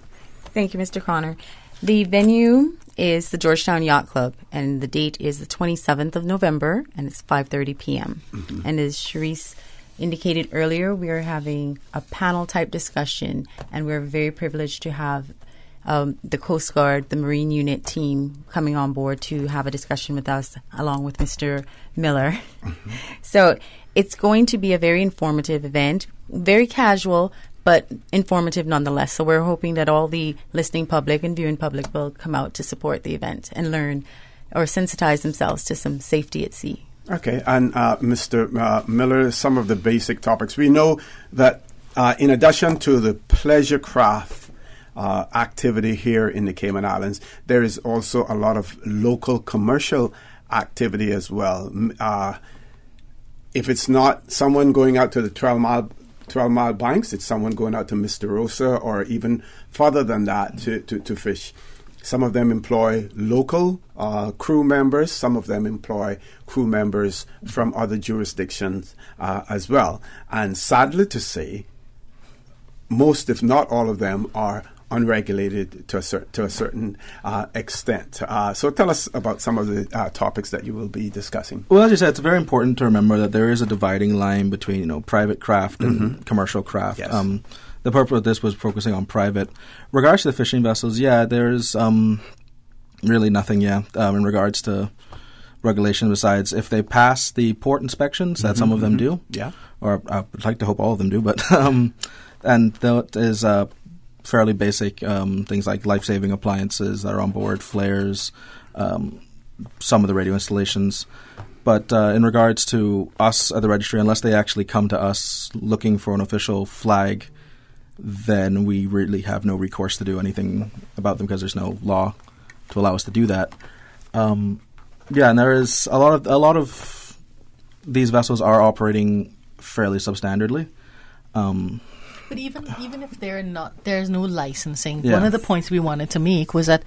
Thank you, Mr. Connor. The venue is the Georgetown Yacht Club, and the date is the 27th of November, and it's 5:30 p.m. Mm-hmm. And as Sharice indicated earlier, we are having a panel-type discussion, and we're very privileged to have the Coast Guard, the Marine Unit team coming on board to have a discussion with us, along with Mr. Miller. Mm-hmm. So it's going to be a very informative event, very casual, but informative nonetheless. So we're hoping that all the listening public and viewing public will come out to support the event and learn or sensitize themselves to some safety at sea.
Okay, and Mr. Miller, some of the basic topics. We know that in addition to the pleasure craft activity here in the Cayman Islands, there is also a lot of local commercial activity as well. If it's not someone going out to the 12-mile banks, it's someone going out to Mr. Rosa or even further than that to fish. Some of them employ local crew members. Some of them employ crew members from other jurisdictions as well. And sadly to say, most, if not all of them, are unregulated to a certain extent. So tell us about some of the topics that you will be discussing.
Well, as you said, it's very important to remember that there is a dividing line between private craft and commercial craft.
Yes.
The purpose of this was focusing on private. Regards to the fishing vessels, there's really nothing, in regards to regulation besides if they pass the port inspections, that some of them do.
Yeah.
Or I'd like to hope all of them do, but and that is fairly basic things like life-saving appliances that are on board, flares, some of the radio installations. But in regards to us at the registry, unless they actually come to us looking for an official flag, then we really have no recourse to do anything about them because there's no law to allow us to do that. And there is a lot of these vessels are operating fairly substandardly.
But even if they're not, there's no licensing. Yeah. One of the points we wanted to make was that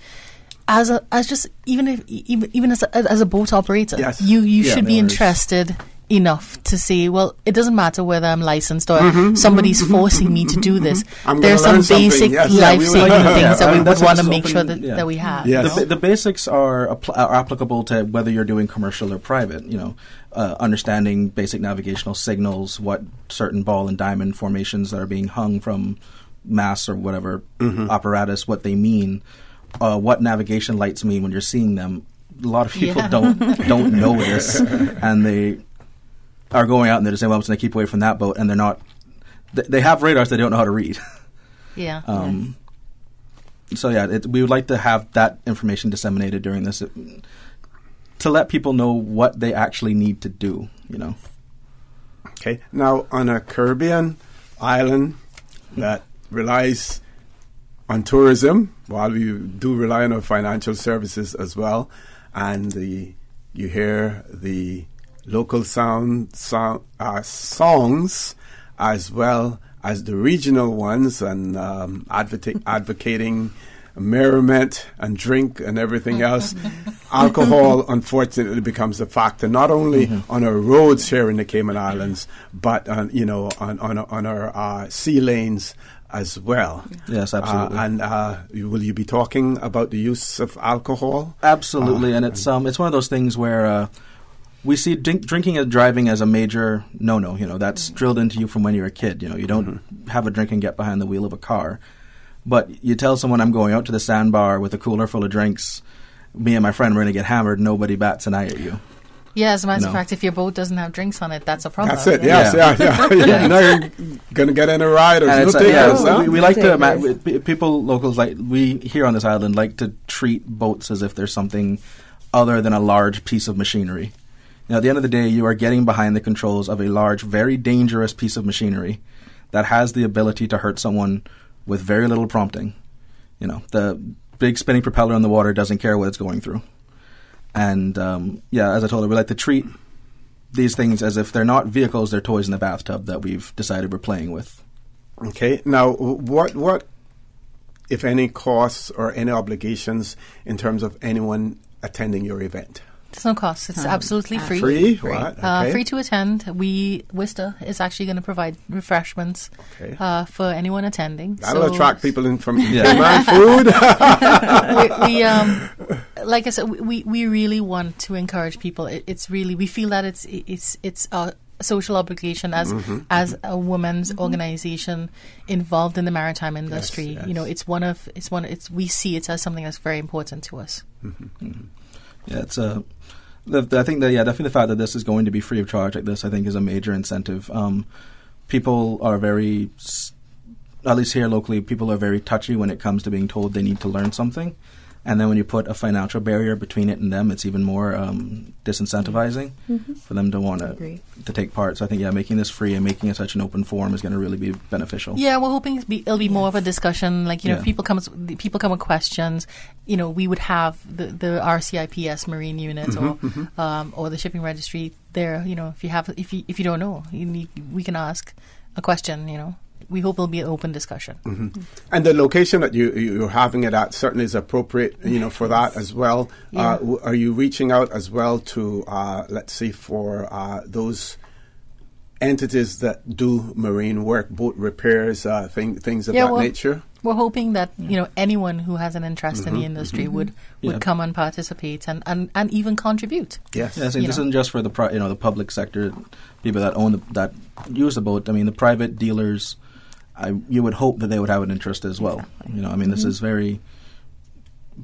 even as a boat operator,
yes.
you should be interested enough to say, well, it doesn't matter whether I'm licensed or somebody's forcing me to do this. There's some basic life-saving things that we would want to make sure that we have.
Yes. The basics are applicable to whether you're doing commercial or private. Understanding basic navigational signals, what certain ball and diamond formations that are being hung from masts or whatever apparatus, what they mean. what navigation lights mean when you're seeing them. A lot of people don't know this, and they are going out and they're just saying, well, I'm just going to keep away from that boat, and they're not. They have radars they don't know how to read.
Yeah.
So we would like to have that information disseminated during this to let people know what they actually need to do,
Okay. Now, on a Caribbean island that relies on tourism, while we do rely on our financial services as well, and you hear the local songs as well as the regional ones, and advocating merriment and drink and everything else. Alcohol, unfortunately, becomes a factor not only on our roads here in the Cayman Islands, but on our sea lanes as well.
Yes, absolutely.
And will you be talking about the use of alcohol?
Absolutely, and it's one of those things where we see drinking and driving as a major no-no. That's drilled into you from when you're a kid. You don't have a drink and get behind the wheel of a car. But you tell someone I'm going out to the sandbar with a cooler full of drinks, me and my friend we're going to get hammered, nobody bats an eye at you.
Yeah, as a matter of fact, if your boat doesn't have drinks on it, that's a problem.
That's it, yes, yeah. You're not going to get in a ride.
We like to, people, locals, we here on this island like to treat boats as if they're something other than a large piece of machinery. At the end of the day, you are getting behind the controls of a large, very dangerous piece of machinery that has the ability to hurt someone with very little prompting. The big spinning propeller in the water doesn't care what it's going through. And, as I told her, we like to treat these things as if they're not vehicles, they're toys in the bathtub that we've decided we're playing with.
Okay. Now, what, if any, costs or any obligations in terms of anyone attending your event?
There's no cost. It's absolutely free.
Free? What? Okay.
Free to attend. WISTA is actually going to provide refreshments for anyone attending.
That'll attract people in from Cayman food.
we like I said, we really want to encourage people. It's really, we feel that it's a social obligation as a women's organization involved in the maritime industry.
Yes.
We see it as something that's very important to us.
Yeah, it's I think that definitely the fact that this is going to be free of charge like this, I think, is a major incentive. People are very, at least here locally, people are very touchy when it comes to being told they need to learn something, and then when you put a financial barrier between it and them, it's even more disincentivizing for them to want to take part. So I think making this free and making it such an open forum is going to really be beneficial.
Yeah, we're hoping it'll be more of a discussion. If people come with questions, we would have the RCIPS Marine Unit or the Shipping Registry there. If you don't know, we can ask a question. We hope it'll be an open discussion.
And the location that you're having it at certainly is appropriate, for that as well. Yeah. Are you reaching out as well to, let's see, for those entities that do marine work, boat repairs, things of that nature?
We're hoping that anyone who has an interest in the industry would come and participate and even contribute.
Yes,
this isn't just for the the public sector, people that own that use the boat. I mean, the private dealers. You would hope that they would have an interest as well. Exactly. This is very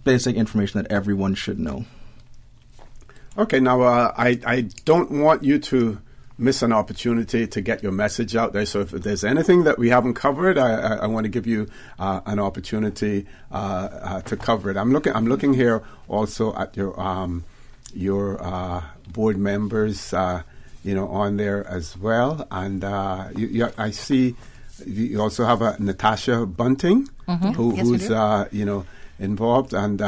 basic information that everyone should know.
Okay, now I don't want you to miss an opportunity to get your message out there. So if there's anything that we haven't covered, I want to give you an opportunity to cover it. I'm looking here also at your board members, on there as well, and I see. You also have Natasha Bunting, who's involved, and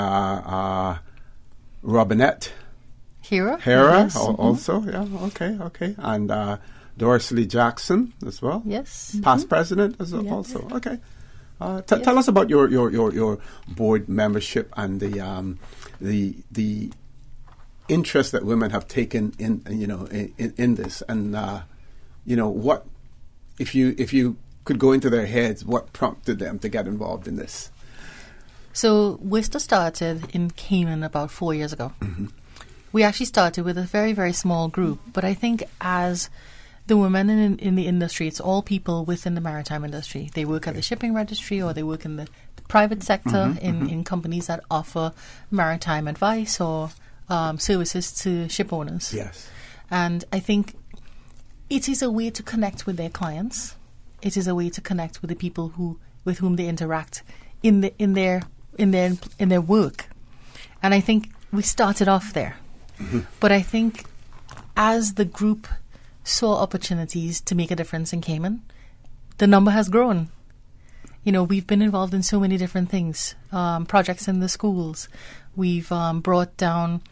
Robinette
Hera
yes. Also, okay, and Doris Lee Jackson as well.
Yes,
past president also. Okay, tell us about your board membership and the interest that women have taken in this, and what if you could go into their heads, what prompted them to get involved in this?
So WISTA started in Cayman about 4 years ago. We actually started with a very, very small group, but I think as the women in the industry, it's all people within the maritime industry. They work at the shipping registry or they work in the private sector in companies that offer maritime advice or services to ship owners.
Yes.
And I think it is a way to connect with their clients. It is a way to connect with the people with whom they interact in their work. And I think we started off there. But I think as the group saw opportunities to make a difference in Cayman, the number has grown. We've been involved in so many different things, projects in the schools. We've brought down,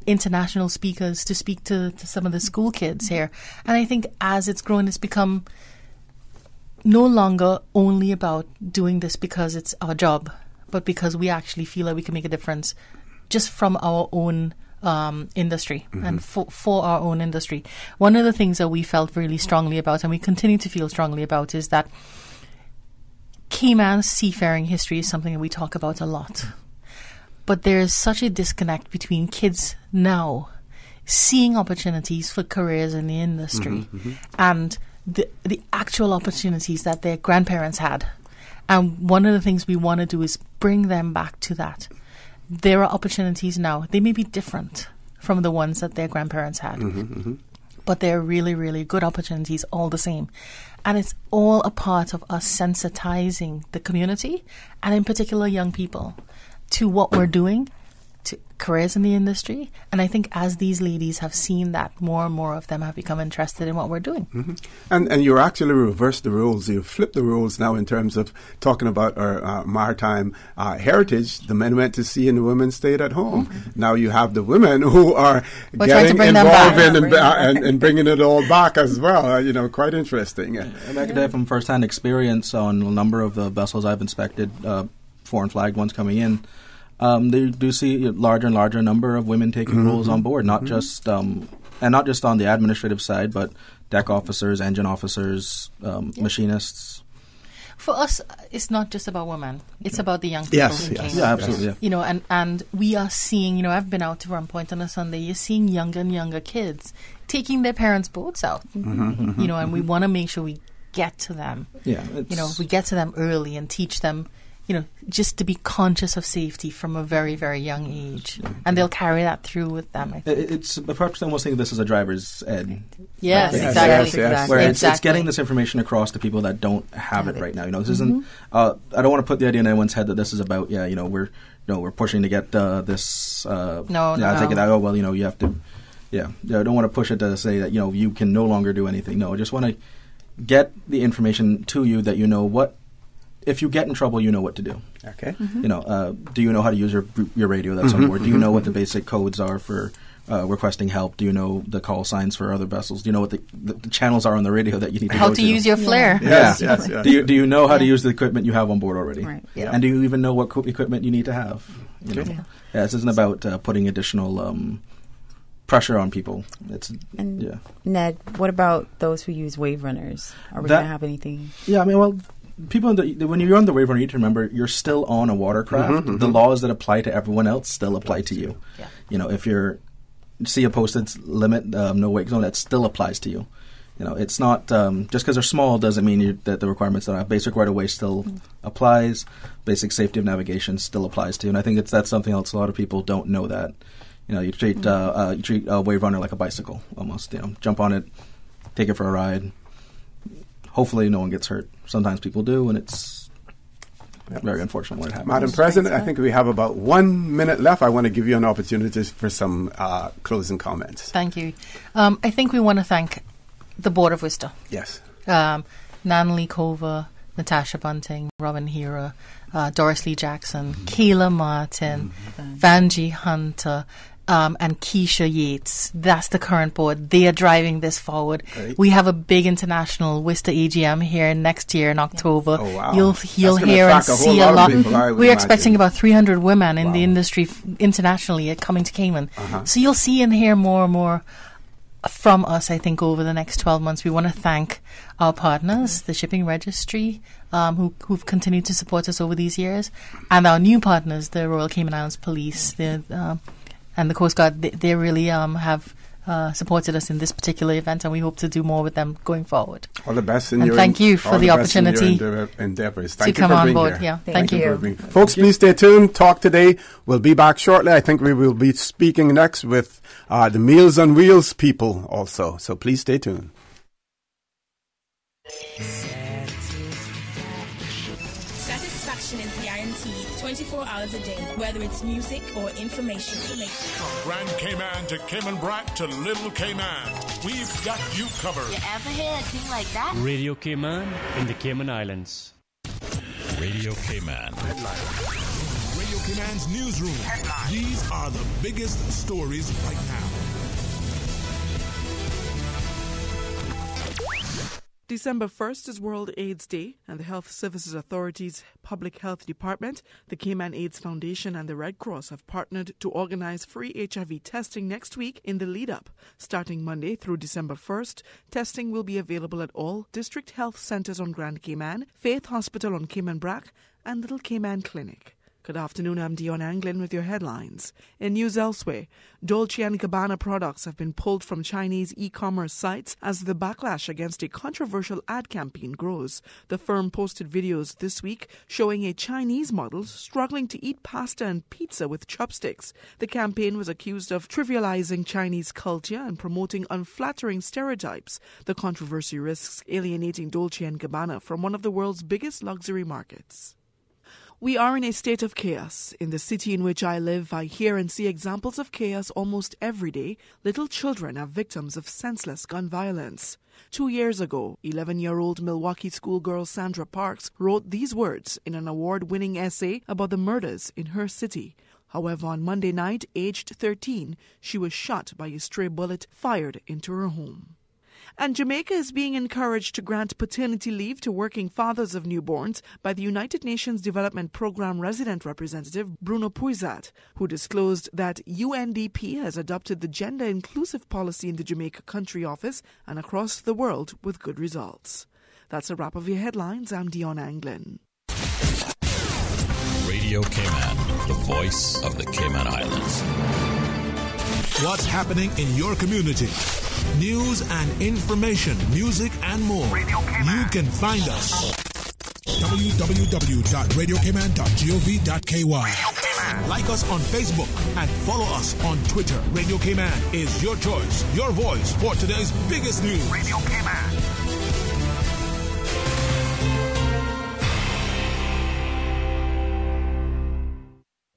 international speakers to speak to some of the school kids here. And I think as it's grown, it's become no longer only about doing this because it's our job, but because we actually feel that we can make a difference just from our own industry and for our own industry. One of the things that we felt really strongly about, and we continue to feel strongly about, is that Cayman's seafaring history is something that we talk about a lot. But there is such a disconnect between kids now seeing opportunities for careers in the industry and the actual opportunities that their grandparents had. And one of the things we want to do is bring them back to that. There are opportunities now. They may be different from the ones that their grandparents had. But they're really, really good opportunities all the same. And it's all a part of us sensitizing the community, and in particular young people, to what we're doing, to careers in the industry. And I think as these ladies have seen that, more and more of them have become interested in what we're doing.
And you actually reversed the rules. You flipped the rules now in terms of talking about our maritime heritage. The men went to sea and the women stayed at home. Now you have the women who are getting involved in bringing it all back as well. Quite interesting.
And I can tell you from first-hand experience on a number of the vessels I've inspected, foreign flagged ones coming in, they do see a larger and larger number of women taking roles on board, not just and not just on the administrative side, but deck officers, engine officers, machinists.
For us, it's not just about women; it's about the young people in Cayman.
Yeah, absolutely. Yeah.
And we are seeing. I've been out to Run Point on a Sunday. You're seeing younger and younger kids taking their parents' boats out. And we want to make sure we get to them.
Yeah,
we get to them early and teach them. Just to be conscious of safety from a very, very young age. And they'll carry that through with them, I think.
It's perhaps almost think of this as a driver's ed.
Yes, exactly.
Where it's getting this information across to people that don't have it right now. This isn't, I don't want to put the idea in anyone's head that this is about, we're pushing to get this. I take it out, you have to, I don't want to push it to say that, you can no longer do anything. No, I just want to get the information to you that what, if you get in trouble, you know what to do.
Okay.
Do you know how to use your radio that's on board? Do you know what the basic codes are for requesting help? Do you know the call signs for other vessels? Do you know what the channels are on the radio that you need to
how
go
to use your flare?
Yes.
Do you know how to use the equipment you have on board already?
Right.
Yeah.
And do you even know what equipment you need to have? This isn't about putting additional pressure on people.
Ned, what about those who use wave runners? Are we going to have anything?
Yeah, people, when you're on the wave runner, you need to remember you're still on a watercraft. The laws that apply to everyone else still apply to you. Yeah. If you see a posted limit, no wake zone, that still applies to you. It's not just because they're small doesn't mean that the requirements that have basic right of way still applies. Basic safety of navigation still applies to you. And I think that's something else a lot of people don't know that. You treat a wave runner like a bicycle almost. Jump on it, take it for a ride. Hopefully no one gets hurt. Sometimes people do, and it's very unfortunate when it happens.
Madam President, I think we have about 1 minute left. I want to give you an opportunity for some closing comments.
Thank you. I think we want to thank the Board of Worcester.
Yes.
Nanlee Cover, Natasha Bunting, Robin Hera, Doris Lee Jackson, Kayla Martin, Vanjie Hunter, and Keisha Yates. That's the current board. They are driving this forward.
Great.
We have a big international Worcester AGM here next year in October.
Oh, wow.
You'll hear and see a lot. We're expecting about 300 women in the industry internationally coming to Cayman. So you'll see and hear more and more from us, I think, over the next 12 months. We want to thank our partners, the Shipping Registry, who've continued to support us over these years, and our new partners, the Royal Cayman Islands Police, and the Coast Guard. They really have supported us in this particular event, and we hope to do more with them going forward.
All the best in
and
your
thank you for the opportunity
endeavors.
Thank you come on board. Here. Yeah, thank you.
Folks, please stay tuned. Talk Today. We'll be back shortly. I think we will be speaking next with the Meals on Wheels people also. So please stay tuned.
Satisfaction is guaranteed 24 hours a day, whether it's music or information.
From Grand Cayman to Cayman Brac to Little Cayman, we've got you covered.
You ever hear a thing like that?
Radio Cayman in the Cayman Islands.
Radio Cayman. Radio Cayman's newsroom. These are the biggest stories right now.
December 1st is World AIDS Day, and the Health Services Authority's Public Health Department, the Cayman AIDS Foundation, and the Red Cross have partnered to organize free HIV testing next week in the lead-up. Starting Monday through December 1st, testing will be available at all district health centers on Grand Cayman, Faith Hospital on Cayman Brac, and Little Cayman Clinic. Good afternoon, I'm Dion Anglin with your headlines. In news elsewhere, Dolce & Gabbana products have been pulled from Chinese e-commerce sites as the backlash against a controversial ad campaign grows. The firm posted videos this week showing a Chinese model struggling to eat pasta and pizza with chopsticks. The campaign was accused of trivializing Chinese culture and promoting unflattering stereotypes. The controversy risks alienating Dolce & Gabbana from one of the world's biggest luxury markets. We are in a state of chaos. In the city in which I live, I hear and see examples of chaos almost every day. Little children are victims of senseless gun violence. 2 years ago, 11-year-old Milwaukee schoolgirl Sandra Parks wrote these words in an award-winning essay about the murders in her city. However, on Monday night, aged 13, she was shot by a stray bullet fired into her home. And Jamaica is being encouraged to grant paternity leave to working fathers of newborns by the United Nations Development Programme resident representative Bruno Puizat, who disclosed that UNDP has adopted the gender-inclusive policy in the Jamaica Country Office and across the world with good results. That's a wrap of your headlines. I'm Dion Anglin.
Radio Cayman, the voice of the Cayman Islands. What's happening in your community? News and information, music and more. You can find us. www.radiocayman.gov.ky. Like us on Facebook and follow us on Twitter. Radio Cayman is your choice, your voice for today's biggest news. Radio Cayman.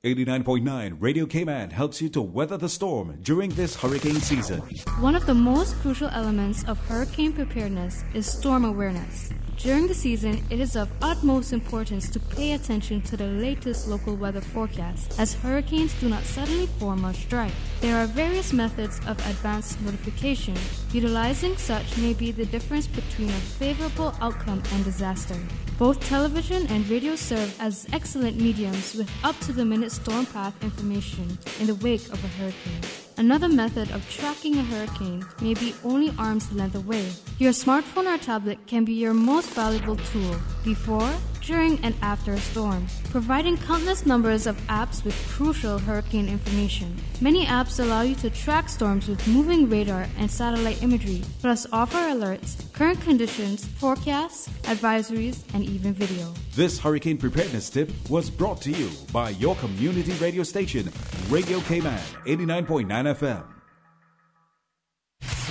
.9 Radio Cayman helps you to weather the storm during this hurricane season.
One of the most crucial elements of hurricane preparedness is storm awareness. During the season, it is of utmost importance to pay attention to the latest local weather forecast, as hurricanes do not suddenly form or strike. There are various methods of advanced notification. Utilizing such may be the difference between a favorable outcome and disaster. Both television and radio serve as excellent mediums with up-to-the-minute storm path information in the wake of a hurricane. Another method of tracking a hurricane may be only arm's length away. Your smartphone or tablet can be your most valuable tool before, during, and after a storm, providing countless numbers of apps with crucial hurricane information. Many apps allow you to track storms with moving radar and satellite imagery, plus offer alerts, current conditions, forecasts, advisories, and even video.
This hurricane preparedness tip was brought to you by your community radio station, Radio Cayman, 89.9 FM.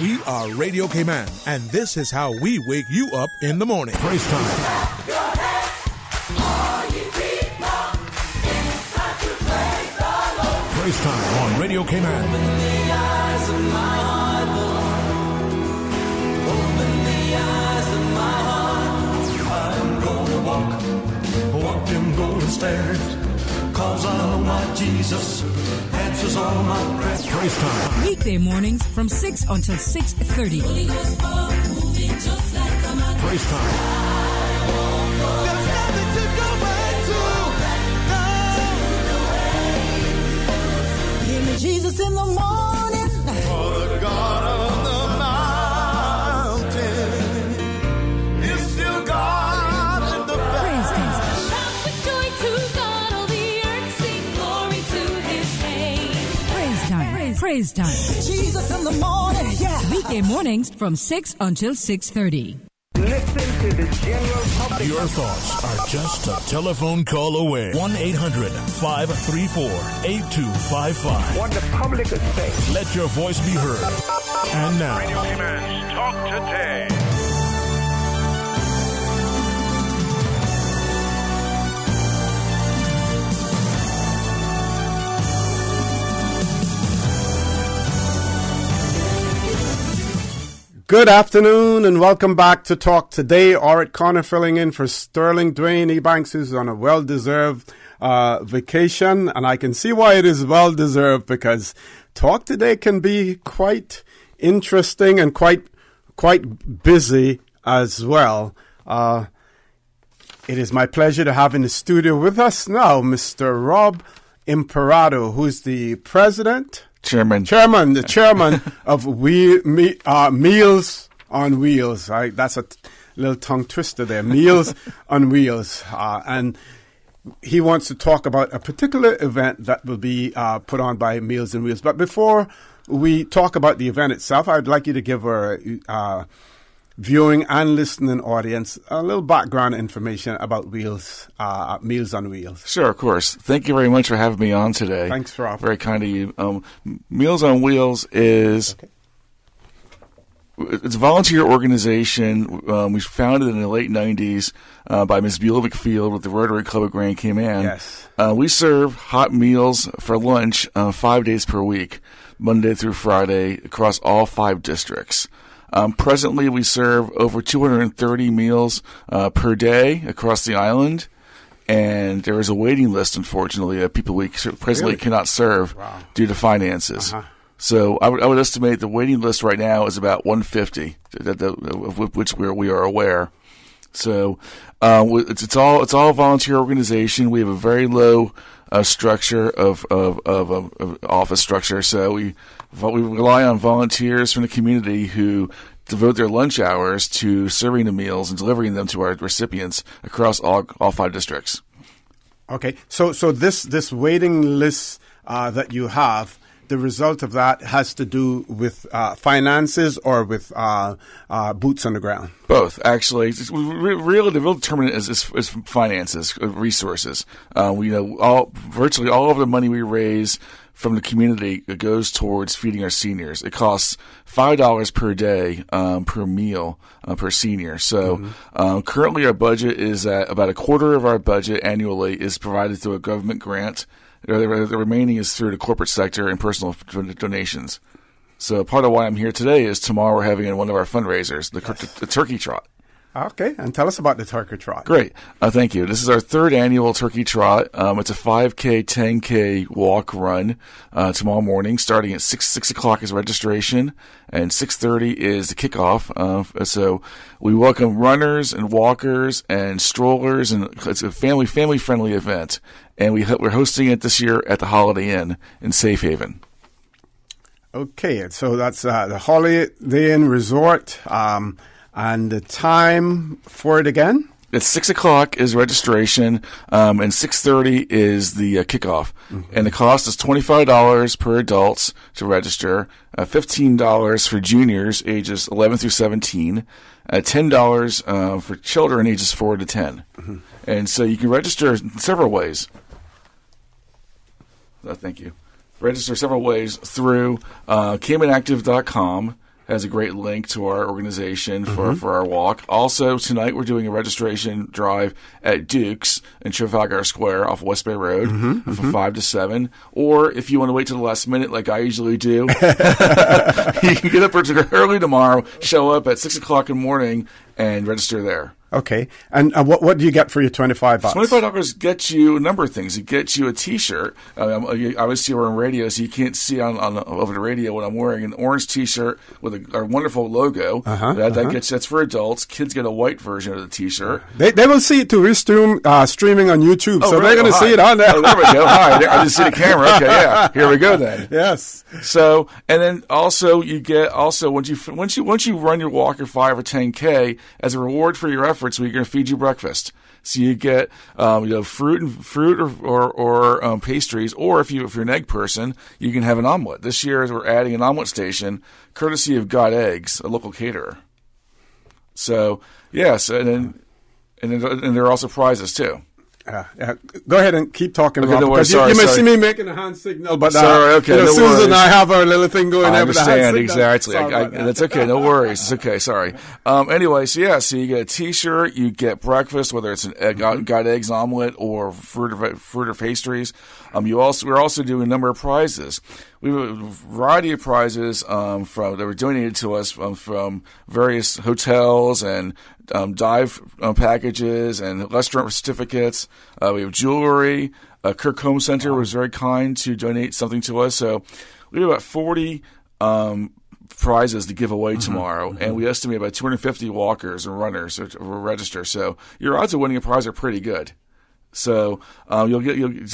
We are Radio Cayman, and this is how we wake you up in the morning. Praise time. Praise time on Radio Cayman. Open the eyes of my heart, Lord. Open the eyes of my heart. I'm gonna walk them golden stairs, 'cause I know my Jesus answers all my prayers. Praise time.
Weekday mornings from 6 until 6:30.
Praise time.
There's nothing to go back to. Give me Jesus in the morning. For the God of the mountain is still God in the valley. Shout with joy to God, all the earth sing glory to His name.
Praise time. Praise Time.
Jesus in the morning, yeah.
Weekday mornings from 6 until 6:30.
Listen to the general public.
Your thoughts are just a telephone call away. 1-800-534-8255.
What the public is saying.
Let your voice be heard. And now,
Radio Cayman's Talk Today.
Good afternoon and welcome back to Talk Today. Orrett Connor filling in for Sterling Dwayne Ebanks, who's on a well-deserved vacation. And I can see why it is well-deserved, because Talk Today can be quite interesting and quite busy as well. It is my pleasure to have in the studio with us now Mr. Rob Imperato, who's the
Chairman
of Meals on Wheels. That's a little tongue twister there. Meals on Wheels. And he wants to talk about a particular event that will be put on by Meals on Wheels. But before we talk about the event itself, I'd like you to give our viewing and listening audience a little background information about Meals on Wheels.
Sure, of course. Thank you very much for having me on today.
Thanks, Rob.
Very kind of you. Meals on Wheels is it's a volunteer organization. We founded in the late 90s by Ms. Beulah McField with the Rotary Club of Grand Cayman.
Yes.
We serve hot meals for lunch 5 days per week, Monday through Friday, across all 5 districts. Presently, we serve over 230 meals per day across the island, and there is a waiting list, unfortunately, of people we presently cannot serve due to finances. So I would estimate the waiting list right now is about 150, of which we are aware. So it's all a volunteer organization. We have a very low structure of office structure, so we rely on volunteers from the community who devote their lunch hours to serving the meals and delivering them to our recipients across all 5 districts.
Okay, so this waiting list that you have, the result of that has to do with finances or with boots on the ground?
Both, actually. Really, the real determinant is finances, resources. Virtually all of the money we raise from the community goes towards feeding our seniors. It costs $5 per day per meal per senior. So currently our budget is at about a quarter of our budget annually is provided through a government grant. The remaining is through the corporate sector and personal donations. So part of why I'm here today is tomorrow we're having one of our fundraisers, the Turkey Trot.
Okay, and tell us about the Turkey Trot.
Great. Thank you. This is our 3rd annual Turkey Trot. It's a 5K, 10K walk run tomorrow morning, starting at 6 o'clock is registration, and 6:30 is the kickoff. So we welcome runners and walkers and strollers, and it's a family-friendly event. And we're hosting it this year at the Holiday Inn in Safe Haven.
Okay, so that's the Holiday Inn Resort. And the time for it again?
It's 6 o'clock is registration, and 6:30 is the kickoff. And the cost is $25 per adults to register, $15 for juniors ages 11 through 17, $10 for children ages 4 to 10. And so you can register in several ways. Thank you. Register several ways through CaymanActive.com. Has a great link to our organization for our walk. Also, tonight we're doing a registration drive at Duke's in Trafalgar Square off West Bay Road from 5 to 7. Or if you want to wait till the last minute like I usually do, you can get up early tomorrow, show up at 6 o'clock in the morning, and register there.
Okay. And what do you get for your $25?
$25 gets you a number of things. It gets you a T-shirt. Obviously, we're on radio, so you can't see over the radio what I'm wearing. An orange T-shirt with a wonderful logo. That's for adults. Kids get a white version of the T-shirt.
They will see it too. We're streaming on YouTube, so they're going to see it on there.
Oh, there we go. Hi. I didn't see the camera. Okay, yeah. Here we go then.
Yes.
So, and then also you get once you run your walk or 5 or 10K as a reward for your effort. efforts, we're going to feed you breakfast. So you get fruit or pastries, or if you're an egg person, you can have an omelet. This year we're adding an omelet station, courtesy of Got Eggs, a local caterer. So yes, and there are also prizes too.
Go ahead and keep talking,
okay,
Rob, because you may see me making a hand signal, but Susan and I have our little thing going.
I understand, exactly. That's okay, no worries. It's okay, sorry. Anyway, so you get a T-shirt, you get breakfast, whether it's got eggs omelet or fruit or pastries. We're also doing a number of prizes. We have a variety of prizes that were donated to us from various hotels and dive packages and restaurant certificates. We have jewelry. Kirk Home Center was very kind to donate something to us. So we have about 40 prizes to give away tomorrow, and we estimate about 250 walkers and runners will register. So your odds of winning a prize are pretty good. So so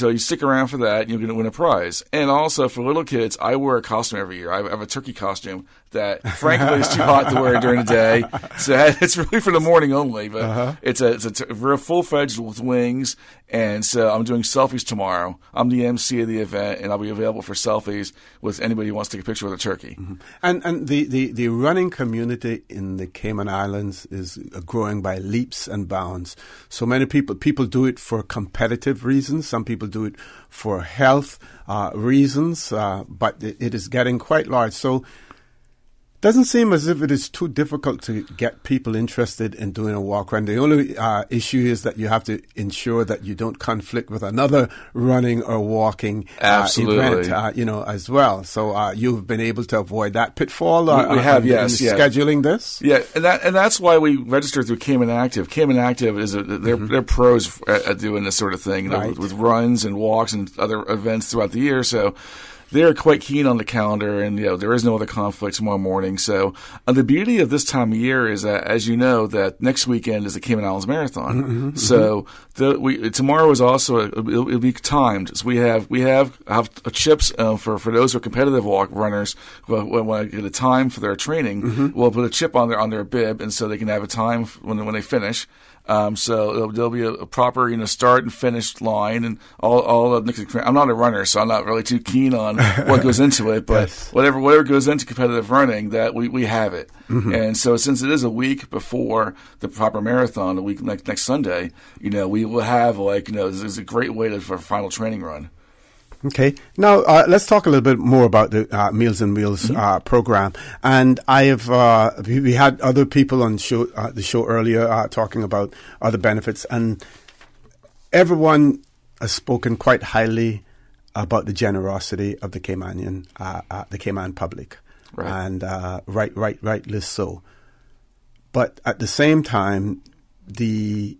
you stick around for that, and you're going to win a prize. And also for little kids, I wear a costume every year. I have a turkey costume that, frankly, is too hot to wear during the day. So it's really for the morning only. But it's a real full-fledged with wings. And so I'm doing selfies tomorrow. I'm the MC of the event, and I'll be available for selfies with anybody who wants to take a picture with a turkey.
And the running community in the Cayman Islands is growing by leaps and bounds. So many people do it for competitive reasons. Some people do it for health reasons, but it is getting quite large. So doesn't seem as if it is too difficult to get people interested in doing a walk run. The only issue is that you have to ensure that you don't conflict with another running or walking event, as well. So you've been able to avoid that pitfall.
We have, yes,
scheduling this.
Yeah, and that's why we registered through Cayman Active. Cayman Active is they're pros at doing this sort of thing, with runs and walks and other events throughout the year. So they're quite keen on the calendar, and there is no other conflict tomorrow morning. So the beauty of this time of year is that, as you know, that next weekend is the Cayman Islands Marathon. So tomorrow is also it'll be timed. So we have chips for those who are competitive walk runners who want to get a time for their training. We'll put a chip on their bib, and so they can have a time when they finish. So there'll be a proper, start and finish line and all of. I'm not a runner, so I'm not really too keen on what goes into it. But whatever goes into competitive running, that we have it. And so since it is a week before the proper marathon, a week next Sunday, we will have this is a great way for a final training run.
Okay. Now, let's talk a little bit more about the Meals on Wheels program. And I have, we had other people on the show earlier talking about other benefits, and everyone has spoken quite highly about the generosity of the Cayman public. Right. And rightly so. But at the same time, the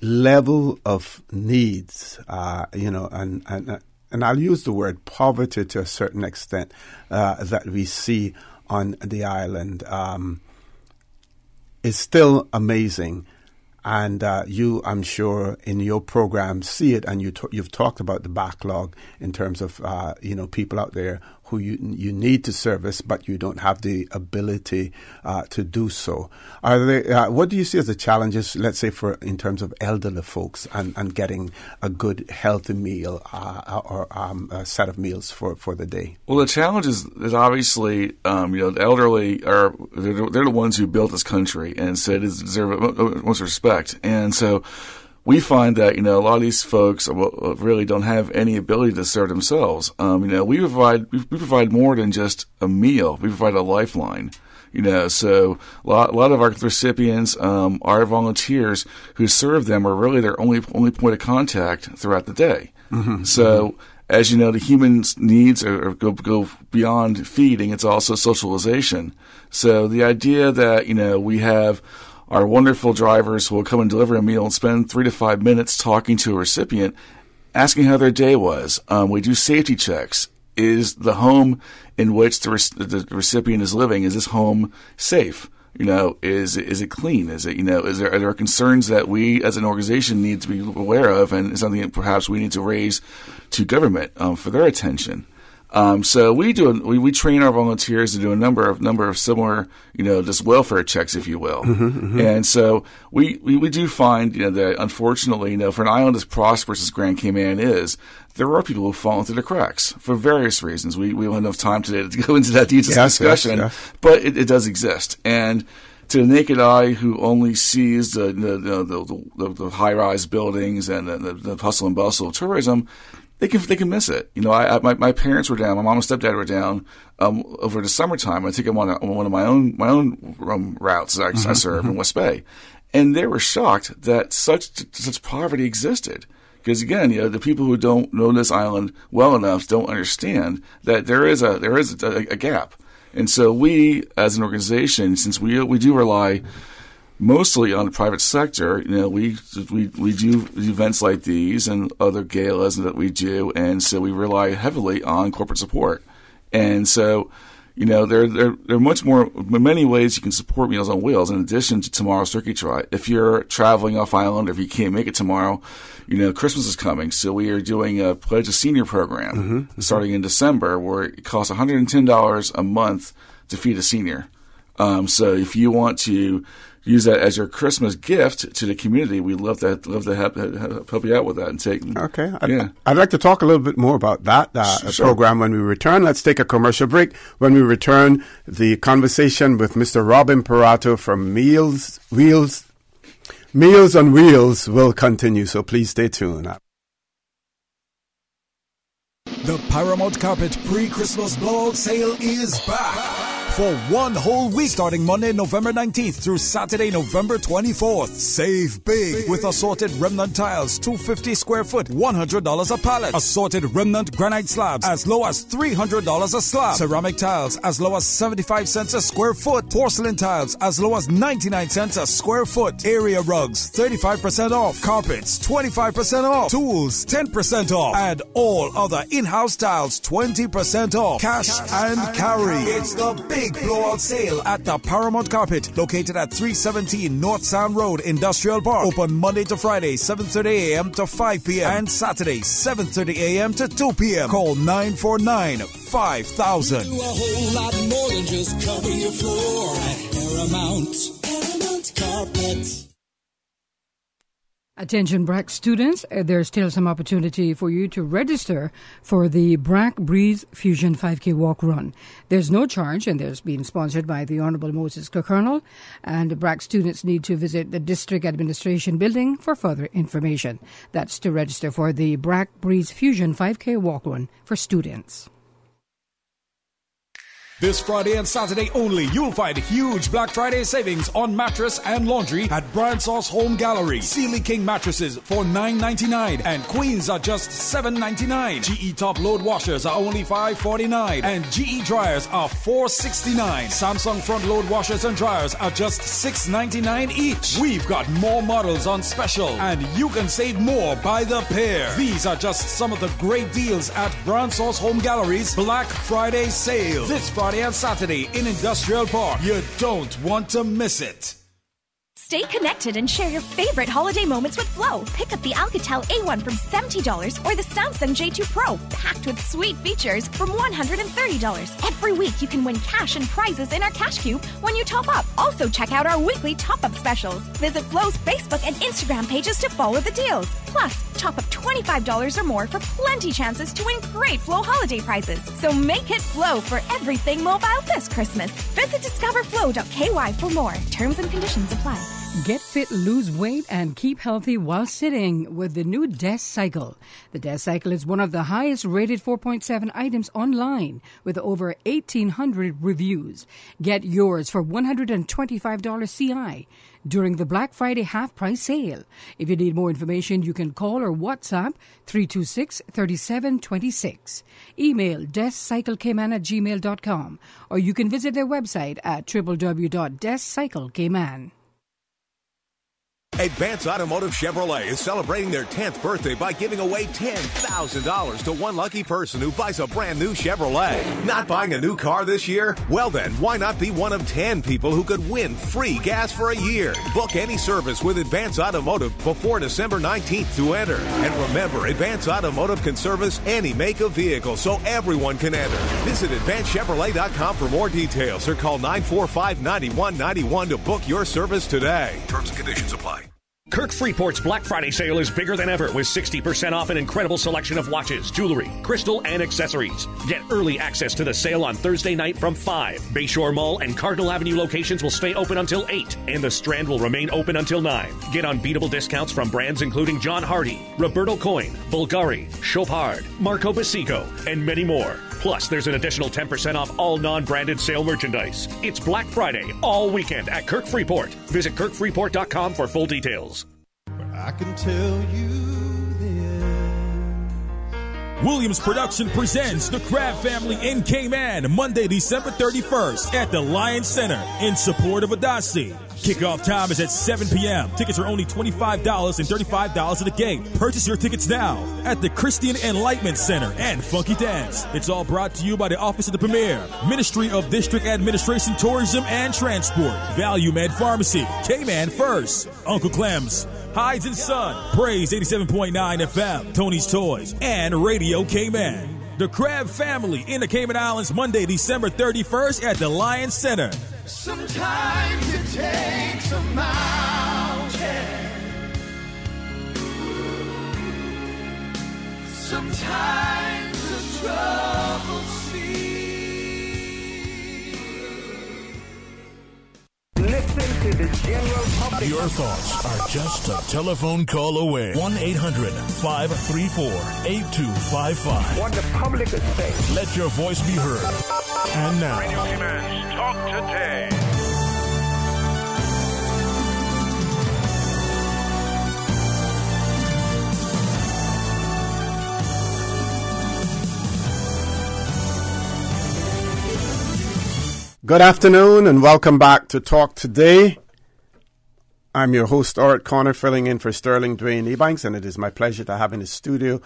level of needs, and I'll use the word poverty to a certain extent that we see on the island is still amazing. And you, I'm sure, in your program see it, and you've talked about the backlog in terms of people out there who you need to service, but you don't have the ability to do so. Are there? What do you see as the challenges, let's say, in terms of elderly folks and getting a good, healthy meal or a set of meals for the day?
Well, the challenge is obviously, the elderly they're the ones who built this country, and so it deserve most respect. And so we find that, a lot of these folks really don't have any ability to serve themselves. We provide more than just a meal. We provide a lifeline. So a lot of our recipients are volunteers who serve them are really their only point of contact throughout the day. So as you know, the human needs go beyond feeding. It's also socialization. So the idea that, we have our wonderful drivers who will come and deliver a meal and spend 3 to 5 minutes talking to a recipient, asking how their day was. We do safety checks. Is the home in which the recipient is living, is this home safe? Is it clean? Is it, are there concerns that we as an organization need to be aware of, and something that perhaps we need to raise to government for their attention? So we train our volunteers to do a number of similar, just welfare checks, if you will. And so we do find, that unfortunately, for an island as prosperous as Grand Cayman is, there are people who fall into the cracks for various reasons. We don't have enough time today to go into that detailed discussion, but it does exist. And to the naked eye, who only sees the high-rise buildings and the hustle and bustle of tourism, they can miss it. My parents were down. My mom and stepdad were down over the summertime. I take them on one of my own routes that I serve in West Bay, and they were shocked that such poverty existed. Because again, the people who don't know this island well enough don't understand that there is a gap. And so we, as an organization, since we do rely mostly on the private sector, we do events like these and other galas that we do, and so we rely heavily on corporate support. And so, there are much more, many ways you can support Meals on Wheels in addition to tomorrow's turkey trot. If you're traveling off island, or if you can't make it tomorrow, Christmas is coming, so we are doing a Pledge a Senior program starting in December, where it costs $110 a month to feed a senior. So if you want to use that as your Christmas gift to the community, we'd love to help you out with that and take.
Okay. I'd like to talk a little bit more about that program when we return. Let's take a commercial break. When we return, the conversation with Mr. Rob Imperato from Meals on Wheels will continue, so please stay tuned.
The Paramount Carpet pre-Christmas blowout sale is back. For one whole week, starting Monday, November 19th through Saturday, November 24th. Save big with assorted remnant tiles, 250 square foot, $100 a pallet. Assorted remnant granite slabs as low as $300 a slab. Ceramic tiles as low as 75 cents a square foot. Porcelain tiles as low as 99 cents a square foot. Area rugs, 35% off. Carpets, 25% off. Tools, 10% off. And all other in-house tiles, 20% off. Cash and carry. It's the big blowout sale at the Paramount Carpet, located at 317 North Sound Road, Industrial Park. Open Monday to Friday, 7:30 a.m. to 5 p.m. and Saturday, 7:30 a.m. to 2 p.m. Call 949-5000.
Do a whole lot more than just cover your floor at Paramount Carpet.
Attention BRAC students, there's still some opportunity for you to register for the BRAC Breeze Fusion 5K Walk Run. There's no charge, and there's been sponsored by the Honorable Moses Colonel, and BRAC students need to visit the District Administration Building for further information. That's to register for the BRAC Breeze Fusion 5K Walk Run for students.
This Friday and Saturday only, you'll find huge Black Friday savings on mattress and laundry at Bransauce Home Gallery. Sealy King mattresses for $9.99 and queens are just $7.99. GE top load washers are only $5.49 and GE dryers are $4.69. Samsung front load washers and dryers are just $6.99 each. We've got more models on special and you can save more by the pair. These are just some of the great deals at Bransauce Home Gallery's Black Friday sale. This Friday and Saturday in Industrial Park. You don't want to miss it.
Stay connected and share your favorite holiday moments with Flow. Pick up the Alcatel A1 from $70 or the Samsung J2 Pro, packed with sweet features from $130. Every week you can win cash and prizes in our Cash Cube when you top up. Also check out our weekly top-up specials. Visit Flow's Facebook and Instagram pages to follow the deals. Plus, top up $25 or more for plenty chances to win great Flow holiday prizes. So make it Flow for everything mobile this Christmas. Visit discoverflow.ky for more. Terms and conditions apply.
Get fit, lose weight, and keep healthy while sitting with the new Desk Cycle. The Desk Cycle is one of the highest rated 4.7 items online with over 1,800 reviews. Get yours for $125 CI during the Black Friday half-price sale. If you need more information, you can call or WhatsApp 326-3726. Email deskcyclecayman@gmail.com, or you can visit their website at www.deskcyclecayman.
Advance Automotive Chevrolet is celebrating their 10th birthday by giving away $10,000 to one lucky person who buys a brand new Chevrolet. Not buying a new car this year? Well then, why not be one of 10 people who could win free gas for a year? Book any service with Advance Automotive before December 19th to enter. And remember, Advance Automotive can service any make of vehicle so everyone can enter. Visit AdvanceChevrolet.com for more details or call 945-9191 to book your service today. Terms and conditions apply.
Kirk Freeport's Black Friday sale is bigger than ever with 60% off an incredible selection of watches, jewelry, crystal, and accessories. Get early access to the sale on Thursday night from 5. Bayshore Mall and Cardinal Avenue locations will stay open until 8, and the Strand will remain open until 9. Get unbeatable discounts from brands including John Hardy, Roberto Coin, Bulgari, Chopard, Marco Basico, and many more. Plus, there's an additional 10% off all non-branded sale merchandise. It's Black Friday all weekend at Kirk Freeport. Visit KirkFreeport.com for full details.
I can tell you this.
Williams Production presents the Crab Family in Cayman, Monday, December 31st at the Lions Center in support of Adasi. Kickoff time is at 7 p.m. Tickets are only $25 and $35 at the gate. Purchase your tickets now at the Christian Enlightenment Center and Funky Dance. It's all brought to you by the Office of the Premier, Ministry of District Administration, Tourism, and Transport, Value Med Pharmacy, Cayman First, Uncle Clem's, Hides and Son, Praise 87.9 FM, Tony's Toys, and Radio Cayman. The Crab Family in the Cayman Islands, Monday, December 31st at the Lions Center.
Sometimes it takes a mountain. Sometimes a troubled sea.
Listen to the general public.
Your thoughts are just a telephone call away. 1-800-534-8255.
What the public is saying.
Let your voice be heard. And now,
Radio Cayman's Talk Today.
Good afternoon and welcome back to Talk Today. I'm your host, Orrett Connor, filling in for Sterling Dwayne Ebanks, and it is my pleasure to have in the studio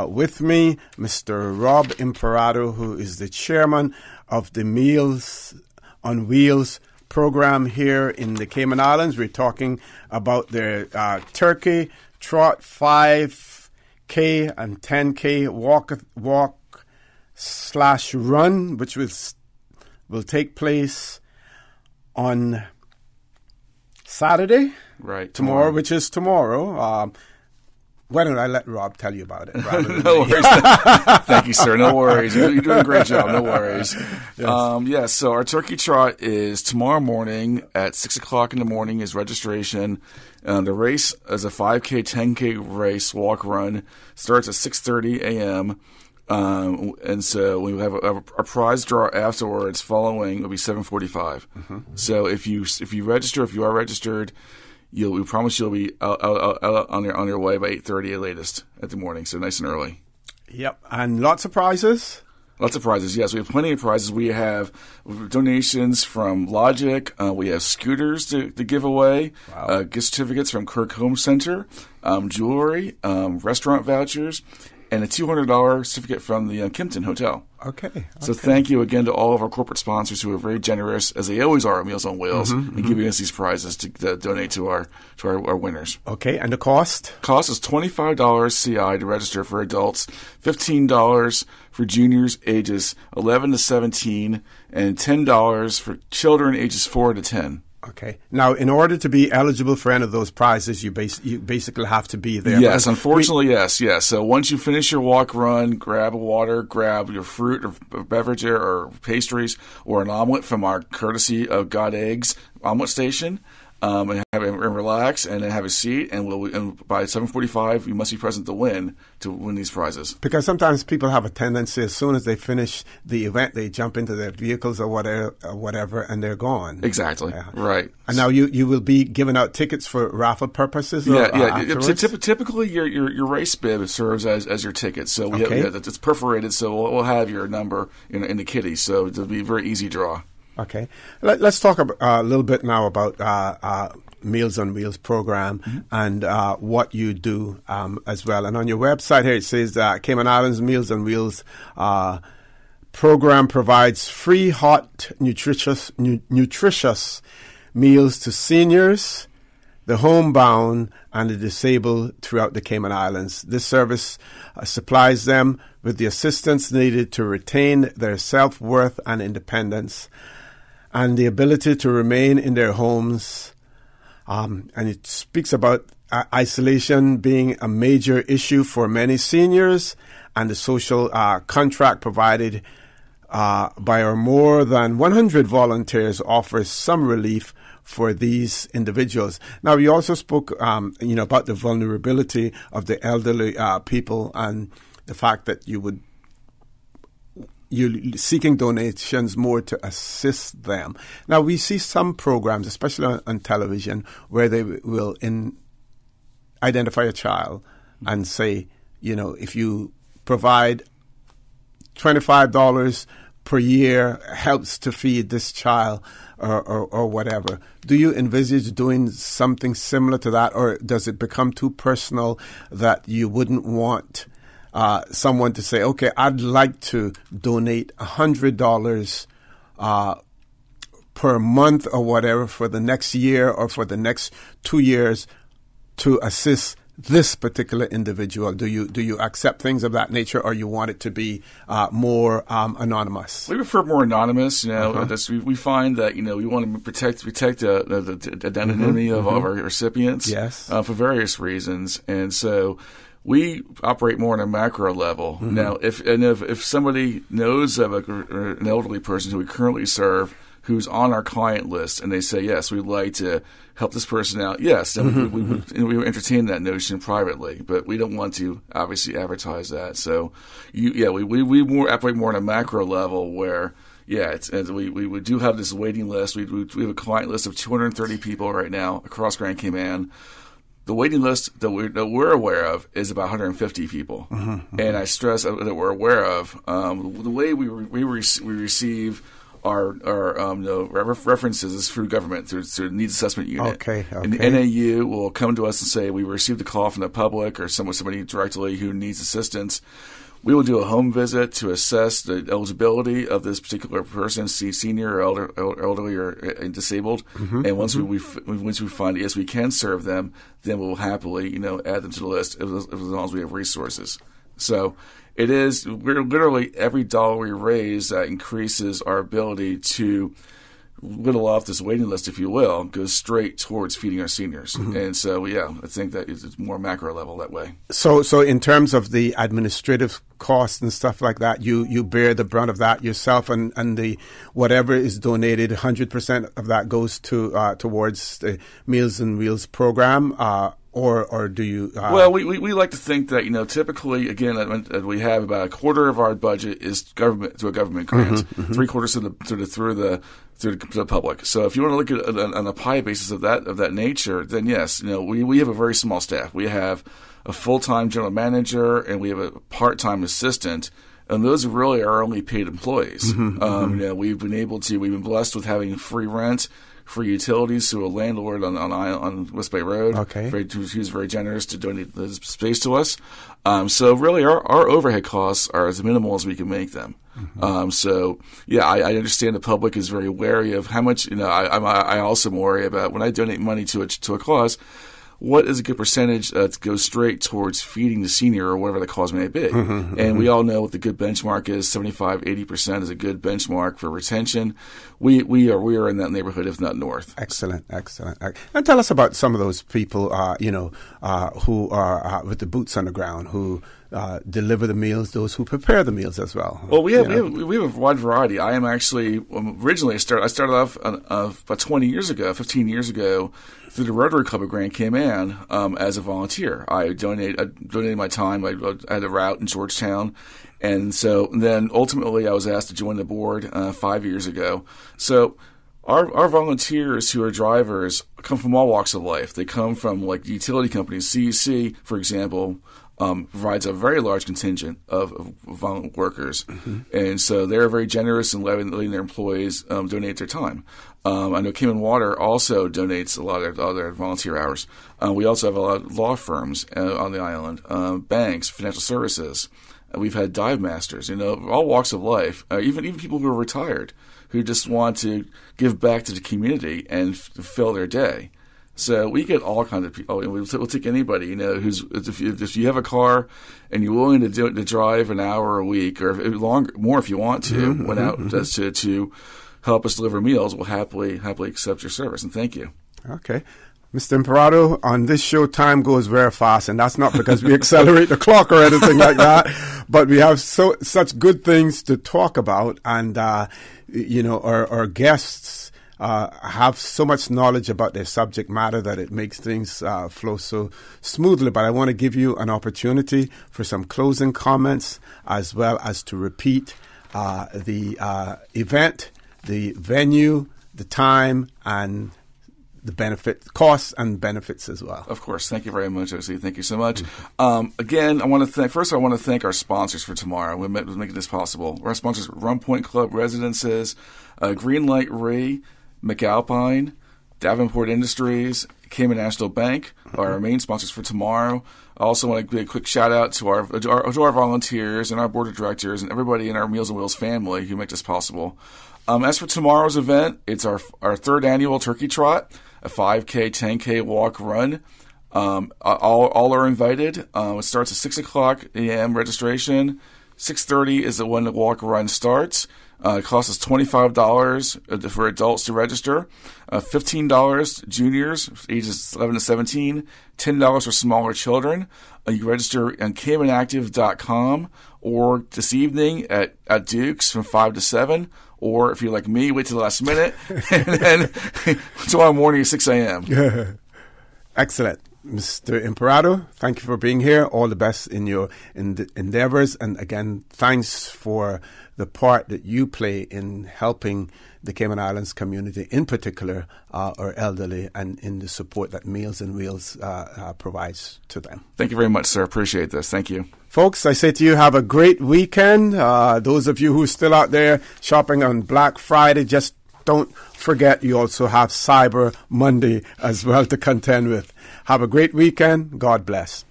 with me Mr. Rob Imperato, who is the chairman of the Meals on Wheels program here in the Cayman Islands. We're talking about their Turkey Trot 5K and 10K walk/run, which will take place on Saturday,
right?
Tomorrow, which is tomorrow. Why don't I let Rob tell you about it?
No worries. Thank you, sir. No worries. You're doing a great job. No worries. Yes. So our Turkey Trot is tomorrow morning at 6 o'clock in the morning is registration. The race is a 5K, 10K race, walk run. Starts at 6:30 a.m. And so we have a prize draw afterwards. Following will be 7:45. Mm-hmm. So if you register, if you are registered, we promise you'll be out on your way by 8:30 at latest at the morning. So nice and early.
Yep, and lots of prizes.
Lots of prizes. Yes, we have plenty of prizes. We have donations from Logic. We have scooters to give away. Wow. Gift certificates from Kirk Home Center, jewelry, restaurant vouchers, and a $200 certificate from the Kimpton Hotel.
Okay.
So thank you again to all of our corporate sponsors who are very generous, as they always are at Meals on Wheels, and giving us these prizes to donate to our winners.
Okay, and the cost?
Cost is $25 CI to register for adults, $15 for juniors ages 11 to 17, and $10 for children ages 4 to 10.
Okay. Now, in order to be eligible for any of those prizes, you basically have to be there.
Yes, unfortunately, yes. So once you finish your walk run, grab a water, grab your fruit or beverage or pastries or an omelet from our courtesy of God Eggs omelet station, and relax and then have a seat. And by 7:45, you must be present to win these prizes.
Because sometimes people have a tendency, as soon as they finish the event, they jump into their vehicles or whatever, and they're gone.
Exactly. Right.
And now you will be giving out tickets for raffle purposes.
Typically, your race bib serves as your ticket. So it's perforated, so we'll have your number in the kitty. So it'll be a very easy draw.
Okay. Let's talk a little bit now about Meals on Wheels program and what you do as well. And on your website here, it says Cayman Islands Meals on Wheels program provides free, hot, nutritious meals to seniors, the homebound, and the disabled throughout the Cayman Islands. This service supplies them with the assistance needed to retain their self-worth and independence and the ability to remain in their homes. And it speaks about isolation being a major issue for many seniors, and the social contract provided by our more than 100 volunteers offers some relief for these individuals. Now, you also spoke, about the vulnerability of the elderly people and the fact that you're seeking donations more to assist them. Now, we see some programs, especially on television, where they will identify a child and say, if you provide $25 per year helps to feed this child or whatever. Do you envisage doing something similar to that, or does it become too personal that you wouldn't want someone to say, okay, I'd like to donate $100 per month or whatever for the next year or for the next 2 years to assist this particular individual? Do you accept things of that nature, or you want it to be more anonymous?
We prefer more anonymous. We find that we want to protect the anonymity of our recipients.
Yes,
for various reasons, and so we operate more on a macro level. Now, if somebody knows of an elderly person who we currently serve who's on our client list, and they say, yes, we'd like to help this person out, yes, then we entertain that notion privately, but we don't want to obviously advertise that. So, we more operate more on a macro level where, we do have this waiting list. We have a client list of 230 people right now across Grand Cayman. The waiting list that we're aware of is about 150 people, and I stress that we're aware of the way we receive our references is through government, through the needs assessment unit.
Okay.
And the NAU will come to us and say, we received a call from the public or somebody directly who needs assistance. We will do a home visit to assess the eligibility of this particular person, senior or elderly or disabled. And once we find yes, we can serve them, then we'll happily add them to the list as long as we have resources. So we're literally every dollar we raise that increases our ability to whittle off this waiting list, if you will, goes straight towards feeding our seniors. And so, I think that it's more macro level that way.
So in terms of the administrative costs and stuff like that, you bear the brunt of that yourself, and the whatever is donated, 100% of that goes towards the Meals on Wheels program. Or do you?
Well, we like to think that typically, again, we have about a quarter of our budget is government grants, 3/4 through the public. So if you want to look at on a pie basis of that nature, then yes, we have a very small staff. We have a full-time general manager and we have a part-time assistant. And those are really our only paid employees. We've been blessed with having free rent, free utilities through a landlord on West Bay Road.
Okay.
Who's very generous to donate the space to us. So really our overhead costs are as minimal as we can make them. I understand the public is very wary of how much, I also worry about when I donate money to a cause, what is a good percentage that goes straight towards feeding the senior or whatever the cause may be. And we all know what the good benchmark is. 75-80% is a good benchmark for retention. We are in that neighborhood, if not north.
Excellent. And tell us about some of those people, who are with the boots on the ground, who deliver the meals, those who prepare the meals as well.
Well, we have a wide variety. I am actually originally I started off about 15 years ago, through the Rotary Club of Grand Cayman as a volunteer. I donated my time. I had a route in Georgetown. And so then ultimately I was asked to join the board 5 years ago. So our volunteers who are drivers come from all walks of life. They come from like utility companies. CEC, for example, provides a very large contingent of volunteer workers, and so they're very generous in letting their employees donate their time. I know Cayman Water also donates a lot of their volunteer hours. We also have a lot of law firms on the island, banks, financial services. We've had dive masters, all walks of life, even people who are retired, who just want to give back to the community and fill their day. So we get all kinds of people. We'll take anybody, who's if you have a car and you're willing to drive an hour a week or more if you want to, went out just to help us deliver meals, we'll happily accept your service, and thank you.
Okay. Mr. Imperato, on this show, time goes very fast, and that's not because we accelerate the clock or anything like that, but we have such good things to talk about, and, our guests have so much knowledge about their subject matter that it makes things flow so smoothly. But I want to give you an opportunity for some closing comments, as well as to repeat the event, the venue, the time, and the costs and benefits as well.
Of course. Thank you very much, O.C. Thank you so much. Again, I want to thank our sponsors for tomorrow. We're making this possible. Our sponsors, Rum Point Club Residences, Greenlight Re, McAlpine, Davenport Industries, Cayman National Bank are our main sponsors for tomorrow. I also want to give a quick shout out to our volunteers and our board of directors and everybody in our Meals on Wheels family who make this possible. As for tomorrow's event, it's our third annual Turkey Trot, a 5K, 10K walk run. All are invited. It starts at 6 o'clock a.m. registration. 6:30 is when the walk run starts. It costs us $25 for adults to register, $15 juniors, ages 11 to 17, $10 for smaller children. You can register on CaymanActive.com or this evening at Duke's from 5 to 7. Or if you're like me, wait till the last minute, and then tomorrow morning at 6 a.m.
Excellent. Mr. Imperato, thank you for being here. All the best in your endeavors. And again, thanks for the part that you play in helping the Cayman Islands community, in particular our elderly, and in the support that Meals on Wheels provides to them.
Thank you very much, sir. Appreciate this. Thank you.
Folks, I say to you, have a great weekend. Those of you who are still out there shopping on Black Friday, just don't forget you also have Cyber Monday as well to contend with. Have a great weekend. God bless.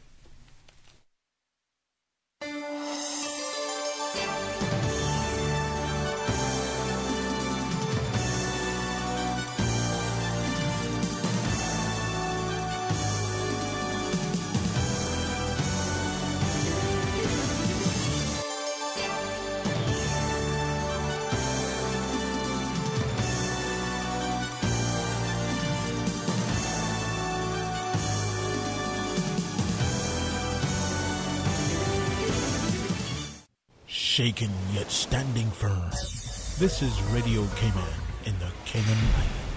Shaken yet standing firm. This is Radio Cayman in the Cayman Islands.